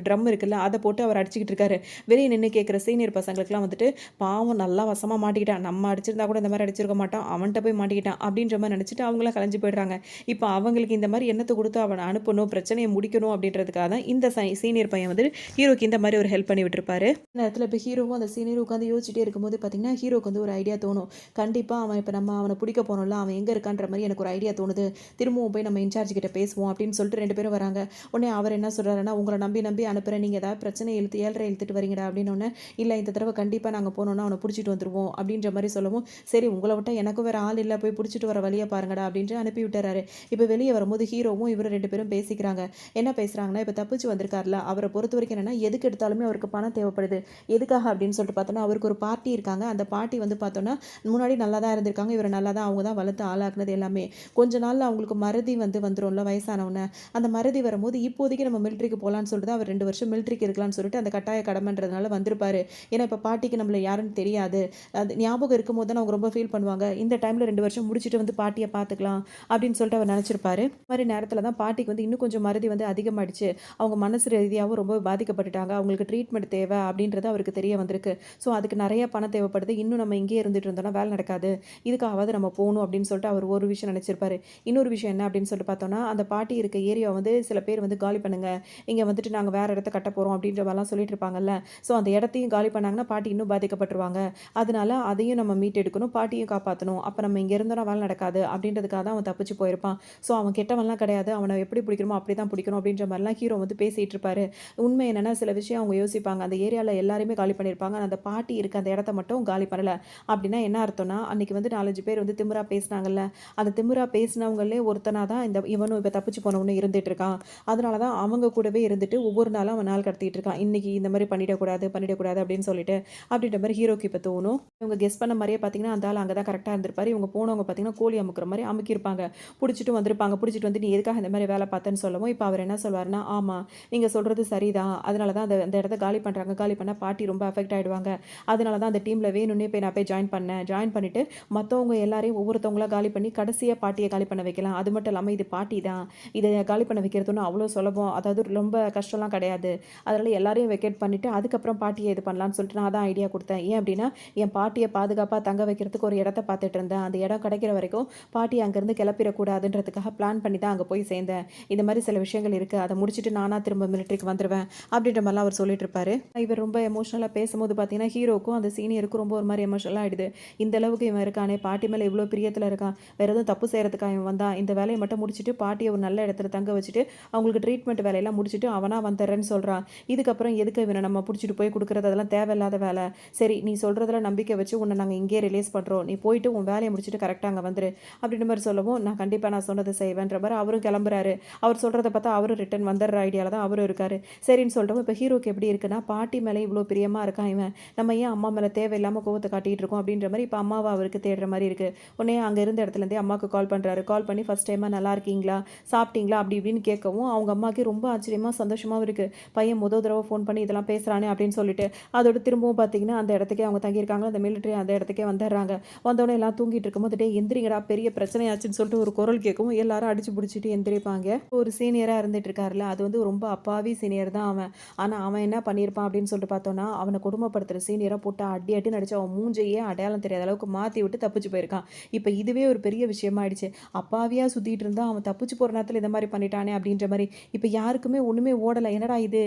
ட்ரம் இருக்குல்ல, அதை போட்டு அவர் அடிச்சுக்கிட்டு இருக்காரு. வெளியே நின்று கேட்குற சீனியர் பசங்களுக்குலாம் வந்துட்டு, பாவம் நல்லா வசமாக மாட்டிக்கிட்டான், நம்ம அடிச்சிருந்தா கூட இந்த மாதிரி அடிச்சிருக்க மாட்டான், அவன்கிட்ட போய் மாட்டிக்கிட்டான் அப்படின்ற மாதிரி நினச்சிட்டு அவங்களாம் கலைஞ்சு போயிடுறாங்க. இப்போ அவங்களுக்கு இந்த மாதிரி எண்ணத்தை கொடுத்து அவனை அனுப்பணும், பிரச்சனையை முடிக்கணும் அப்படின்றதுக்காக தான் இந்த சீனியர் பையன் வந்து ஹீரோக்கு இந்த மாதிரி ஒரு ஹெல்ப் பண்ணி விட்டுருப்பாரு. இந்த இடத்துல இப்போ ஹீரோவும் அந்த சீனியர் உட்காந்து யோசிச்சுட்டே இருக்கும்போது பார்த்தீங்கன்னா ஹீரோக்கு வந்து ஒரு ஐடியா தோணும். கண்டிப்பாக அவன் இப்போ நம்ம அவனை பிடிக்க போனோம்ல, அவன் எங்கே இருக்கான்ற மாதிரி எனக்கு ஒரு ஐடியா தோணுது, திரும்பவும் போய் நம்ம இன்சார்ஜ் கிட்ட பேசுவோம் அப்படின்னு சொல்லிட்டு 2 பேரும் வராங்க. உடனே அவர் என்ன சொல்கிறாருன்னா, உங்களை நம்பி அனுப்புகிறேன், நீங்கள் ஏதாவது பிரச்சனை இழுத்துட்டு வரீங்கடா அப்படின்னு. இல்லை, இந்த தடவை கண்டிப்பாக நாங்கள் போனோன்னா அவனை பிடிச்சிட்டு வந்துடுவோம் அப்படின்ற மாதிரி சொல்லவும், சரி உங்களை விட்டால் எனக்கும் வேறு ஆள் இல்லை, போய் பிடிச்சிட்டு வர வழியை பாருங்கடா அப்படின்ட்டு அனுப்பி விட்டுறாரு. இப்போ வெளியே வரும்போது ஹீரோவும் இவர் 2 பேரும் பேசிக்கிறாங்க. என்ன பேசுகிறாங்கன்னா, இப்போ தப்பிச்சு வந்திருக்காருல, அவரை பொறுத்த வரைக்கும் என்னென்னா எதுக்கு எடுத்தாலுமே அவருக்கு பணம் தேவைப்படுது. எதுக்காக அப்படின்னு சொல்லிட்டு பார்த்தோன்னா, அவருக்கு ஒரு பார்ட்டி இருக்காங்க. அந்த பார்ட்டி வந்து பார்த்தோன்னா முன்னாடி நல்லா தான் இருந்திருக்காங்க, இவர் நல்லா தான் அவங்க தான் வளர்த்து ஆளாக்குனது எல்லாமே. கொஞ்ச நாளில் அவங்களுக்கு மறதி வந்துரும்ல வயசானவன, அந்த மறதி வரும்போது இப்போதைக்கு நம்ம மிலிட்ரிக்கு போகலான்னு சொல்லிட்டு அவர் 2 வருஷம் மிலிட்ரிக்கு இருக்கலாம்னு சொல்லிட்டு அந்த கட்டாய கடமைன்றதுனால வந்திருப்பாரு. ஏன்னா இப்போ பாட்டிக்கு நம்மள யாருன்னு தெரியாது, அது ஞாபகம் இருக்கும் போது தான் அவங்க ரொம்ப ஃபீல் பண்ணுவாங்க. இந்த டைமில் 2 வருஷம் முடிச்சுட்டு வந்து பாட்டியை பார்த்துக்கலாம் அப்படின்னு சொல்லிட்டு அவர் நினச்சிருப்பாரு. இந்த மாதிரி நேரத்தில் தான் பாட்டிக்கு வந்து இன்னும் கொஞ்சம் மறதி வந்து அதிகமாகிடுச்சு. அவங்க மனசு ரீதியாகவும் ரொம்ப பாதிக்கப்பட்டுட்டாங்க, அவங்களுக்கு ட்ரீட்மெண்ட் தேவை அப்படின்றது அவருக்கு தெரிய வந்திருக்கு. ஸோ அதுக்கு நிறைய பணம் தேவைப்படுது, இன்னும் நம்ம இங்கேயே இருந்துட்டு இருந்தோம்னா வேலை நடக்காது, இதுக்காவது நம்ம போகணும் அப்படின்னு சொல்லிட்டு அவர் ஒரு விஷயம் நினச்சிருப்பாரு. இன்னொரு விஷயம் என்ன அப்படின்னு சொல்லிட்டு பார்த்தோன்னா, அந்த பாட்டி இருக்க ஏரியா வந்து சில பேர் வந்து காலி பண்ணுங்க, இங்கே வந்துட்டு நாங்கள் வேறு இடத்த கட்ட போகிறோம் அப்படின்ற மாதிரிலாம் சொல்லிட்டு இருப்பாங்கல்ல. ஸோ அந்த இடத்தையும் காலி பண்ணாங்கன்னா பாட்டி இன்னும் பாதிக்கப்பட்டுருவாங்க. அதனால அதையும் நம்ம மீட்டெடுக்கணும், பாட்டியும் காப்பாற்றணும். அப்போ நம்ம இங்கே இருந்தோம்னா வேலை நடக்காது அப்படின்றதுக்காக தான் அவன் தப்பிச்சு போயிருப்பான். ஸோ அவன் கெட்டவன்லாம் கிடையாது, அவனை எப்படி பிடிக்கணுமோ அப்படி தான் பிடிக்கணும் அப்படின்ற மாதிரிலாம் ஹீரோ வந்து பேசிகிட்டு இருப்பாரு. உண்மை என்னென்னா சில விஷயம் அவங்க யோசிப்பாங்க, அந்த ஏரியாவில் எல்லாருமே காலி பண்ணியிருப்பாங்க, அந்த பாட்டி இருக்க அந்த இடத்த மட்டும் காலி பண்ணலை. அப்படின்னா என்ன அர்த்தம்னா, அன்றைக்கி வந்து 4-5 பேர் வந்து திமிரா பேசினாங்கல்ல, இருக்காங்கல்ல, அந்த திமிரா பேசினவங்களே ஒருத்தனா தான் இவனும் இப்ப தப்பிச்சு போனவனும் இருந்துட்டு இருக்கான். அதனால தான் அவங்க கூடவே இருந்துட்டு ஒவ்வொரு நாளும் அவன் நாள் கடத்திட்டு இருக்கான். இன்னைக்கு இந்த மாரி பண்ணிடக்கூடாது, பண்ணிடக்கூடாது அப்படின்னு சொல்லிட்டு, அப்படின்ற மாரி ஹீரோக்கு இப்ப தோணும். இவங்க கெஸ் பண்ண மாரியே பார்த்தீங்கன்னா, அந்த ஆள் அங்க தான் கரெக்ட்டா இருந்திருப்பாரு. இவங்க போனவங்க பார்த்தீங்கன்னா, கோழி அமுக்குற மாரி அமுக்கியிருப்பாங்க. புடிச்சிட்டு வந்திருப்பாங்க. புடிச்சிட்டு வந்து, "நீ எதுக்காக இந்த மாரி வேல பார்த்தன்னு?" சொல்லவும், இப்ப அவர் என்ன சொல்வாருன்னா, "ஆமா, நீங்க சொல்றது சரிதான். அதனால தான் அந்த அந்த இடத்த காலி பண்றாங்க. காலி பண்ணா பாட்டி ரொம்ப அஃபெக்ட் ஆயிடுவாங்க. அதனால தான் அந்த டீம்ல வேணும்னே நான் போய் ஜாயின் பண்ணேன். ஜாயின் பண்ணிட்டு மத்தவங்க எல்லாரையும் ஒவ்வொருத்தவங்களா காலி பண்ணி கடைசியா பாட்டிய காலி பண்ண வைக்கலாம். அது மட்டும் இல்லாம இது பாட்டி தான். இத காலி பண்ண வைக்கிறது ஒண்ணும் அவ்வளோ சுலபம். அதாவது ரொம்ப கஷ்டம்லாம் கிடையாது. அதனால எல்லாரையும் வெக்கேட் பண்ணிட்டு, அதுக்கப்புறம் பாட்டிய இது பண்ணலான்னு சொல்லிட்டு நான் தான் ஐடியா குடுத்தேன். ஏன் அப்டின்னா, என் பாட்டிய பாதுகாப்பா தங்க வைக்கிறதுக்கு ஒரு இடத்த பார்த்துட்டு இருந்தேன். அந்த இடம் கிடைக்கிற வரைக்கும் பாட்டிய அங்கருந்து கிளப்பிறக்கூடாதுன்றதுக்காக பிளான் பண்ணி தான் அங்க போய் சேர்ந்தேன். இந்த மாரி சில விஷயங்கள் இருக்கு. அத முடிச்சுட்டு நானா திரும்ப மிலிட்டரிக்கு வந்துருவேன். அப்படின்ற மாரிலாம் அவர் சொல்லிட்டு இருப்பாரு. இவர் ரொம்ப எமோஷனலா பேசும்போது பார்த்தீங்கன்னா, ஹீரோக்கும் அந்த சீனியருக்கும் ரொம்ப ஒரு மாரி எமோஷனலா ஆயிடுது. இந்த அளவுக்கு இவன் இருக்கானே, பாட்டி மேல இவ்ளோ பிரியத்துல இருக்கான். வேற எதுவும் தப்பு செய்றதுக்கா இவன் வந்தான்? இந்த வேலைய மட்டும் முடிச்சுட்டு பாட்டிய ஒரு நல்ல இடத்துல தங்க வச்சுட்டு, அவங்களுக்கு ட்ரீட்மெண்ட் வேலையெல்லாம் முடிச்சுட்டு அவனா வந்துர்றேன்னு சொல்றான். இதுக்கப்புறம் எதுக்கு இவன நம்ம புடிச்சிட்டு போய் குடுக்குறது? அதெல்லாம் தேவையில்லாத வேல. சரி, நீ சொல்றதுல நம்பிக்கை வச்சு உன்ன நாங்க இங்கேயே ரிலீஸ் பண்றோம். நீ போயிட்டு உன் வேலைய முடிச்சுட்டு கரெக்ட்டா அங்க வந்துரு. அப்படின்ற மாரி சொல்லவும், நான் கண்டிப்பா நான் சொன்னத செய்வேன்ற மாரி அவரும் கிளம்புறாரு. அவர் சொல்றத பார்த்தா அவரும் ரிட்டர்ன் வந்துர்ற ஐடியால தான் அவரும் இருக்காரு. சரின்னு சொல்லிட்டோம். இப்ப ஹீரோக்கு எப்படி இருக்குன்னா, பாட்டி மேல இவ்ளோ பிரியமா இருக்கான் இவன். நம்ம ஏன் அம்மா மேல தேவையில்லாம கோவத்த காட்டிட்டு இருக்கோம் அப்படின்ற மாரி இப்ப அம்மாவ அவருக்கு தேடுற மாரி இருக்கு. உடனே அங்க இருந்த இடத்துலேருந்தே அம்மாக்கு கால் பண்றாரு. கால் பண்ணி ஃபர்ஸ்ட் டைமா நல்லா இருக்கீங்களா? சாப்பிட்டீங்களா? அப்படி இப்படின்னு கேட்கவும், அவங்க அம்மாவுக்கே ரொம்ப ஆச்சரியமா, சந்தோஷமாவும் இருக்கு. பையன் தடவ ஃபோன் பண்ணி இதெல்லாம் பேசுறானே அப்படின்னு சொல்லிட்டு. அதோட திரும்பவும் பார்த்தீங்கன்னா, அந்த இடத்துக்கே அவங்க தங்கியிருக்காங்க. அந்த மிலிட்டரி அந்த இடத்துக்கே வந்துர்றாங்க. வந்தோனே எல்லாம் தூங்கிட்டு இருக்கும்போது, "டேய் எந்திரிங்கடா, பெரிய பிரச்சனையாச்சுன்னு" சொல்லிட்டு ஒரு குரல் கேட்கவும், எல்லாரும் அடிச்சு புடிச்சுட்டு எந்திரிப்பாங்க. ஒரு சீனியரா இருந்துட்டு இருக்காருல்ல, அது வந்து ரொம்ப அப்பாவி சீனியர் தான் அவன். ஆனா, அவன் என்ன பண்ணியிருப்பான் அப்படின்னு சொல்லிட்டு பார்த்தோம்னா, அவன கொடுமைப்படுத்துற சீனியர போட்டு அடி அடின்னு அடிச்சு அவன் மூஞ்சையே அடையாளம் தெரியாத அளவுக்கு மாத்தி விட்டு தப்பிச்சு போயிருக்கான். இப்ப இதுவே ஒரு பெரிய விஷயமா ஆயிடுச்சு. அப்பாவியா சுத்திட்டு இருந்தா அவன் தப்பிச்சு போற நேரத்துல இந்த மாரி பண்ணிட்டானே அப்படின்ற மாரி. இப்ப யாருக்குமே ஒண்ணுமே ஓடல. என்னடா இது?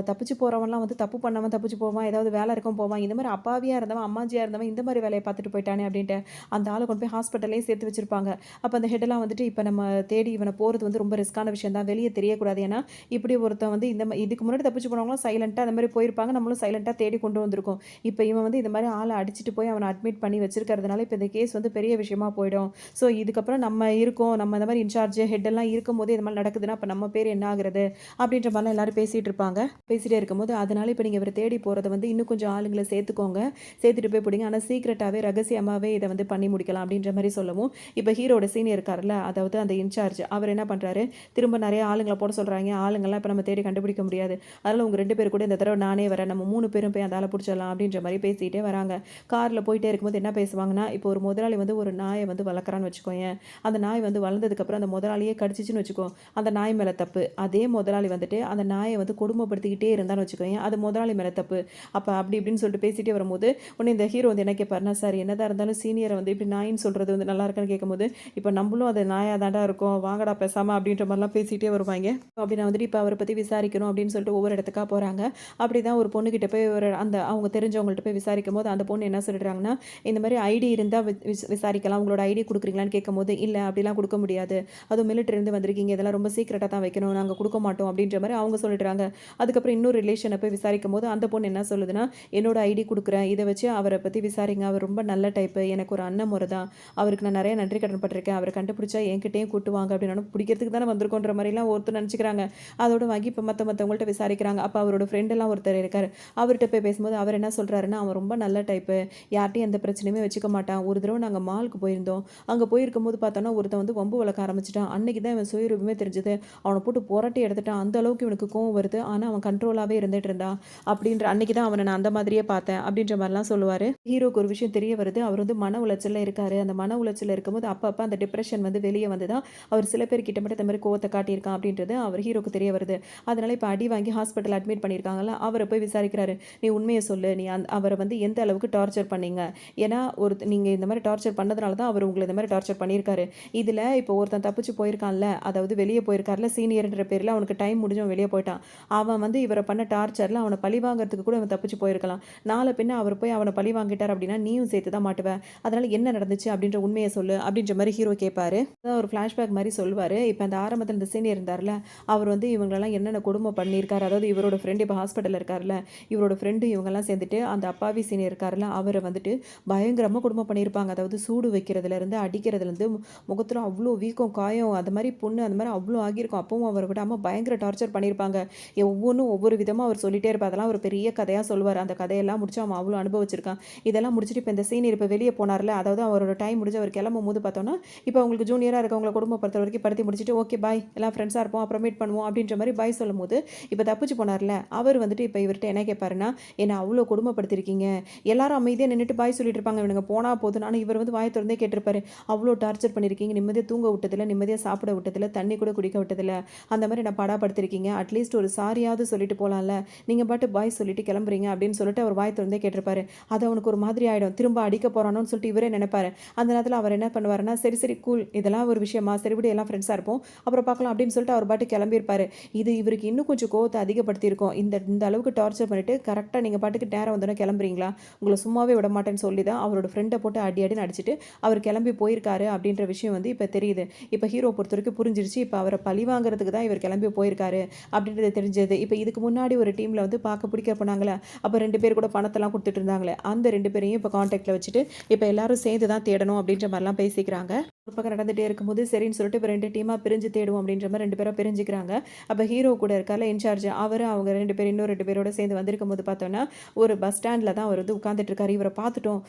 தப்பிச்சு போறவன்லாம் வந்து தப்பு பண்ணவன் தப்பிச்சு போவான். ஏதாவது வேலை இருக்கும் போவான். இந்த மாரி அப்பாவியா இருந்தவன், அம்மாஞ்சியா இருந்தவன் இந்த மாரி வேலைய பார்த்துட்டு போயிட்டானே அப்படின்ட்டு, அந்த ஆள கொண்டு போய் ஹாஸ்பிட்டல்லயே சேர்த்து வச்சிருப்பாங்க. அப்ப அந்த ஹெட்லாம் வந்துட்டு, இப்ப நம்ம தேடி இவன போறது வந்து ரொம்ப ரிஸ்க்கான விஷயம் தான். வெளிய தெரியக்கூடாது. ஏன்னா, இப்படி ஒருத்தன் வந்து இதுக்கு முன்னாடி தப்பிச்சு போனவங்கலாம் சைலன்ட்டா அந்த மாரி போயிருப்பாங்க. நம்மளும் சைலன்ட்டா தேடி கொண்டு வந்திருக்கோம். இப்ப இவன் வந்து இந்த மாரி ஆள அடிச்சுட்டு போய் அவன அட்மிட் பண்ணி வச்சிருக்கிறதுனால, இப்ப இந்த கேஸ் வந்து பெரிய விஷயமா போயிடும். ஸோ இதுக்கப்புறம் நம்ம இருக்கோம். நம்ம இந்த மாரி இன்சார்ஜ், ஹெட் எல்லாம் இருக்கும்போதே இது மாரி நடக்குதுன்னா, அப்ப நம்ம பேர் என்ன ஆகுறது? அப்படின்ற மாரிலாம் எல்லாரும் பேசிட்டு இருப்பாங்க. பேசிட்டே இருக்கும்போது, அதனால இப்ப நீங்க இவர தேடி போறத வந்து இன்னும் கொஞ்சம் ஆளுங்கள சேர்த்துக்கோங்க. சேர்த்துட்டு போய் புடிங்க. ஆனா சீக்ரெட்டாவே, ரகசியமாவே இத வந்து பண்ணி முடிக்கலாம் அப்படின்ற மாரி சொல்லவும், இப்ப ஹீரோட சீனியர் இருக்கார்ல, அதாவது அந்த இன்சார்ஜ் அவர் என்ன பண்றாரு, திரும்ப நெறைய ஆளுங்கள போட சொல்றாய்ங்க. ஆளுங்கலாம் இப்ப நம்ம தேடி கண்டுபிடிக்க முடியாது. அதனால உங்க 2 பேர் கூட இந்த தடவ நானே வரேன். நம்ம 3 பேரும் போய் அந்த ஆள புடிச்சிடலாம் அப்படின்ற மாரி பேசிட்டே வராங்க. கார்ல போயிட்டே இருக்கும்போது என்ன பேசுவாங்கன்னா, இப்போ ஒரு முதலாளி வந்து ஒரு நாய வந்து வளர்க்குறான்னு வச்சுக்கோயேன். அந்த நாய் வந்து வளர்ந்ததுக்கப்புறம் அந்த முதலாளியே கடிச்சிச்சுன்னு வச்சுக்கோ, அந்த நாய் மேல தப்பு. அதே முதலாளி வந்துட்டு அந்த நாய வந்து கொடுமைப்படுத்திக்கிட்டே இருந்தான்னு வச்சுக்கோயேன், அது முதலாளி மேல தப்பு. அப்ப அப்படி இப்படின்னு சொல்லிட்டு பேசிட்டே வரும்போது, உடனே இந்த ஹீரோ வந்து என்ன கேட்பாருன்னா, "சார் என்னதான் இருந்தாலும் சீனியர வந்து இப்படி நாயின்னு சொல்றது வந்து நல்லா இருக்கான்னு?" கேட்கும்போது, "இப்ப நம்பளும் அது நாயா தான்டா இருக்கோம். வாங்கடா பேசாம" அப்படின்ற மாரிலாம் பேசிட்டே வருவாய்ங்க. அப்படி நான் வந்துட்டு இப்ப அவர பத்தி விசாரிக்கணும் அப்படின்னு சொல்லிட்டு ஒவ்வொரு இடத்துக்கா போறாங்க. அப்படிதான் ஒரு பொண்ணுகிட்ட போய் அவங்க தெரிஞ்சவங்கள்ட்ட போய் விசாரிக்கும்போது, அந்த பொண்ணு என்ன சொல்லிடுறாங்கன்னா, இந்த மாரி ஐடி இருந்தா விசாரிக்கலாம். உங்களோட ஐடி குடுக்குறீங்களான்னு கேட்கும்போது, "இல்ல அப்படிலாம் குடுக்க முடியாது. அதுவும் மிலிட்டரிலருந்து வந்திருக்கீங்க. இதெல்லாம் ரொம்ப சீக்ரெட்டா தான் வைக்கணும். நாங்க குடுக்க மாட்டோம்." அப்படின்ற மாரி அவங்க சொல்லிடுறாங்க. அதுக்கப்புறம் இன்னொரு ரிலேஷன போய் விசாரிக்கும்போது, அந்த பொண்ணு என்ன சொல்லுதுன்னா, "என்னோட ஐடி குடுக்குறேன். இத வச்சு அவர பத்தி விசாரிங்க. அவர் ரொம்ப நல்ல டைப்பு. எனக்கு ஒரு அண்ணன் முறை தான். அவருக்கு நான் நெறைய நன்றி கடன் பட்டுருக்கேன். அவர கண்டுபிடிச்சா என்கிட்டயும் கூட்டுவாங்க." அப்படின்னோன, பிடிக்கிறதுக்கு தானே வந்திருக்கோன்ற மாரிலாம் ஒருத்தர் நெனச்சுக்கிறாங்க. அதோட வாங்கி இப்ப மத்தவங்கள்ட்ட விசாரிக்கிறாங்க. அப்ப அவரோட ஃப்ரெண்ட் எல்லாம் ஒருத்தர் இருக்காரு. அவர்ட்ட போய் பேசும்போது, அவர் என்ன சொல்றாருன்னா, "அவன் ரொம்ப நல்ல டைப்பு. யார்ட்டயும் எந்த பிரச்சனையுமே வச்சுக்க மாட்டான். ஒரு தடவ நாங்க மாலுக்கு போயிருந்தோம். அங்க போயிருக்கும்போது பார்த்தோம்னா, ஒருத்தன் வந்து வம்பு வளர்க்க ஆரம்பிச்சுட்டான். அன்னைக்கு தான் இவன் சுயரூபமே தெரிஞ்சது. அவன போட்டு புரட்டி எடுத்துட்டான். அந்த அளவுக்கு இவனுக்கு கோவம் வருது. ஆனா அவன் கண்ட்ரோலாவே இருந்துட்டு இருந்தான். அப்படின்ற அன்னைக்கு தான் அவன நான் அந்த மாதிரியே பார்த்தேன்." அப்படின்ற மாரிலாம் சொல்லுவாரு. ஹீரோக்கு ஒரு விஷயம் தெரிய வருது. அவர் வந்து மன உளைச்சல்ல இருக்காரு. அந்த மன உளைச்சல்ல இருக்கும்போது அப்பப்ப அந்த டிப்ரஷன் வந்து வெளிய வந்து தான் அவர் சில பேர் கிட்ட மட்டும் இந்த மாரி கோவத்த காட்டியிருக்கான் அப்படின்றது அவர் ஹீரோக்கு தெரிய வருது. அதனால இப்ப அடி வாங்கி ஹாஸ்பிட்டல் அட்மிட் பண்ணியிருக்காங்கல்ல, அவர போய் விசாரிக்கிறாரு. "நீ உண்மைய சொல்லு. நீ அவர வந்து எந்த அளவுக்கு டார்ச்சர் பண்ணீங்க? ஏன்னா நீங்க இந்த மாரி டார்ச்சர் பண்ணதுனால தான் அவரு உங்கள இந்த மாரி டார்ச்சர் பண்ணியிருக்காரு. இதுல இப்போ ஒருத்தன் தப்பிச்சு போயிருக்கான்ல, அதாவது வெளிய போயிருக்கார்ல சீனியர்ன்ற பேர்ல அவனுக்கு டைம் முடிஞ்சு அவன் வெளிய போய்ட்டான். அவன் வந்து இவர பண்ண டார்ச்சர்ல அவன பழி வாங்குறதுக்கு கூட இவன் தப்பிச்சு போயிருக்கலாம். நாள பின்ன அவர் போய் அவன பழி வாங்கிட்டார் அப்படின்னா, நீயும் சேர்த்து தான் மாட்டுவ. அதனால என்ன நடந்துச்சு அப்படின்ற உண்மைய சொல்லு." அப்படின்ற மாரி ஹீரோ கேட்பாரு. அதான் ஒரு ஃபிளாஷ்பேக் மாரி சொல்லுவாரு. இப்ப அந்த ஆரம்பத்துல இந்த சீனியர் இருந்தார்ல, அவர் வந்து இவங்களலாம் என்னென்ன கொடுமை பண்ணியிருக்காரு. அதாவது இவரோட ஃப்ரெண்ட் இப்ப ஹாஸ்பிட்டல்ல இருக்கார்ல, இவரோட ஃப்ரெண்டு இவங்கலாம் சேர்ந்துட்டு அந்த அப்பாவி சீனியர் இருக்கார்ல, அவர வந்துட்டு பயங்கரமா கொடுமை பண்ணியிருப்பாங்க. அதாவது சூடு வைக்கிறதுல இருந்து அடிக்கிறதுலேருந்து முகத்தில் அவ்வளோ வீக்கம் காயம் அது மாதிரி புண்ணு அந்த மாதிரி அவ்வளோ ஆகியிருக்கும். அப்பவும் அவர் விடாமல் பயங்கர டார்ச்சர் பண்ணியிருப்பாங்க. ஒவ்வொன்றும் ஒவ்வொரு விதமாக அவர் சொல்லிட்டே இருப்பார். அதெல்லாம் ஒரு பெரிய கதையாக சொல்லுவார். அந்த கதையெல்லாம் முடிச்சு அவன் அவ்வளோ அனுபவிச்சிருக்கான். இதெல்லாம் முடிச்சுட்டு இப்போ இந்த சீனியர் இப்போ வெளியே போனார்ல, அதாவது அவரோட டைம் முடிஞ்சு அவர் கிளம்பும் போது பார்த்தோன்னா இப்போ அவங்களுக்கு ஜூனியராக இருக்கவங்களை குடும்பம் பொறுத்த வரைக்கும் படுத்தி முடிச்சுட்டு ஓகே பாய் எல்லாம் ஃப்ரெண்ட்ஸாக இருப்போம் அப்புறம் மீட் பண்ணுவோம் அப்படின்ற மாதிரி பாய் சொல்லும் போது இப்போ தப்பிச்சு போனார்ல அவர் வந்துட்டு இப்போ இவர்கிட்ட என்ன கேட்பாருன்னா, என்ன அவ்வளோ கொடுமைப்படுத்திருக்கீங்க, எல்லாரும் அமைதியாக நின்றுட்டு பாய் சொல்லிட்டு இருப்பாங்க, இவனுங்க போனால் போதும். ஆனால் இவர் வந்து வாயை திறந்தே கேட்டிருப்பாரு, அவ்வளோ டார்ச்சர் பண்ணியிருக்கீங்க, நிம்மதியாக தூங்க விட்டதில்ல, நிம்மதியாக சாப்பிட விட்டதில்ல, தண்ணி கூட குடிக்க விட்டதில்ல, அந்த மாதிரி நான் பாடாப்படுத்திருக்கீங்க, அட்லீஸ்ட் ஒரு சாரியாவது சொல்லிட்டு போகலாம்ல, நீங்கள் பாட்டு பாய் சொல்லிட்டு கிளம்புறீங்க அப்படின்னு சொல்லிட்டு அவர் வாய் திறந்தே கேட்டிருப்பாரு. அது அவனுக்கு ஒரு மாதிரி ஆகிடும், திரும்ப அடிக்க போகிறானோன்னு சொல்லிட்டு இவரே நினைப்பாரு. அந்த நேரத்தில் அவர் என்ன பண்ணுவாருன்னா, சரி சரி கூல், இதெல்லாம் ஒரு விஷயமா, சரி விட எல்லாம் ஃப்ரெண்ட்ஸாக இருப்போம் அப்புறம் பார்க்கலாம் அப்படின்னு சொல்லிட்டு அவர் பாட்டு கிளம்பியிருப்பாரு. இது இவருக்கு இன்னும் கொஞ்சம் கோவத்தை அதிகப்படுத்தியிருக்கும். இந்த அளவுக்கு டார்ச்சர் பண்ணிட்டு கரெக்டாக நீங்கள் பாட்டுக்கு நேரம் வந்தோன்னே கிளம்புறீங்களா, உங்களை சும்மாவே விட மாட்டேன்னு சொல்லி தான் அவரோட ஃப்ரெண்டை போட்டு அடின்னு அடிச்சுட்டு அவர் கிளம்பி போயிருக்காரு அப்படின்ற விஷயம் வந்து இப்போ தெரியுது. இப்போ ஹீரோ பொறுத்த வரைக்கும் புரிஞ்சிருச்சு, இப்போ அவரை பழி வாங்குறதுக்கு தான் இவர் கிளம்பி போயிருக்காரு அப்படின்றது தெரிஞ்சது. இப்போ இதுக்கு முன்னாடி ஒரு டீமில் வந்து பார்க்க பிடிக்க போனாங்களே, அப்போ 2 பேர் கூட பணத்தெல்லாம் கொடுத்துட்டு இருந்தாங்களே, அந்த 2 பேரையும் இப்போ கான்டாக்டில் வச்சுட்டு இப்போ எல்லாரும் சேர்ந்து தான் தேடணும் அப்படின்ற மாதிரிலாம் பேசிக்கிறாங்க. ஒரு பக்கம் நடந்துகிட்டே இருக்கும்போது சரின்னு சொல்லிட்டு இப்போ 2 டீமாக பிரிஞ்சு தேடுவோம் அப்படின்ற மாதிரி 2 பேராக பிரிஞ்சுக்கிறாங்க. அப்போ ஹீரோ கூட இருக்கார்ல இன்சார்ஜ், அவர் அவங்க 2 பேர் இன்னும் 2 பேரோட சேர்ந்து வந்திருக்கும் போது பார்த்தோன்னா ஒரு பஸ் ஸ்டாண்டில் தான் அவர் வந்து உட்காந்துட்டு இருக்காரு. இவரை பார்த்துட்டோம்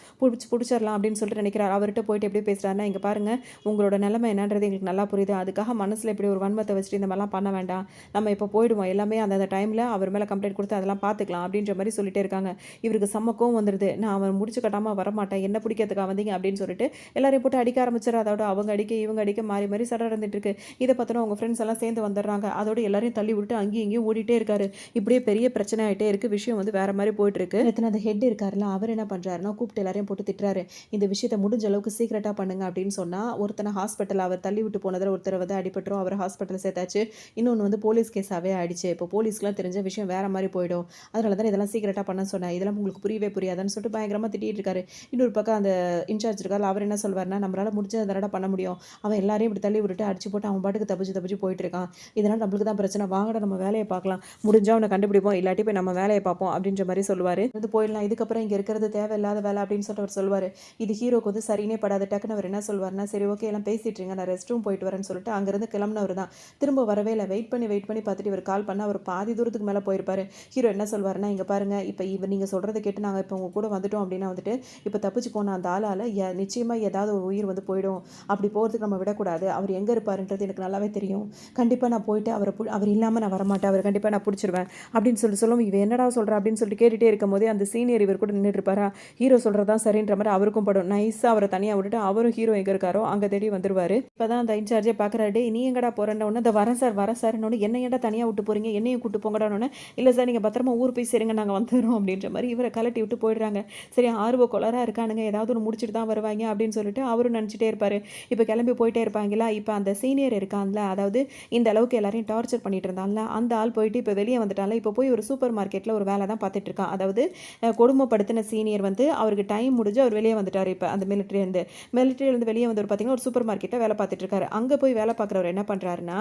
பிடிச்சிடலாம் அப்படின்னு சொல்லிட்டு நினைக்கிறார். அவர்கிட்ட போயிட்டு எப்படி பேசுகிறாருன்னா, இங்கே பாருங்கள் உங்களோட நிலைமை என்னன்றது எங்களுக்கு நல்லா புரியுது, அதுக்காக மனசில் இப்படி ஒரு வன்மத்தை வச்சுட்டு இந்த மாதிரிலாம் பண்ண வேண்டாம், நம்ம இப்போ போயிடுவோம், எல்லாமே அந்த டைமில் அவர் மேலே கம்ப்ளைண்ட் கொடுத்து அதெல்லாம் பார்த்துக்கலாம் அப்படின்ற மாதிரி சொல்லிட்டே இருக்காங்க. இவருக்கு சம்மக்கவும் வந்துடுது, நான் அவன் முடிச்சு கட்டாமல் வரமாட்டேன், என்ன பிடிக்கிறதுக்காக வந்தீங்க அப்படின்னு சொல்லிட்டு எல்லாரையும் போட்டு அடிக்க ஆரம்பிச்சார். அதோட அவங்க அடிக்க இவங்க அடிக்க மாறி மாறி சடை நடந்துட்டு இருக்கு. இதை பார்த்தோன்னா அவங்க ஃப்ரெண்ட்ஸ் எல்லாம் சேர்ந்து வந்துடுறாங்க. அதோட எல்லாரையும் தள்ளி விட்டு அங்கேயும் இங்கேயும் ஓடிட்டே இருக்காரு. இப்படியே பெரிய பிரச்சனை ஆகிட்டே இருக்கு. விஷயம் வந்து வேற மாதிரி போயிட்டு இருக்கு. அந்த ஹெட் இருக்காருல, அவர் என்ன பண்றாருன்னா கூப்பிட்டு எல்லாரையும் போட்டு திட்டுறாரு, இந்த விஷயத்தை முடிஞ்ச அளவுக்கு சீக்கிரட்டா பண்ணுங்க அப்படின்னு சொன்னா ஒருத்தனை ஹாஸ்பிட்டல் அவர் தள்ளி விட்டு போனதில் ஒருத்தர் வந்து அடிபட்டுரும், அவர் ஹாஸ்பிட்டல் சேர்த்தாச்சு. இன்னொன்று வந்து போலீஸ் கேஸாகவே ஆயிடுச்சு. இப்போ போலீஸ்க்குலாம் தெரிஞ்ச விஷயம் வேற மாதிரி போயிடும், அதனால தான் இதெல்லாம் சீக்கிரட்டா பண்ண சொன்னேன், இதெல்லாம் உங்களுக்கு புரியவே புரியாதுன்னு சொல்லிட்டு பயங்கரமாக திட்டிட்டு இருக்காரு. இன்னொரு பக்கம் அந்த இன்சார்ஜ் இருக்காரு, அவர் என்ன சொல்வார்னா, நம்மளால முடிஞ்ச தடவை பண்ண முடியும், அவன் எல்லாரையும் இப்படி தள்ளி விட்டுட்டு அடிச்சு போட்டு அவன் பாட்டுக்கு தப்பிச்சு போயிட்டு இருக்கான், இதனால் நம்மளுக்கு தான் பிரச்சனை, வாங்கடா நம்ம வேலையை பார்க்கலாம், முடிஞ்சா அவனை கண்டுபிடிப்போம், இல்லாட்டி போய் நம்ம வேலையை பார்ப்போம் அப்படின்ற மாதிரி சொல்லுவார். இது போயிடலாம், இதுக்கப்புறம் இங்கே இருக்கிறது தேவையில்லாத வேலை அப்படின்னு சொல்லிட்டு அவர் சொல்லுவார். இது ஹீரோக்கு வந்து சரினே படாது. டக்குன்னு அவர் என்ன சொல்வார்னா, சரி ஓகே எல்லாம் பேசிட்டுருங்க, நான் ரெஸ்ட் ரூம் போயிட்டு வரேன்னு சொல்லிட்டு அங்கேருந்து கிளம்புனவர் தான் திரும்ப வரவே இல்லை. வெயிட் பண்ணி பார்த்துட்டு இவர் கால் பண்ணால் அவர் பாதி தூரத்துக்கு மேலே போயிருப்பார். ஹீரோ என்ன சொல்வார்னா, இங்கே பாருங்கள், இப்போ இவர் நீங்கள் சொல்கிறத கேட்டு நாங்கள் இப்போ உங்கள் கூட வந்துட்டோம் அப்படின்னா வந்துட்டு இப்போ தப்பிச்சு போன அந்த ஆளால் நிச்சயமாக ஏதாவது ஒரு உயிர் வந்து போயிடும், அப்படி போகிறதுக்கு நம்ம விடக்கூடாது, அவர் எங்கே இருப்பாருன்றது எனக்கு நல்லாவே தெரியும், கண்டிப்பாக நான் போயிட்டு அவர் இல்லாமல் நான் வரமாட்டேன், அவர் கண்டிப்பாக நான் பிடிச்சிருவேன் அப்படின்னு சொல்லுவோம். இவன் என்னடா சொல்கிறா அப்படின்னு சொல்லிட்டு கேட்டுகிட்டே இருக்கும் போதே அந்த சீனியர் இவர் கூட நின்றுட்டு இருப்பாரா, ஹீரோ சொல்கிறதான் சரின்ற மாதிரி அவருக்கும் படும். நைஸாக அவரை தனியாக விட்டுட்டு அவரும் ஹீரோ எங்கே இருக்காரோ அங்கே தேடி வந்துருவார். இப்போ தான் அந்த இன்சார்ஜே பார்க்குறாரு, நீ எங்கடா போகிறேன்னு ஒன்று, இந்த வரேன் சார்னு என்ன ஏன்டா தனியாக விட்டு போகிறீங்க, என்னையும் கூட்டு போங்கடான்னு, இல்லை சார் நீங்கள் பத்திரமா ஊர் போய் சேருங்க நாங்கள் வந்துடுறோம் அப்படின்ற மாதிரி இவரை கலட்டி விட்டு போயிடுறாங்க. சரி ஆர்வ கொளராக இருக்கானுங்க, ஏதாவது ஒன்று முடிச்சுட்டு தான் வருவாங்க அப்படின்னு சொல்லிட்டு அவரும் நினச்சிட்டே இருப்பார். இப்போ கிளம்பி போயிட்டே இருப்பாங்களா. இப்போ அந்த சீனியர் இருக்கான்ல, அதாவது இந்த அளவுக்கு எல்லாரையும் டார்ச்சர் பண்ணிட்டு இருந்தான்ல, அந்த ஆள் போயிட்டு இப்போ வெளியே வந்துட்டான்ல, இப்போ போய் ஒரு சூப்பர் மார்க்கெட்டில் ஒரு வேலை தான் பார்த்துட்டு இருக்கான். அதாவது கொடுமைப்படுத்தின சீனியர் வந்து அவருக்கு டைம் முடிஞ்சு அவர் வெளியே வந்துட்டார். இப்போ அந்த மிலிட்ரியிலேருந்து வெளியே வந்து பார்த்தீங்கன்னா ஒரு சூப்பர் மார்க்கெட்டில் வேலை பார்த்துட்டு இருக்காரு. அங்கே போய் வேலை பார்க்குறவர் என்ன பண்ணுறாருன்னா,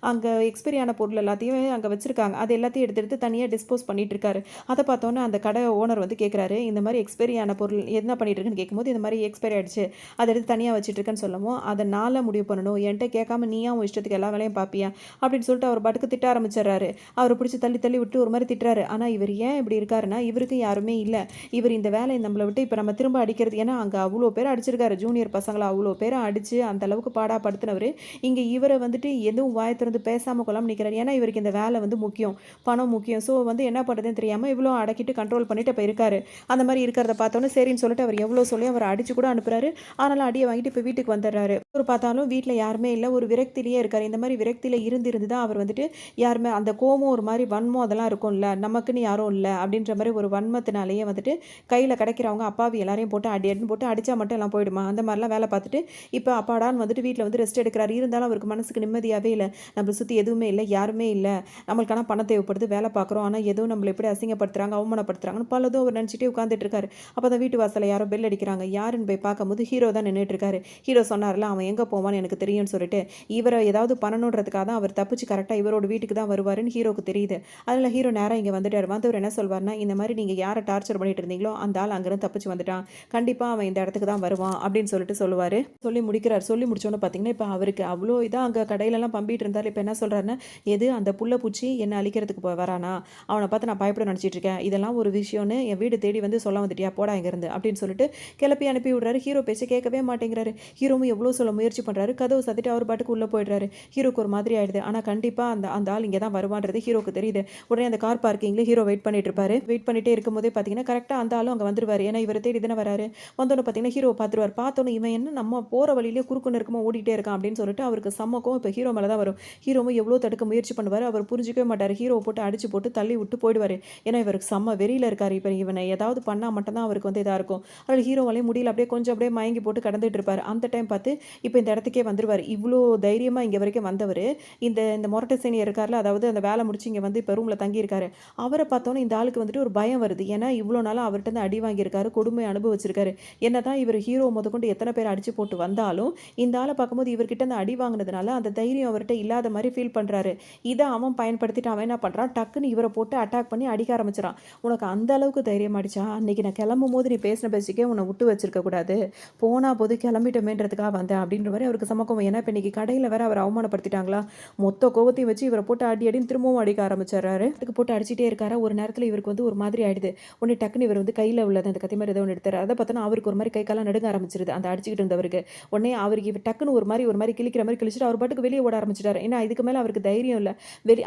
அங்கே எக்ஸ்பைரியான பொருள் எல்லாத்தையும் அங்கே வச்சிருக்காங்க, அது எல்லாத்தையும் எடுத்து தனியாக டிஸ்போஸ் பண்ணிட்டு இருக்காரு. அதை பார்த்தோன்னே அந்த கடை ஓனர் வந்து கேட்குறாரு, இந்த மாதிரி எக்ஸ்பைரியான பொருள் என்ன பண்ணிட்டு இருக்குன்னு கேட்கும்போது, இந்த மாதிரி எக்ஸ்பைரி ஆயிடுச்சு, அதை எடுத்து தனியாக வச்சுட்டு இருக்கேன்னு சொல்லவும், அதை நாளாக முடிவு பண்ணணும், என்கிட்ட கேட்காம நீயா உன் இஷ்டத்துக்கு எல்லா வேலையும் பார்ப்பியா அப்படின்னு சொல்லிட்டு அவர் பாட்டுக்கு திட்ட ஆரம்பிச்சிடறாரு. அவர் பிடிச்சி தள்ளி விட்டு ஒரு மாதிரி திட்டுறாரு. ஆனால் இவர் ஏன் இப்படி இருக்காருன்னா, இவருக்கு யாருமே இல்லை, இவர் இந்த வேலையை நம்மளை விட்டு இப்போ நம்ம திரும்ப அடிக்கிறது, ஏன்னா அங்கே அவ்வளோ பேர் அடிச்சிருக்காரு, ஜூனியர் பசங்களை அவ்வளோ பேரை அடித்து அந்த அளவுக்கு பாடாப்படுத்தினவர் இங்கே இவரை வந்துட்டு எதுவும் வாய் திறந்து பேசாமல் கொள்ளாமல் நிற்கிறார். ஏன்னா இவருக்கு இந்த வேலை வந்து முக்கியம், பணம் முக்கியம். ஸோ வந்து என்ன பண்ணுறதுன்னு தெரியாமல் இவ்வளோ அடக்கிட்டு கண்ட்ரோல் பண்ணிட்டு இப்போ இருக்காரு. அந்த மாதிரி இருக்கிறத பார்த்தோன்னே சரின்னு சொல்லிட்டு அவர் எவ்வளோ சொல்லி அவர் அடிச்சு கூட அனுப்புறாரு. ஆனாலும் அடியை வாங்கிட்டு இப்போ வீட்டுக்கு வந்துடுறாரு. ஒரு பார்த்தாலும் வீட்டில் யாருமே இல்லை, ஒரு விரக்திலேயே இருக்கார். இந்த மாதிரி விரக்தியில் இருந்து தான் அவர் வந்துட்டு யாருமே அந்த கோபம் ஒரு மாதிரி வன்மம் அதெல்லாம் இருக்கும்ல, நமக்குன்னு யாரும் இல்லை அப்படின்ற மாதிரி ஒரு வன்மத்தினாலேயே வந்துட்டு கையில் கிடைக்கிறவங்க அப்பாவி எல்லாரையும் போட்டு அடின்னு போட்டு அடித்தா மட்டும் எல்லாம் போயிடுமா, அந்த மாதிரிலாம் வேலை பார்த்துட்டு இப்போ அப்பாடான்னு வந்துட்டு வீட்டில் வந்து ரெஸ்ட் எடுக்கிறார். இருந்தாலும் அவருக்கு மனசுக்கு நிம்மதியாகவே இல்லை, நம்மளை சுற்றி எதுவுமே இல்லை, யாருமே இல்லை, நம்மளுக்கான பணம் தேவைப்படுது, வேலை பார்க்குறோம், ஆனால் எதுவும் நம்மளை எப்படி அசிங்கப்படுத்துறாங்க அவமானப்படுத்துறாங்கன்னு பலதும் அவர் நினச்சிட்டே உட்காந்துட்டு இருக்காரு. அப்போ தான் வீட்டு வாசலில் யாரோ பெல் அடிக்கிறாங்க. யாருன்னு போய் பார்க்கும்போது ஹீரோ தான் நின்றுட்டு இருக்காரு. ஹீரோ சொன்ன சொன்னார்ல, அவன் எங்கே போவான்னு எனக்கு தெரியும்னு சொல்லிட்டு இவரை ஏதாவது பண்ணணுன்றதுக்காக தான் அவர் தப்பிச்சு கரெக்டாக இவரோட வீட்டுக்கு தான் வருவாருன்னு ஹீரோக்கு தெரியுது. அதனால் ஹீரோ நேராக இங்கே வந்துட்டார். வந்தவர் என்ன சொல்வார்னா, இந்த மாதிரி நீங்கள் யாரை டார்ச்சர் பண்ணிட்டு இருந்தீங்களோ அந்த ஆள் அங்கேருந்து தப்பிச்சு வந்துட்டான், கண்டிப்பாக அவன் இந்த இடத்துக்கு தான் வருவான் அப்படின்னு சொல்லிட்டு சொல்லுவார். சொல்லி முடிக்கிறார். சொல்லி முடிச்சோன்னு பார்த்தீங்கன்னா இப்போ அவருக்கு அவ்வளோ இதாக அங்கே கடையிலலாம் பம்பிட்டு இருந்தார். இப்போ என்ன சொல்கிறாருன்னா, எது அந்த புள்ள பூச்சி என்னை அழிக்கிறதுக்கு வரானா, அவனை பார்த்து நான் பயப்பட நினச்சிட்டு இருக்கேன், இதெல்லாம் ஒரு விஷயம்னு என் வீடு தேடி வந்து சொல்ல வந்துட்டியா, போடா இங்கேருந்து அப்படின்னு சொல்லிட்டு கிளப்பி அனுப்பி விடுறாரு. ஹீரோ பேச்சு கேட்கவே மாட்டேங்கிறாரு. ஹீரோவும் எவ்வளோ சொல்ல முயற்சி பண்ணுறாரு. கதவு சத்திட்டு அவர் பாட்டுக்கு உள்ளே போயிடுறாரு. ஹீரோக்கு ஒரு மாதிரி ஆயிடுது. ஆனால் கண்டிப்பாக அந்த அந்த ஆள் இங்கே தான் வருவான்றது ஹீரோக்கு தெரியுது. உடனே அந்த கார் பார்க்கிங்கில் ஹீரோ வெயிட் பண்ணிட்டு இருப்பாரு. வெயிட் பண்ணிட்டே இருக்கும்போதே பார்த்தீங்கன்னா கரெக்டாக அந்த ஆளும் அங்கே வந்துருவார். ஏன்னா இவரை தேடி தானே வராரு. வந்தோன்னு பார்த்தீங்கன்னா ஹீரோ பார்த்துருவார். பார்த்தோன்னு இவன் என்ன நம்ம போகிற வழியிலே குறுக்கு நெருக்கமாக ஓடிட்டே இருக்கான் அப்படின்னு சொல்லிட்டு அவருக்கு சம்மக்கும் இப்போ ஹீரோ மேலே தான் வரும். ஹீரோவும் எவ்வளோ தடுக்க முயற்சி பண்ணுவார். அவர் புரிஞ்சிக்கவே மாட்டார். ஹீரோவை போட்டு அடிச்சு போட்டு தள்ளி விட்டு போயிடுவார். ஏன்னா இவருக்கு செம்ம வெறியில் இருக்கார். இப்போ இவனை ஏதாவது பண்ணால் மட்டும்தான் அவருக்கு வந்து இதாக இருக்கும். அதில் ஹீரோவாலையும் முடியல, அப்படியே கொஞ்சம் அப்படியே மயங்கி போட்டு கடந்துட்டு இருப்பார். அந்த டைம் பார்த்து இப்போ இந்த இடத்துக்கே வந்துடுவார். இவ்வளோ தைரியமாக இங்கே வரைக்கும் வந்தவர் இந்த இந்த மொரட்டை சீனியர் இருக்கார்ல, அதாவது அந்த வேலை முடிச்சு இங்கே வந்து இப்போ ரூமில் தங்கியிருக்காரு. அவரை பார்த்தோன்னே இந்த ஆளுக்கு வந்துட்டு ஒரு பயம் வருது. ஏன்னா இவ்வளோ நாளாக அவர்கிட்ட வந்து அடி வாங்கியிருக்காரு, கொடுமை அனுபவிச்சிருக்காரு. என்னதான் இவர் ஹீரோ முதற்கொண்டு எத்தனை பேர் அடிச்சு போட்டு வந்தாலும் இந்த ஆளை பார்க்கும்போது இவர்கிட்ட அந்த அடி வாங்கினதுனால அந்த தைரியம் அவர்கிட்ட இல்லாத மாதிரி ஃபீல் பண்ணுறாரு. இதை அவன் பயன்படுத்திட்டு அவன் என்ன பண்ணுறான், டக்குன்னு இவரை போட்டு அட்டாக் பண்ணி அடிக்க ஆரம்பிச்சிடான். உனக்கு அந்த அளவுக்கு தைரியம் ஆயிடுச்சா, அன்னைக்கு நான் கிளம்பும் போது நீ பேசின பேசிக்கே உன்னை விட்டு வச்சிருக்க கூடாது, போனா போது கிளம்பிட்டமேன்றதுக்காக வந்தேன் அப்படின்ற மாதிரி அவருக்கு சமக்கம். ஏன்னா இப்போ இன்னைக்கு கடையில் வேற அவர் அவமானப்படுத்திட்டாங்களா, மொத்த கோவத்தையும் வச்சு இவரை போட்டு அடி அடின்னு திரும்பவும் அடிக்க ஆரம்பிச்சிடறாரு. அதுக்கு போட்டு அடிச்சிட்டே இருக்காரு. ஒரு நேரத்தில் இவருக்கு வந்து ஒரு மாதிரி ஆயிடுது. உடனே டக்குன்னு இவர் வந்து கையில் உள்ளது அந்த கத்தி மாதிரி ஏதோ ஒன்று எடுத்தாரு. அதை பார்த்தோன்னா அவருக்கு ஒரு மாதிரி கை காலம் நடுங்க ஆரம்பிச்சிருது அந்த அடிச்சுக்கிட்டு இருந்தவருக்கு. உடனே அவருக்கு இவர் டக்குன்னு ஒரு மாதிரி கிழிக்கிற மாதிரி கிழிச்சிட்டு அவர் பாட்டுக்கு வெளியே ஓட ஆரம்பிச்சிட்டாரு. ஏன்னா இதுக்கு மேலே அவருக்கு தைரியம் இல்லை.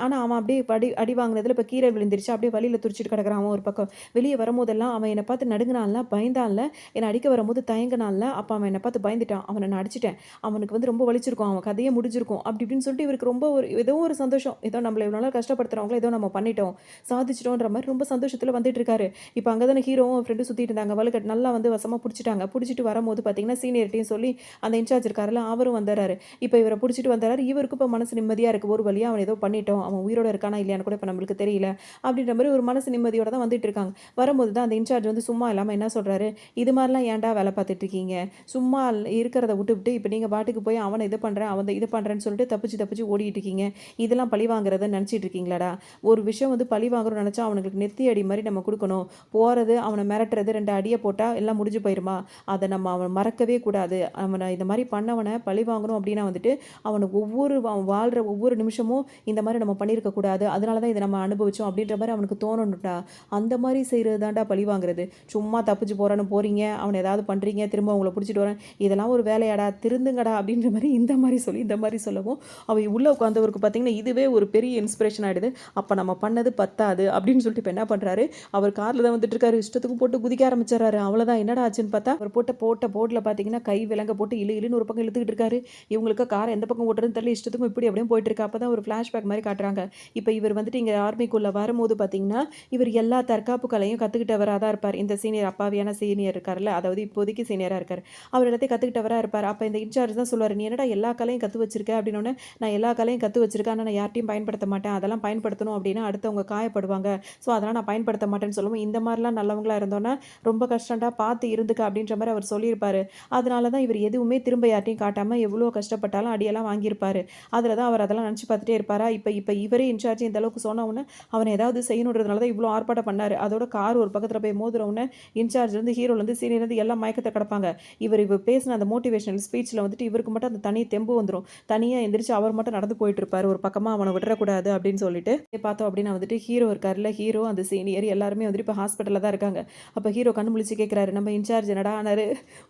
ஆனால் அவன் அப்படியே அடி வாங்கினதுல இப்போ கீரை விழுந்துருச்சு, அப்படியே வழியில் துடிச்சிட்டு கிடக்குறான். அவன் ஒரு பக்கம் வெளியே வரும்போதெல்லாம் அவன் என்னை பார்த்து நடுங்கினான்ல, பயந்தான்ல, என்னை அடிக்க வரும்போது தயங்கினான்ல, அப்போ அவன் என்னை பார்த்து பயந்துட்டான். அவனை நான் அடிச்சிட்டேன், அவனுக்கு வந்து ரொம்ப வலிச்சிருக்கும், அவன் கதையே முடிஞ்சிருக்கும் அப்படி இப்படின்னு சொல்லிட்டு இவருக்கு ரொம்ப ஏதோ ஒரு சந்தோஷம். ஏதோ நம்மளை இவ்வளோ நாள் கஷ்டப்படுத்துறவங்களோ ஏதோ நம்ம பண்ணிட்டோம், சாதிச்சிட்டோன்ற மாதிரி ரொம்ப சந்தோஷத்தில் வந்துட்டு இருக்காரு. இப்போ அங்கே தானே ஹீரோவும் ஃப்ரெண்டு சுற்றிட்டு இருந்தாங்க. வலுக்கட்டு நல்லா வந்து வசமாக பிடிச்சிட்டாங்க. பிடிச்சிட்டு வரும்போது பார்த்தீங்கன்னா சீனியர்ட்டையும் சொல்லி அந்த இன்சார்ஜ் இருக்காருல்ல அவரும் வந்துடுறாரு. இப்போ இவரை பிடிச்சிட்டு வந்துடுறாரு. இவருக்கு இப்போ மனசு நிம்மதியாக இருக்குது. ஒரு வழியாக அவன் ஏதோ பண்ணிட்டோம், அவன் உயிரோட இருக்கானா இல்லையான்னு கூட இப்போ நம்மளுக்கு தெரியல அப்படின்ற மாதிரி ஒரு மனசு நிம்மதியோட தான் வந்துட்டு இருக்காங்க. வரும்போது தான் அந்த இன்சார்ஜ் வந்து சும்மா இல்லாமல் என்ன சொல்கிறாரு, இது மாதிரிலாம் ஏன்டா வேலை பார்த்துட்டு இருக்கீங்க, சும்மா இருக்கிறத விட்டுவிட்டு இப்போ நீங்கள் பாட்டுக்கு போய் அவனை இது பண்ணுறேன் அவன் இது பண்ணுறேன்னு சொல்லிட்டு தப்பிச்சு ஓடிட்டு இருக்கீங்க, இதெல்லாம் பழி வாங்குறத நினச்சிட்டு இருக்கீங்களாடா. ஒரு விஷயம் வந்து பழி வாங்குறோம்னு நினச்சா அவனுக்கு நெத்தி அடி மாதிரி நம்ம கொடுக்கணும். போகிறது அவனை மிரட்டுறது, 2 அடியை போட்டால் எல்லாம் முடிஞ்சு போயிருமா, அதை நம்ம அவன் மறக்கவே கூடாது. அவனை இந்த மாதிரி பண்ணவனை பழி வாங்கணும் அப்படின்னா வந்துட்டு அவனுக்கு அவன் வாழ்கிற ஒவ்வொரு நிமிஷமும் இந்த மாதிரி நம்ம பண்ணியிருக்க கூடாது, அதனால தான் இதை நம்ம அனுபவிச்சோம் அப்படின்ற மாதிரி அவனுக்கு தோணணும்டா. அந்த மாதிரி செய்கிறது தான்டா பழி வாங்குறது. சும்மா தப்பிச்சு போகிறான்னு போகிறீங்க, அவனை ஏதாவது பண்ணுறீங்க, திரும்ப அவங்கள பிடிச்சிட்டு வரேன், இதெல்லாம் ஒரு வேலையாடா, திருந்துங்கடா அப்படின்ற மாதிரி இந்த மாதிரி சொல்லவும் அவன் உள்ளே உட்காந்தவருக்கு பார்த்தீங்கன்னா இதுவே ஒரு பெரிய இன்ஸ்பிரேஷன் ஆகிடுது. அப்போ நம்ம பண்ணது பத்தாது அப்படின்னு சொல்லிட்டு இப்போ என்ன பண்ணுறாரு, அவர் காரில் தான் வந்துட்டு இருக்காரு, இஷ்டத்துக்கு போட்டு குதிக்க ஆரம்பிச்சிடறாரு. அவ்வளோதான், என்னடா ஆச்சுன்னு பார்த்தா அவர் போட்ட போர்டில் பார்த்தீங்கன்னா கை விலங்க போட்டு இழுன்னு ஒரு பக்கம் இழுத்துக்கிட்டு இருக்காரு. இவங்களுக்கு காரை எந்த பக்கம் ஓட்டுறதுன்னு தெரியல, இஷ்டத்துக்கும் இப்படி அப்படியே போயிட்டு இருக்கு. அப்போ தான் ஒரு ஃப்ளாஷ்பேக் மாதிரி காட்டுறாங்க. இப்போ இவர் வந்துட்டு இங்கே ஆர்மிக்குள்ளே வரும்போது பார்த்தீங்கன்னா இவர் எல்லா தற்காப்பு கலையும் கற்றுக்கிட்டவராக தான் இருப்பார். இந்த சீனியர் அப்பாவியான சீனியர் இருக்கார்ல, அதாவது இப்போதைக்கு சீனியராக இருக்கார், அவர் எல்லாத்தையும் கற்றுக்கிட்டவராக இருப்பார். அப்போ இந்த இன்சார்ஜ் தான் சொல்லுவார், நீ என்னடா எல்லா கலையும் கற்று வச்சிருக்க அப்படின்னோடனே, நான் எல்லா கலையும் கற்று வச்சிருக்கேன், ஆனால் நான் யார்ட்டையும் பயன்படுத்த மாட்டேன், அதெல்லாம் பயன்படுத்தணும் அப்படின்னா அடுத்தவங்க காயப்படுவாங்க, ஸோ அதெல்லாம் நான் பயன்படுத்த மாட்டேன்னு சொல்லுவோம். இந்த மாதிரிலாம் நல்லவங்களாக இருந்தோன்னா ரொம்ப கஷ்டம்டா, பார்த்து இருந்துக்க அப்படின்ற மாதிரி அவர் சொல்லியிருப்பார். அதனால தான் இவர் எதுவுமே திரும்ப யார்ட்டையும் காட்டாமல் எவ்வளோ கஷ்டப்பட்டாலும் அடியெல்லாம் வாங்கியிருப்பார். அதில் தான் அவர் அதெல்லாம் நினச்சி பார்த்துட்டே இருப்பாரா. இப்போ இவரே இன்சார்ஜ் இந்த அளவுக்கு சொன்னவுடனே அவனை ஏதாவது செய்யணுன்றதுனால தான் இவ்வளோ ஆர்ப்பாட்டம் பண்ணார். அதோட கார் ஒரு பக்கத்தில் போய் மோதுறவுடனே இன்சார்ஜ்லேருந்து ஹீரோலேருந்து சீனியர்லேருந்து எல்லாம் மயக்கத்தை கிடப்பாங்க. இவர் பேசின அந்த மோட்டிவேஷனல் ஸ்பீச்சில் வந்துட்டு இவருக்கு மட்டும் அந்த தனி தெம்பு வந்துடும். தனியாக எந்திரிச்சு அவர் மட்டும் நடந்து போயிட்டு இருப்பார் ஒரு பக்கமாக, அவனை விட்டுறக்கூடாது அப்படின்னு சொல்லிட்டு பார்த்தோம். அப்படின்னா வந்துட்டு ஹீரோ இருக்கார்ல, ஹீரோ அந்த சீனியர் எல்லாருமே வந்துட்டு இப்போ ஹாஸ்பிட்டலில் தான் இருக்காங்க. அப்போ ஹீரோ கண்ணு முழிச்சு கேட்குறாரு, நம்ம இன்சார்ஜ் என்னடா ஆனார்,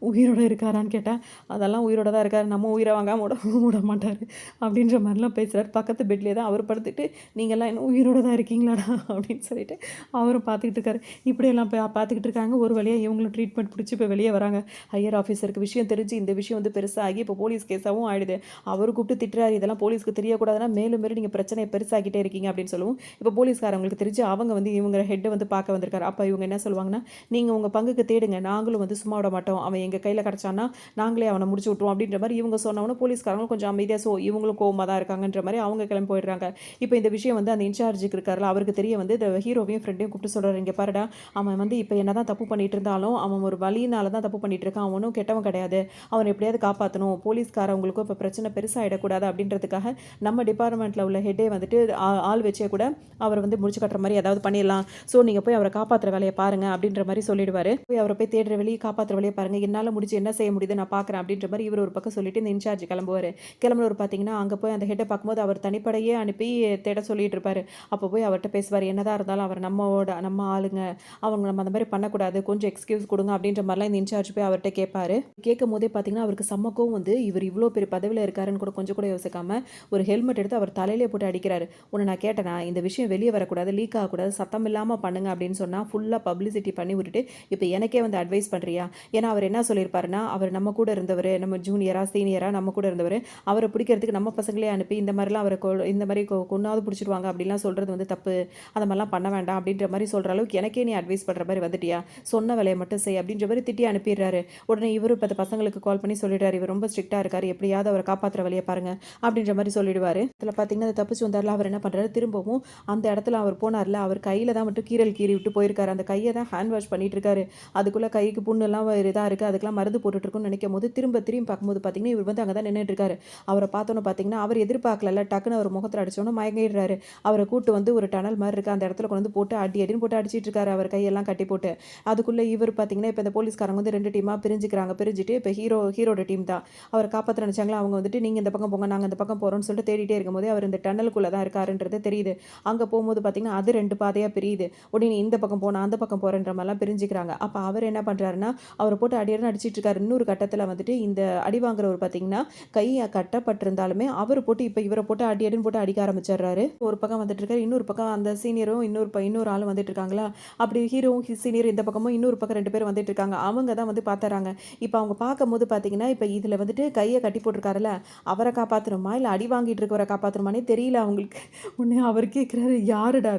உயிரோட இருக்காரான்னு கேட்டால் அதெல்லாம் உயிரோட தான் இருக்கார், நம்ம உயிரை வாங்காமல் விட மாட்டார் அப்படின்ற மாதிரிலாம் பேசுகிறார். பக்கத்து பெட்லேயே தான் அவர் படுத்துட்டு நீங்கள்லாம் இன்னும் உயிரோட தான் இருக்கீங்களாடா அப்படின்னு சொல்லிட்டு அவரும் பார்த்துக்கிட்டு இருக்காரு. இப்படியெல்லாம் பார்த்துக்கிட்டு இருக்காங்க. ஒரு வழியாக இவங்களும் ட்ரீட்மெண்ட் பிடிச்சி இப்போ வெளியே வராங்க. ஹையர் ஆஃபீஸருக்கு விஷயம் தெரிஞ்சு இந்த விஷயம் வந்து பெருசாகி இப்போ போலீஸ் கேஸாகவும் ஆயிடுது. அவர் கூப்பிட்டு திட்டுறாரு, இதெல்லாம் போலீஸ்க்கு தெரியக்கூடாதுன்னா மேலும் நீங்கள் பிரச்சனையை பெருசாகிட்டே இருக்கீங்க அப்படின்னு சொல்லுவோம். இப்போ போலீஸ்காரங்களுக்கு தெரிஞ்சு அவங்க வந்து இவங்க ஹெட்டை வந்து பார்க்க வந்திருக்காரு. அப்போ இவங்க என்ன சொல்லுவாங்கன்னா, நீங்கள் உங்கள் பங்குக்கு தேடுங்க, நாங்களும் வந்து சும்மா விட மாட்டோம், அவன் எங்கள் கையில் கிடச்சான்னா நாங்களே அவனை முடிச்சு விட்ருவோம் அப்படின்ற மாதிரி இவங்க சொன்னவொன்னே போலீஸ்காரங்களும் கொஞ்சம் அமைதியாக இவங்களும் கோவமாக தான் இருக்காங்கன்ற மாதிரி அவங்க கிளம்பி போயிடுறாங்க. இப்போ இந்த விஷயம் வந்து அந்த இன்சார்ஜுக்கு இருக்காருல அவருக்கு தெரிய வந்து இந்த ஹீரோவையும் ஃப்ரெண்டையும் கூப்பிட்டு சொல்கிறாரு, இங்கே பாருடா, அவன் வந்து இப்போ என்ன தான் தப்பு பண்ணிட்டு இருந்தாலும் அவன் ஒரு வழியினால தான் தப்பு பண்ணிட்டு இருக்கான், அவனும் கெட்டவன் கிடையாது, அவனை எப்படியாவது காப்பாற்றணும், போலீஸ்காரவங்களுக்கும் இப்போ பிரச்சனை பெருசாகிடக்கூடாது அப்படின்றதுக்காக நம்ம டிபார்ட்மெண்ட்டில் உள்ள ஹெட்டே வந்துட்டு ஆள் வச்சே கூட அவரை வந்து முடிச்சு கட்டுற மாதிரி ஏதாவது பண்ணிடலாம். ஸோ நீங்கள் போய் அவரை காப்பாற்றுற வேலையை பாருங்கள் அப்படின்ற மாதிரி சொல்லிடுவார். போய் அவரை போய் தேடுற வழி காப்பாற்றுற வழியை பாருங்கள், என்னால் முடிச்சு என்ன செய்ய முடியுது நான் பார்க்குறேன் அப்படின்ற மாதிரி இவர் ஒரு பக்கம் சொல்லிட்டு இந்த இன்சார்ஜ் கிளம்புவார். கிளம்புனவர் பார்த்தீங்கன்னா அங்கே போய் அந்த ஹெட்டை பார்க்கும்போது அவர் தனிப்படையே அனுப்பி தேட சொல்லிட்டு இருப்பார். அப்போ போய் அவர்கிட்ட பேசுவார். என்னதான் இருந்தாலும் அவர் நம்ம ஆளுங்க, அவங்க நம்ம அந்த மாதிரி பண்ணக்கூடாது, கொஞ்சம் எக்ஸ்கியூஸ் கொடுங்க அப்படின்ற மாதிரிலாம் இந்த இன்சார்ஜ் போய் அவர்கிட்ட கேட்பாரு. கேட்கும் போதே பார்த்தீங்கன்னா அவருக்கு சம்மக்கும் வந்து இவர் இவ்வளோ பெரிய பதவியில் இருக்காருன்னு கூட கொஞ்சம் கூட யோசிக்காம ஒரு ஹெல்மெட் எடுத்து அவர் தலையிலே போட்டு அடிக்கிறாரு. உன்னை நான் கேட்டேனா, இந்த விஷயம் வெளியே வரக்கூடாது, லீக் ஆகக்கூடாது, சத்தம் இல்லாமல் பண்ணுங்க அப்படின்னு சொன்னால் ஃபுல்லாக பப்ளிசிட்டி பண்ணி விட்டுட்டு இப்போ எனக்கே வந்து அட்வைஸ் பண்ணுறியா? ஏன்னா அவர் என்ன சொல்லியிருப்பாருன்னா, அவர் நம்ம கூட இருந்தவர், நம்ம ஜூனியரா சீனியரா நம்ம கூட இருந்தவர், அவரை பிடிக்கிறதுக்கு நம்ம பசங்களே அனுப்பி இந்த மாதிரிலாம் அவரை இந்த மாதிரி கொண்டாவது பிடிச்சிடுவாங்க அப்படிலாம் சொல்கிறது வந்து தப்பு, அந்த மாதிரிலாம் பண்ண வேண்டாம் அப்படின்ற மாதிரி சொல்கிற அளவுக்கு எனக்கே நீ அட்வைஸ் பண்ணுற மாதிரி வந்துட்டியா, சொன்ன வேலையை மட்டும் செய் அப்படின்ற மாதிரி திட்டி அனுப்பிடுறாரு. உடனே இவரும் இப்போ பசங்களுக்கு கால் பண்ணி சொல்லிடுறாரு, இவர் ரொம்ப ஸ்ட்ரிக்டாக இருக்காரு, எப்படியாவது அவரை காப்பாற்றுற வழியை பாருங்க அப்படின்ற மாதிரி சொல்லிடுவார். இதில் பார்த்தீங்கன்னா அதை தப்பிச்சு வந்தார்ல, அவர் என்ன பண்ணுறாரு, திரும்பவும் அந்த இடத்துல அவர் போனார்ல, அவர் கையில் தான் மட்டும் கீறி விட்டு போயிருக்காரு. அந்த கையை தான் ஹேண்ட் வாஷ் பண்ணிட்டு இருக்காரு. அதுக்குள்ளே கைக்கு புண்ணெல்லாம் இதாக இருக்குது, அதுக்கெல்லாம் மருந்து போட்டுட்ருக்குன்னு நினைக்கும் போது திரும்பி பார்க்கும்போது பார்த்தீங்கன்னா இவர் வந்து அங்கே தான் நின்றுட்டு இருக்காரு. அவரை பார்த்தோன்னு பார்த்தீங்கன்னா அவர் எதிர்பார்க்கல, டக்குன்னு அவர் முகத்தில் அடிச்சோன்னு மயங்கிடுறாரு. அவரை கூட்டு வந்து ஒரு டனல் மாதிரி இருக்குது, அந்த இடத்துல கொண்டு வந்து போட்டு அடின்னு போட்டு அடிச்சிட்டு இருக்காரு, அவர் கையெல்லாம் கட்டி போட்டு. அதுக்குள்ளே இவர் பார்த்தீங்கன்னா இப்போ இந்த போலீஸ்காரங்க வந்து 2 டீமாக பிரிஞ்சுட்டு இப்போ ஹீரோட டீம் தான் அவரை காப்பாற்ற நினச்சாங்களா, அவங்க வந்துட்டு நீங்கள் இந்த பக்கம் போங்க, நாங்கள் இந்த பக்கம் போகிறோம்னு சொல்லிட்டு தேடிட்டே இருக்கும்போது அவர் இந்த டனலுக்குள்ளே தான் இருக்காருன்றது தெரியுது. அங்கே போகும்போது பார்த்தீங்கன்னா அது 2 பாதையாக பிரியுது. உடனே இந்த பக்கம் போனால் அந்த பக்கம் போகிறன்ற மாதிரிலாம் பிரிஞ்சுக்கிறாங்க. அப்போ அவர் என்ன பண்ணுறாருன்னா, அவரை போட்டு அடியடின்னு அடிச்சிட்டு இருக்காரு. இன்னொரு கட்டத்தில் வந்துட்டு இந்த அடி வாங்குறவர் பார்த்தீங்கன்னா கை கட்டப்பட்டிருந்தாலுமே அவர் போட்டு இப்போ இவரை போட்டு அடின்னு போட்டு அடிக்க ஆரம்பிச்சிடுறாரு. ஒரு பக்கம் வந்துட்டு இருக்காரு, இன்னொரு பக்கம் அந்த சீனியரும் இன்னொரு ஆளும் வந்துட்டு இருக்காங்களா. அப்படி ஹீரோவும் சீனியர் இந்த பக்கமும் இன்னொரு பக்கம் 2 பேர் வந்துட்டு இருக்காங்க. அவங்க தான் வந்து பார்த்துறாங்க. இப்போ அவங்க பார்க்கும்போது பார்த்தீங்கன்னா இப்போ இதில் வந்துட்டு கையை கட்டி போட்டிருக்காருல்ல, அவரை காப்பாற்றணுமா இல்லை அடி வாங்கிட்டு இருக்கவரை காப்பாற்றணுமானே தெரியல அவங்களுக்கு. உடனே அவர் கேட்குறாரு, யாரடா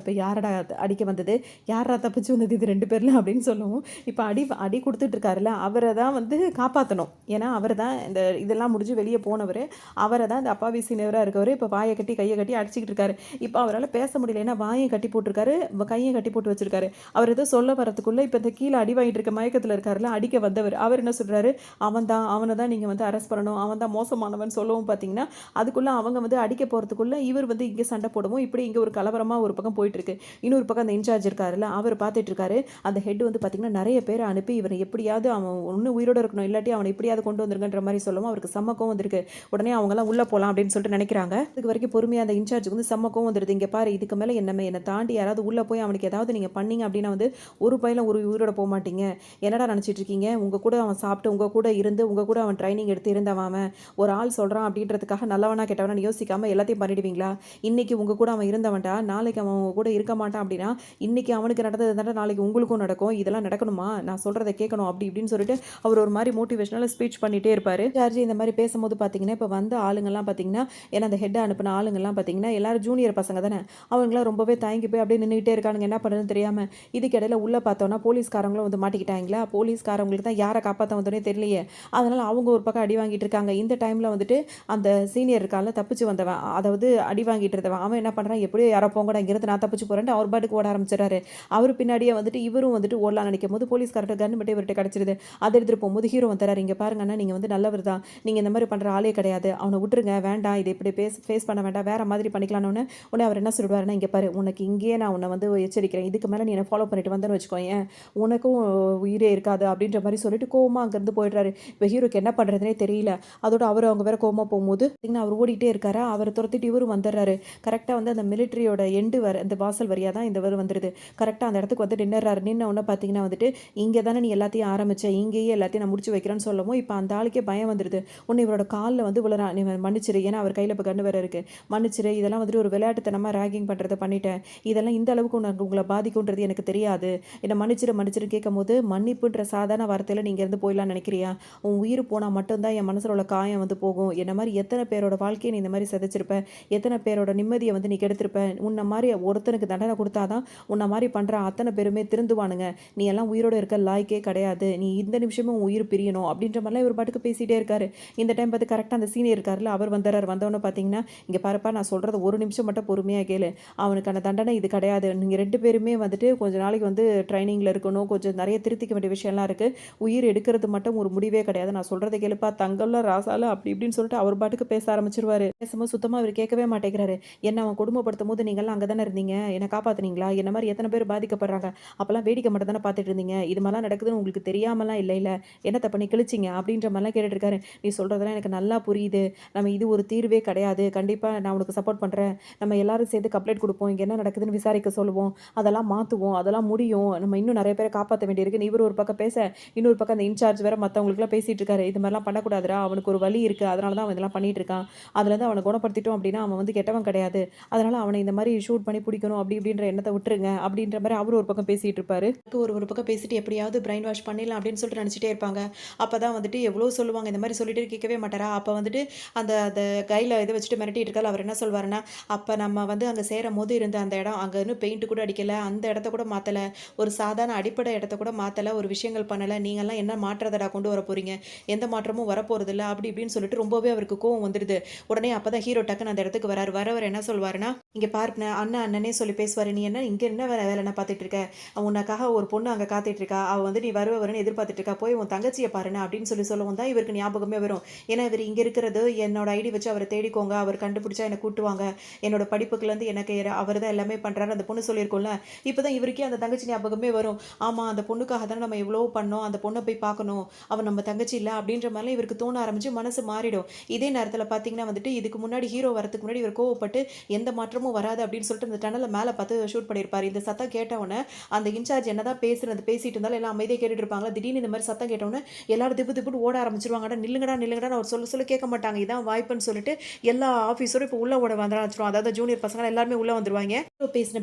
அடிக்க வந்தது, யாரா தப்பிச்சு வந்தது இது 2 பேர்ல அப்படின்னு சொல்லவும், இப்போ அடி கொடுத்துட்டு இருக்காருல்ல, அவரை தான் வந்து காப்பாற்றணும். ஏன்னா அவர் தான் இதெல்லாம் முடிஞ்சு வெளியே போனவர், அவரை தான் இந்த அப்பாவி சீனியராக இருக்கவர் இப்போ வாயை கட்டி கையை கட்டி அடிச்சுக்கிட்டு இருக்காரு. இப்போ அவரால் பேச முடியல, ஏன்னா வாயை கட்டி போட்டிருக்காரு, கையை கட்டி போட்டு வச்சிருக்காரு. அவர் எதோ சொல்ல வரதுக்குள்ளே இப்போ இந்த கீழே அடி வாங்கிட்டு இருக்க மயக்கத்தில் இருக்காருல்ல, அடிக்க வந்தவர் அவர் என்ன சொல்கிறாரு, அவனை தான் நீங்கள் வந்து அரெஸ்ட் பண்ணணும், அவன் தான் மோசமானவன் சொல்லவும் பார்த்தீங்கன்னா அதுக்குள்ளே அவங்க வந்து அடிக்க போகிறதுக்குள்ளே இவர் வந்து இங்கே சண்டை போடவும் இப்படி இங்கே ஒரு கலவரமாக ஒரு பக்கம் போயிட்டு இருக்கு. இன்னொரு பக்கம் அந்த இன்சார்ஜ் இருக்காருல்ல, அவர் பார்த்துட்டு இருக்காரு. அந்த ஹெட் வந்து பார்த்தீங்கன்னா நிறைய பேரை அனுப்பி இவனை எப்படியாவது அவன் ஒன்று உயிரோடு இருக்கணும், இல்லாட்டி அவனை எப்படியாவது கொண்டு வந்துருங்கன்ற மாதிரி சொல்லவும் அவருக்கு சம்மக்கம் வந்திருக்கு. உடனே அவங்களாம் உள்ளே போகலாம் அப்படின்னு சொல்லிட்டு நினைக்கிறாங்க. இதுக்கு வரைக்கும் பொறுமையாக அந்த இன்சார்ஜுக்கு வந்து சம்மக்கம் வந்துடுது. இங்கே பாரு, இதுக்கு மேலே என்னை தாண்டி யாராவது உள்ளே போய் அவனுக்கு ஏதாவது நீங்கள் பண்ணீங்க அப்படின்னா வந்து ஒரு பையில ஒரு உயிரோட போக மாட்டீங்க. என்னடா நினச்சிட்டு இருக்கீங்க, உங்கள் கூட அவன் சாப்பிட்டு உங்கள் கூட இருந்து உங்கள் கூட அவன் ட்ரைனிங் எடுத்து இருந்தவன், ஒரு ஆள் சொல்கிறான் அப்படின்றதுக்காக நல்லவனா கெட்டவனா யோசிக்காமல் எல்லாத்தையும் பண்ணிடுவீங்களா? இன்னைக்கு உங்கள் கூட அவன் இருந்தவன்டா, நாளைக்கு அவன் உங்கள் கூட இருக்க மாட்டான் அப்படின்னா இன்னைக்கு அவனுக்கு நடந்தது நாளைக்கு உங்களுக்கும் நடக்கும். இதெல்லாம் நடக்கணுமா, நான் சொல்கிறத கேட்கணும் அப்படி இப்படின்னு சொல்லிட்டு அவர் ஒரு மாதிரி மோட்டிவேஷனல் ஸ்பீச் பண்ணிகிட்டே இருப்பார். சார்ஜி இந்த மாதிரி பேசும்போது பார்த்தீங்கன்னா இப்போ வந்த ஆளுங்கள்லாம் பார்த்தீங்கன்னா, ஏன்னா அந்த ஹெட்டை அனுப்பின ஆளுங்கள்லாம் பார்த்தீங்கன்னா எல்லாரும் ஜூனியர் பசங்க தானே, அவங்களாம் ரொம்பவே தயங்கி போய் அப்படியே நின்றுகிட்டே இருக்கானுங்க, என்ன பண்ணுறதுன்னு தெரியாமல். இதுக்கு இடையில உள்ளே பார்த்தோன்னா போலீஸ்காரங்களும் வந்து மாட்டிக்கிட்டாங்களா, போலீஸ்காரங்களுக்கு தான் யாரை காப்பாற்ற வந்தோன்னே தெரியலையே, அதனால் அவங்க ஒரு பக்கம் அடி வாங்கிட்டு இருக்காங்க. இந்த டைமில் வந்துட்டு அந்த சீனியர் இருக்கால தப்பிச்சு வந்தவன், அதாவது அடி வாங்கிட்டு இருந்தவன், அவன் என்ன பண்ணுறான், எப்படியோ யாரோ போங்கடா இங்கிருந்து நான் தப்பிச்சு போகிறேன்ட்டு அவர் பாட்டுக்கு ஓட ஆரம்பிச்சிடறாரு. அவர் பின்னாடியே வந்துட்டு இவரும் வந்துட்டு ஓடலாம் நினைக்கும் போது போலீஸ்கார்ட்ட கன் மட்டும் இவர்கிட்ட கிடச்சிருது. அதை எடுத்துகிட்டு போகும்போது ஹீரோ வந்துறாரு, இங்கே பாருங்கன்னா நீங்கள் வந்து நல்லவர் தான், நீங்கள் இந்த மாதிரி பண்ணுற ஆளே கிடையாது, அவனை விட்டுருங்க, வேண்டாம், இதை இப்படி ஃபேஸ் பண்ண வேண்டாம், வேறு மாதிரி பண்ணிக்கலான்னு உடனே அவர் என்ன சொல்லுவாருன்னா, இங்கே பாரு, உனக்கு இங்கேயே நான் உன்னை வந்து எச்சரிக்கிறேன், இதுக்கு மேலே நீ என்னை ஃபாலோ பண்ணிட்டு வந்தேன்னு வச்சுக்கோயேன், உனக்கும் உயிரே இருக்காது அப்படின்ற மாதிரி சொல்லிட்டு கோவமாக அங்கேருந்து போயிடுறாரு. இப்போ ஹீரோக்கு என்ன பண்ணுறதுனே தெரியல. அதோட அவர் அவங்க வேற கோவமாக போகும்போது அவர் ஓடிட்டே இருக்காரா, அவரை துரத்திட்டு இவரும் வந்துடுறாரு. கரெக்டாக வந்து அந்த மிலிட்ரியோட எண்டு அந்த வாசல் வரியாக தான் இந்த வரும் வந்துடுது. கரெக்டாக அந்த இடத்துக்கு வந்து நின்னுறாரு. நின்ன உடனே பார்த்தீங்கன்னா வந்துட்டு, இங்கே தானே நீ எல்லாத்தையும் ஆரம்பிச்ச, இங்கேயே எல்லாத்தையும் நான் முடிச்சு வைக்கிறேன்னு சொல்லவும் இப்போ அந்த ஆளுக்கே பயம் வந்துடுது. ஒன்று இவரோட காலில் வந்து விழுறான், நீ மன்னிச்சிரு, ஏன்னா அவர் கையில் இப்போ கண்ணு வேற இருக்கு, மன்னிச்சிரு, இதெல்லாம் வந்துட்டு ஒரு விளையாட்டுத்தனமாக ரேகிங் பண்ணுறதை பண்ணிட்டேன், இதெல்லாம் இந்த அளவுக்கு உங்களை பாதிக்கும்ன்றது எனக்கு தெரியாது, என்னை மன்னிச்சிரு கேட்கும் போது, மன்னிப்புன்ற சாதாரண வார்த்தையில் நீங்கள் இருந்து போயிடலாம்னு நினைக்கிறியா, உன் உயிர் போனால் மட்டும்தான் என் மனசில் உள்ள காயம் வந்து போகும், என்ன மாதிரி எத்தனை பேரோட வாழ்க்கையை நீ இந்த மாதிரி சிதைச்சிருப்ப, எத்தனை பேரோட நிம்மதியை வந்து நீ கெடுத்திருப்ப, உன்னை மாதிரி ஒருத்தனுக்கு தண்டனை கொடுத்தாதான் உன்னை மாதிரி பண்ணுற அத்தனை பேருமே திருந்துவானுங்க, நீ எல்லாம் உயிரோடு இருக்க லாய்க்கே கிடையாது, நீ இந்த நிமிஷமும் உயிர் பிரியணும் அப்படின்ற மாதிரிலாம் இவர் பாட்டுக்கு பேசிகிட்டே இருக்காரு. இந்த டைம் பார்த்து கரெக்டாக அந்த சீனியர் இருக்காருல்ல, அவர் வந்துடுறாரு. வந்தவொன்னே பார்த்தீங்கன்னா, இங்கே பாருப்பா, நான் சொல்கிறது ஒரு நிமிஷம் மட்டும் பொறுமையாக கேளு, அவனுக்கான தண்டனை இது கிடையாது, நீங்கள் 2 பேருமே வந்துட்டு கொஞ்சம் நாளைக்கு வந்து ட்ரைனிங்கில் இருக்கணும், கொஞ்சம் நிறைய திருத்திக்க வேண்டிய விஷயம்லாம் இருக்குது, உயிர் எடுக்கிறது மட்டும் ஒரு முடிவே கிடையாது, நான் நான் சொல்றத கேளுப்பா, தங்கம்ல ராசால அப்படி இப்படின்னு சொல்லிட்டு அவர் பாட்டுக்கு பேச ஆரம்பிச்சுருவாரு. பேசும்போது சுத்தமா இவரு கேட்கவே மாட்டேங்கிறாரு. என்ன அவன் கொடுமைப்படுத்தும்போது நீங்கலாம் அங்க தானே இருந்தீங்க. என்ன காப்பாத்துனீங்களா? என்ன மாரி எத்தன பேர் பாதிக்கப்படுறாங்க. அப்பலாம் வேடிக்கை மட்டும் தானே பார்த்துட்டு இருந்தீங்க. இது மாரிலாம் நடக்குதுன்னு உங்களுக்கு தெரியாமலாம் இல்லைல்ல. என்னத்த பண்ணி கிழிச்சீங்க? அப்படின்ற மாரிலாம் கேட்டுட்டு இருக்காரு. நீ சொல்றதெல்லாம் எனக்கு நல்லா புரியுது. நம்ம இது ஒரு தீர்வே கிடையாது. கண்டிப்பா நான் உனக்கு சப்போர்ட் பண்றேன். நம்ம எல்லாரும் சேர்ந்து கம்ப்ளைண்ட் குடுப்போம். இங்க என்ன நடக்குதுன்னு விசாரிக்க சொல்லுவோம். அதெல்லாம் மாத்துவோம். அதெல்லாம் முடியும். நம்ம இன்னும் நெறைய பேர காப்பாத்த வேண்டியிருக்குன்னு இவரு ஒரு பக்கம் பேச, இன்னொரு பக்கம் அந்த இன்சார்ஜ் வேற மத்தவங்களுக்குலாம் பேசிட்டு இருக்காரு. இது மாரிலாம் பண்ணக்கூடாதுடா. அவனுக்கு ஒரு வலி இருக்கு. அதனால தான் அவன் இதெல்லாம் பண்ணிட்டு இருக்கான். அதுலேருந்து அவன குணப்படுத்திட்டோம் அப்டின்னா, அவன் வந்து கெட்டவன் கிடையாது. அதனால அவன இந்த மாரி ஷூட் பண்ணி புடிக்கணும் அப்டி இப்டின்ற எண்ணத்த விட்டுருங்க. அப்டின்ற மாரி அவரு ஒரு பக்கம் பேசிட்டு இருப்பாரு. ஒரு பக்கம் பேசிட்டு எப்படியாவது பிரைன் வாஷ் பண்ணிடலாம் அப்டின்னு சொல்லிட்டு நெனச்சுட்டே இருப்பாங்க. அப்பதான் வந்துட்டு எவ்வளோ சொல்லுவாங்க. இந்த மாரி சொல்லிட்டு கேட்கவே மாட்டாரா? அப்ப வந்துட்டு அந்த அந்த கையில இத வச்சுட்டு மிரட்டிட்டு இருக்கார்ல. அவர் என்ன சொல்வாருன்னா, "அப்ப நம்ம வந்து அங்க சேரும்போது இருந்த அந்த இடம், அங்க இன்னும் பெயிண்ட் கூட அடிக்கல. அந்த இடத்த கூட மாத்தல. ஒரு சாதாரண அடிப்படை இடத்த கூட மாத்தல. ஒரு விஷயங்கள் பண்ணல. நீங்கலாம் என்ன மாற்றத்தடா கொண்டு வர போறீங்க? எந்த மாற்றமும் வரப்போறதில்ல." அப்படி இப்படின்னு சொல்லிட்டு ரொம்பவே அவருக்கு கோவம் வந்துருது. உடனே அப்பதான் ஹீரோ டக்குன்னு அந்த இடத்துக்கு வராரு. வரவர் என்ன சொல்வாருன்னா, "இங்க பாருண்ண, அண்ணன் அண்ணனே சொல்லி பேசுவாரு. நீ என்ன இங்க என்ன வேலைண்ண பார்த்துட்டு இருக்க? உனக்காக ஒரு பொண்ணு அங்க காத்துட்டு இருக்கா. அவ வந்து நீ வருவன்னு எதிர்பார்த்துட்டு இருக்கா. போய் உன் தங்கச்சிய பாருண்ண." அப்படின்னு சொல்லவும் தான் இவருக்கு ஞாபகமே வரும். ஏன்னா இவரு இங்க இருக்கிறது என்னோட ஐடி வச்சு அவர தேடிக்கோங்க. அவர் கண்டுபிடிச்சா என்ன கூட்டுவாங்க. என்னோட படிப்புக்குலேருந்து எனக்கு அவர் தான் எல்லாமே பண்றாரு. அந்த பொண்ணு சொல்லியிருக்கும்ல. இப்பதான் இவருக்கே அந்த தங்கச்சி ஞாபகமே வரும். ஆமா, அந்த பொண்ணுக்காக தானே நம்ம எவ்வளவோ பண்ணோம். அந்த பொண்ண போய் பார்க்கணும். அவ நம்ம தங்கச்சி இல்ல அப்படின்ற மாரிலாம் இவருக்கு தோண ஆரம்பிச்சு மனசு மாறிடும். இதே நேரத்தில பார்த்தீங்கன்னா வந்துட்டு, இதுக்கு முன்னாடி ஹீரோ வரதுக்கு முன்னாடி இவர் கோவப்பட்டு எந்த மாற்றமும் வராது அப்படின்னு சொல்லிட்டு அந்த டனல மேல பார்த்து ஷூட் பண்ணியிருப்பாரு. இந்த சத்தம் கேட்டவுனே அந்த இன்சார்ஜ் என்னதான் பேசிட்டு இருந்தாலும் எல்லாம் அமைதியா கேட்டுட்டு இருப்பாங்களா. திடீர்னு இந்த மாரி சத்தம் கேட்டவுனே எல்லாரும் திப்பு திப்புன்னு ஓட ஆரம்பிச்சுருவாங்க. "அட நில்லுங்கடா நில்லுங்கடான்னு" அவர் சொல்ல சொல்ல கேட்க மாட்டாங்க. இதான் வாய்ப்புன்னு சொல்லிட்டு எல்லா ஆஃபீஸரும் இப்போ உள்ள ஓட வந்துர ஆரம்பிச்சுருவாங்க. அதாவது ஜூனியர் பசங்க எல்லாருமே உள்ள வந்துருவாய்ங்க. ஹீரோ பேசின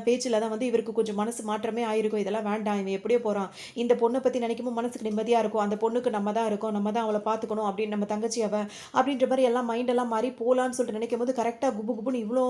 பேச்சுல தான் வந்து இவருக்கு கொஞ்சம் மனசு மாற்றமே ஆயிருக்கும். இதெல்லாம் வேண்டாம். இவன் எப்படியோ போறான். இந்த பொண்ண பத்தி நினைக்கும்போது மனசுக்கு நிம்மதியா இருக்கும். அந்த பொண்ணுக்கு நம்ம தான் இருக்கோம். நம்ம தான் அவள பார்த்துக்கணும் அப்படின்னு நம்ம தங்கச்சி அவ. அப்படின்ற மாரி எல்லாம் மைண்ட் எல்லாம் மாறி போலான்னு சொல்லிட்டு நினைக்கும்போது கரெக்ட்டா குபு குபுன்னு இவ்ளோ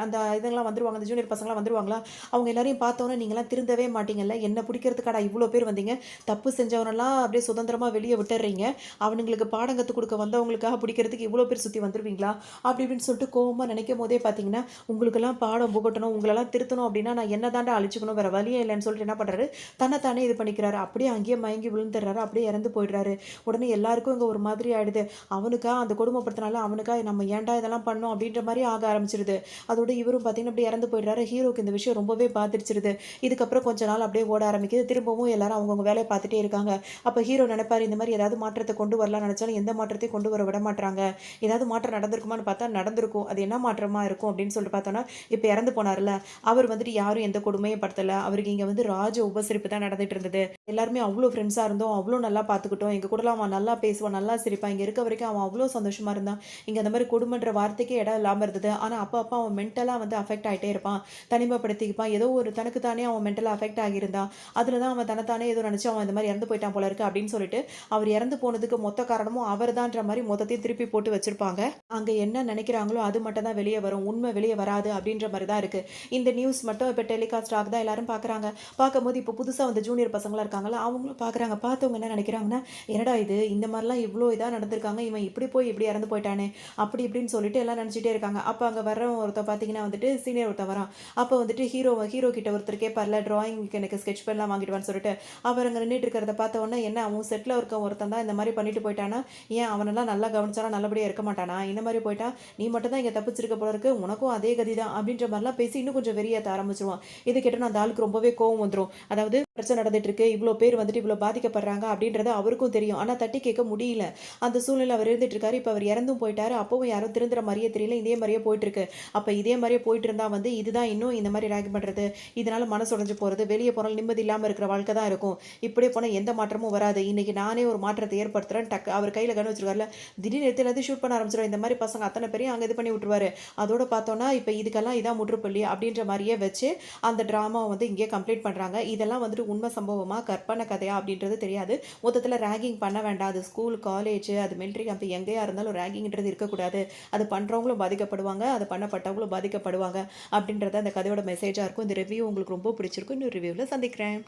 அந்த இதெல்லாம் வந்துருவாங்க. அந்த ஜூனியர் பசங்கலாம் வந்துருவாங்களா? அவங்க எல்லாரையும் பார்த்தோனே நீங்கலாம் திருந்தவே மாட்டீங்கல்ல. என்ன பிடிக்கிறதுக்காடா இவ்ளோ பேர் வந்தீங்க? தப்பு செஞ்சவனெல்லாம் அப்படியே சுதந்திரமா வெளிய விட்டுர்றீங்க. அவனுங்களுக்கு பாடம் கத்துக் குடுக்க வந்தவங்களுக்காக பிடிக்கிறதுக்கு இவ்ளோ பேர் சுத்தி வந்துருவீங்களா? அப்படி இப்படின்னு சொல்லிட்டு கோவமா நினைக்கும்போதே பார்த்தீங்கன்னா, உங்களுக்கெல்லாம் பாடம் புகட்டணும், உங்களெல்லாம் திருத்தணும் அப்படின்னா நான் என்ன தான்டா அழிச்சுக்கணும். வேற வழியே இல்லன்னு சொல்லிட்டு என்ன பண்றாரு, தன்ன தானே இது பண்ணிக்கிறாரு. அப்படியே அங்கேயே மயங்கி விழுந்துர்றாரு. அப்படியே இறந்து போயிடுறாரு. உடனே எல்லாருக்கும் இங்க ஒரு மாதிரி ஆயிடுது. அவனுக்கா அந்த கொடுமைப்படுத்தினால அவனுக்கா நம்ம ஏன்டா இதெல்லாம் பண்ணோம் அப்படின்ற மாரி ஆக ஆரம்பிச்சிருது. அதோட இவரும் பார்த்தீங்கன்னா, அப்படியே இறந்து போயிடுறாரு. ஹீரோக்கு இந்த விஷயம் ரொம்பவே பாதிச்சிருது. இதுக்கப்புறம் கொஞ்ச நாள் அப்படியே ஓட ஆரம்பிக்குது. திரும்பவும் எல்லாரும் அவங்கவங்க வேலைய பார்த்துட்டே இருக்காங்க. அப்ப ஹீரோ நினைப்பாரு, இந்த மாரி ஏதாவது மாற்றத்த கொண்டு வரலாம்னு நினைச்சாலும் எந்த மாற்றத்தையும் கொண்டு வர விட மாட்றாங்க. ஏதாவது மாற்றம் நடந்திருக்குமான்னு பார்த்தா நடந்திருக்கும். அது என்ன மாற்றமா இருக்கும் அப்படின்னு சொல்லிட்டு பார்த்தோம்னா, இப்ப இறந்து போனார்ல, அவர் வந்துட்டு யாரும் எந்த கொடுமையும் படுத்தல. அவருக்கு இங்க வந்து ராஜ உபசரிப்பு தான் நடந்துட்டு இருந்தது. எல்லாருமே அவ்ளோ ஃப்ரெண்ட்ஸா இருந்தோம். அவ்ளோ நல்லா பார்த்துக்கிட்டோம். எங்க கூடலாம் அவன் நல்லா பேசுவான், நல்லா சிரிப்பான். இங்க இருக்க வரைக்கும் அவன் அவ்ளோ சந்தோஷமா இருந்தான். இங்க அந்த மாரி கொடுமைன்ற வார்த்தைக்கே இடம் இல்லாம இருந்தது. ஆனா அப்ப அவன் மென்டலா வந்து அஃபெக்ட் ஆயிட்டே இருப்பான். தனிமைப்படுத்திப்பான். ஏதோ ஒரு தனக்கு தானே அவன் மென்டலா அஃபெக்ட் ஆகியிருந்தான். அதுல தான் அவன் தனத்தானே ஏதோ நினைச்சு அவன் இந்த மாரி இறந்து போயிட்டான் போல இருக்கு அப்படின்னு சொல்லிட்டு, அவர் இறந்து போனதுக்கு மொத்த காரணமும் அவர்தான்ற மாரி மொத்தத்தையும் திருப்பி போட்டு வச்சிருப்பாங்க. அங்க என்ன நினைக்கிறாங்களோ அது மட்டும் தான் வெளிய வரும். உண்மை வெளிய வராது அப்படின்ற மாரி தான் இருக்கு. இந்த நியூஸ் மட்டும் இப்ப டெலிகாஸ்ட் ஆகுதா எல்லாரும் பார்க்குறாங்க. பார்க்கும்போது இப்போ புதுசா வந்த ஜூனியர் பசங்கலாம் இருக்காங்கல்ல, அவங்களும் பார்க்குறாங்க. பார்த்தவங்க என்ன நினைக்கிறாங்கன்னா, "என்னடா இது இந்த மாரிலாம் இவ்ளோ இதா நடந்திருக்காங்க. இவன் இப்படி போய் இப்படி இறந்து போயிட்டானே!" அப்படி இப்படின்னு சொல்லிட்டு எல்லாம் நினைச்சிட்டே இருக்காங்க. அப்ப அங்க வர்றவன் ஒருத்தன் பார்த்தீங்கன்னா வந்துட்டு சீனியர் ஒருத்தன் வரான். அப்ப வந்துட்டு ஹீரோ கிட்ட ஒருத்தர் கேட்பார்ல, "டிராயிங்க்கு எனக்கு ஸ்கெட்ச் பென்லாம் வாங்கிட்டு வான்னு" சொல்லிட்டு, அவர் அங்க நின்னுட்டு இருக்கிறத பார்த்த உடனே, "என்ன அவன் செட்ல இருக்க ஒருத்தன் தான் இந்த மாரி பண்ணிட்டு போயிட்டானா? ஏன் அவனெல்லாம் நல்லா கவனிச்சானா நல்லபடியா இருக்க மாட்டானா? இந்த மாரி போயிட்டா நீ மட்டும் தான் இங்க தப்பிச்சிருக்க போல இருக்கு. உனக்கும் அதே கதி தான்." அப்படின்ற மாரிலாம் பேசி இன்னும் கொஞ்சம் வெறியேத்த ஆரம்பிச்சுருவான். இது கேட்டோனே அந்த ஆளுக்கு ரொம்பவே கோவம் வந்துரும். அதாவது பிரச்சனை நடந்துட்டு இருக்கு. இவ்ளோ பேர் வந்துட்டு இவ்ளோ பாதிக்கப்படுறாங்க அப்படின்றது அவருக்கும் தெரியும். ஆனா தட்டி கேட்க முடியல. அந்த சூழ்நிலையில அவர் இருந்துட்டு இருக்காரு. இப்ப அவர் இறந்தும் போயிட்டாரு. அப்பவும் யாரும் திருந்துற மாரியே தெரியல. இதே மாரியே போயிட்டு இருக்கு. அப்ப இதே மாரியே போயிட்டு இருந்தா வந்து இதுதான் இன்னும் இந்த மாரி ராக் பண்றது. இதனால மனசு உடைஞ்சு போறது. வெளிய போனாலும் நிம்மதி இல்லாம இருக்கிற வாழ்க்கை தான் இருக்கும். இப்படியே போனா எந்த மாற்றமும் வராது. இன்னைக்கு நானே ஒரு மாற்றத்தை ஏற்படுத்துறேன். அவர் கையில கன் வச்சிருக்காருல்ல. திடீர்னு எடுத்து எல்லாத்தையும் ஷூட் பண்ண ஆரம்பிச்சுருவாரு. இந்த மாரி பசங்க அத்தன பேரையும் அங்க இது பண்ணி விட்டுருவாரு. அதோட பார்த்தோம்னா, இப்ப இதுக்கெல்லாம் இதான் முற்றுப்புள்ளி அப்படின்ற மாரியே வச்சு அந்த டிராமாவ வந்து இங்கேயே கம்ப்ளீட் பண்றாங்க. இதெல்லாம் வந்துட்டு உண்மை சம்பவமா, கற்பனை கதையா அப்படின்றது தெரியாது. மொத்தத்துல ராகிங் பண்ண வேண்டாம். அது ஸ்கூல், காலேஜ், அது மிலிட்டரி கேம்ப் எங்கேயா இருந்தாலும் ராகிங்ன்றது இருக்கக்கூடாது. அது பண்றவங்களும் பாதிக்கப்படுவாங்க. அது பண்ணப்பட்டவங்களும் பாதிக்கப்படுவாங்க. அப்படின்றது அந்த கதையோட மெசேஜா இருக்கும். இந்த ரிவ்யூ உங்களுக்கு ரொம்ப பிடிச்சிருக்கும். இன்னொரு ரிவ்யூல சந்திக்கிறேன்.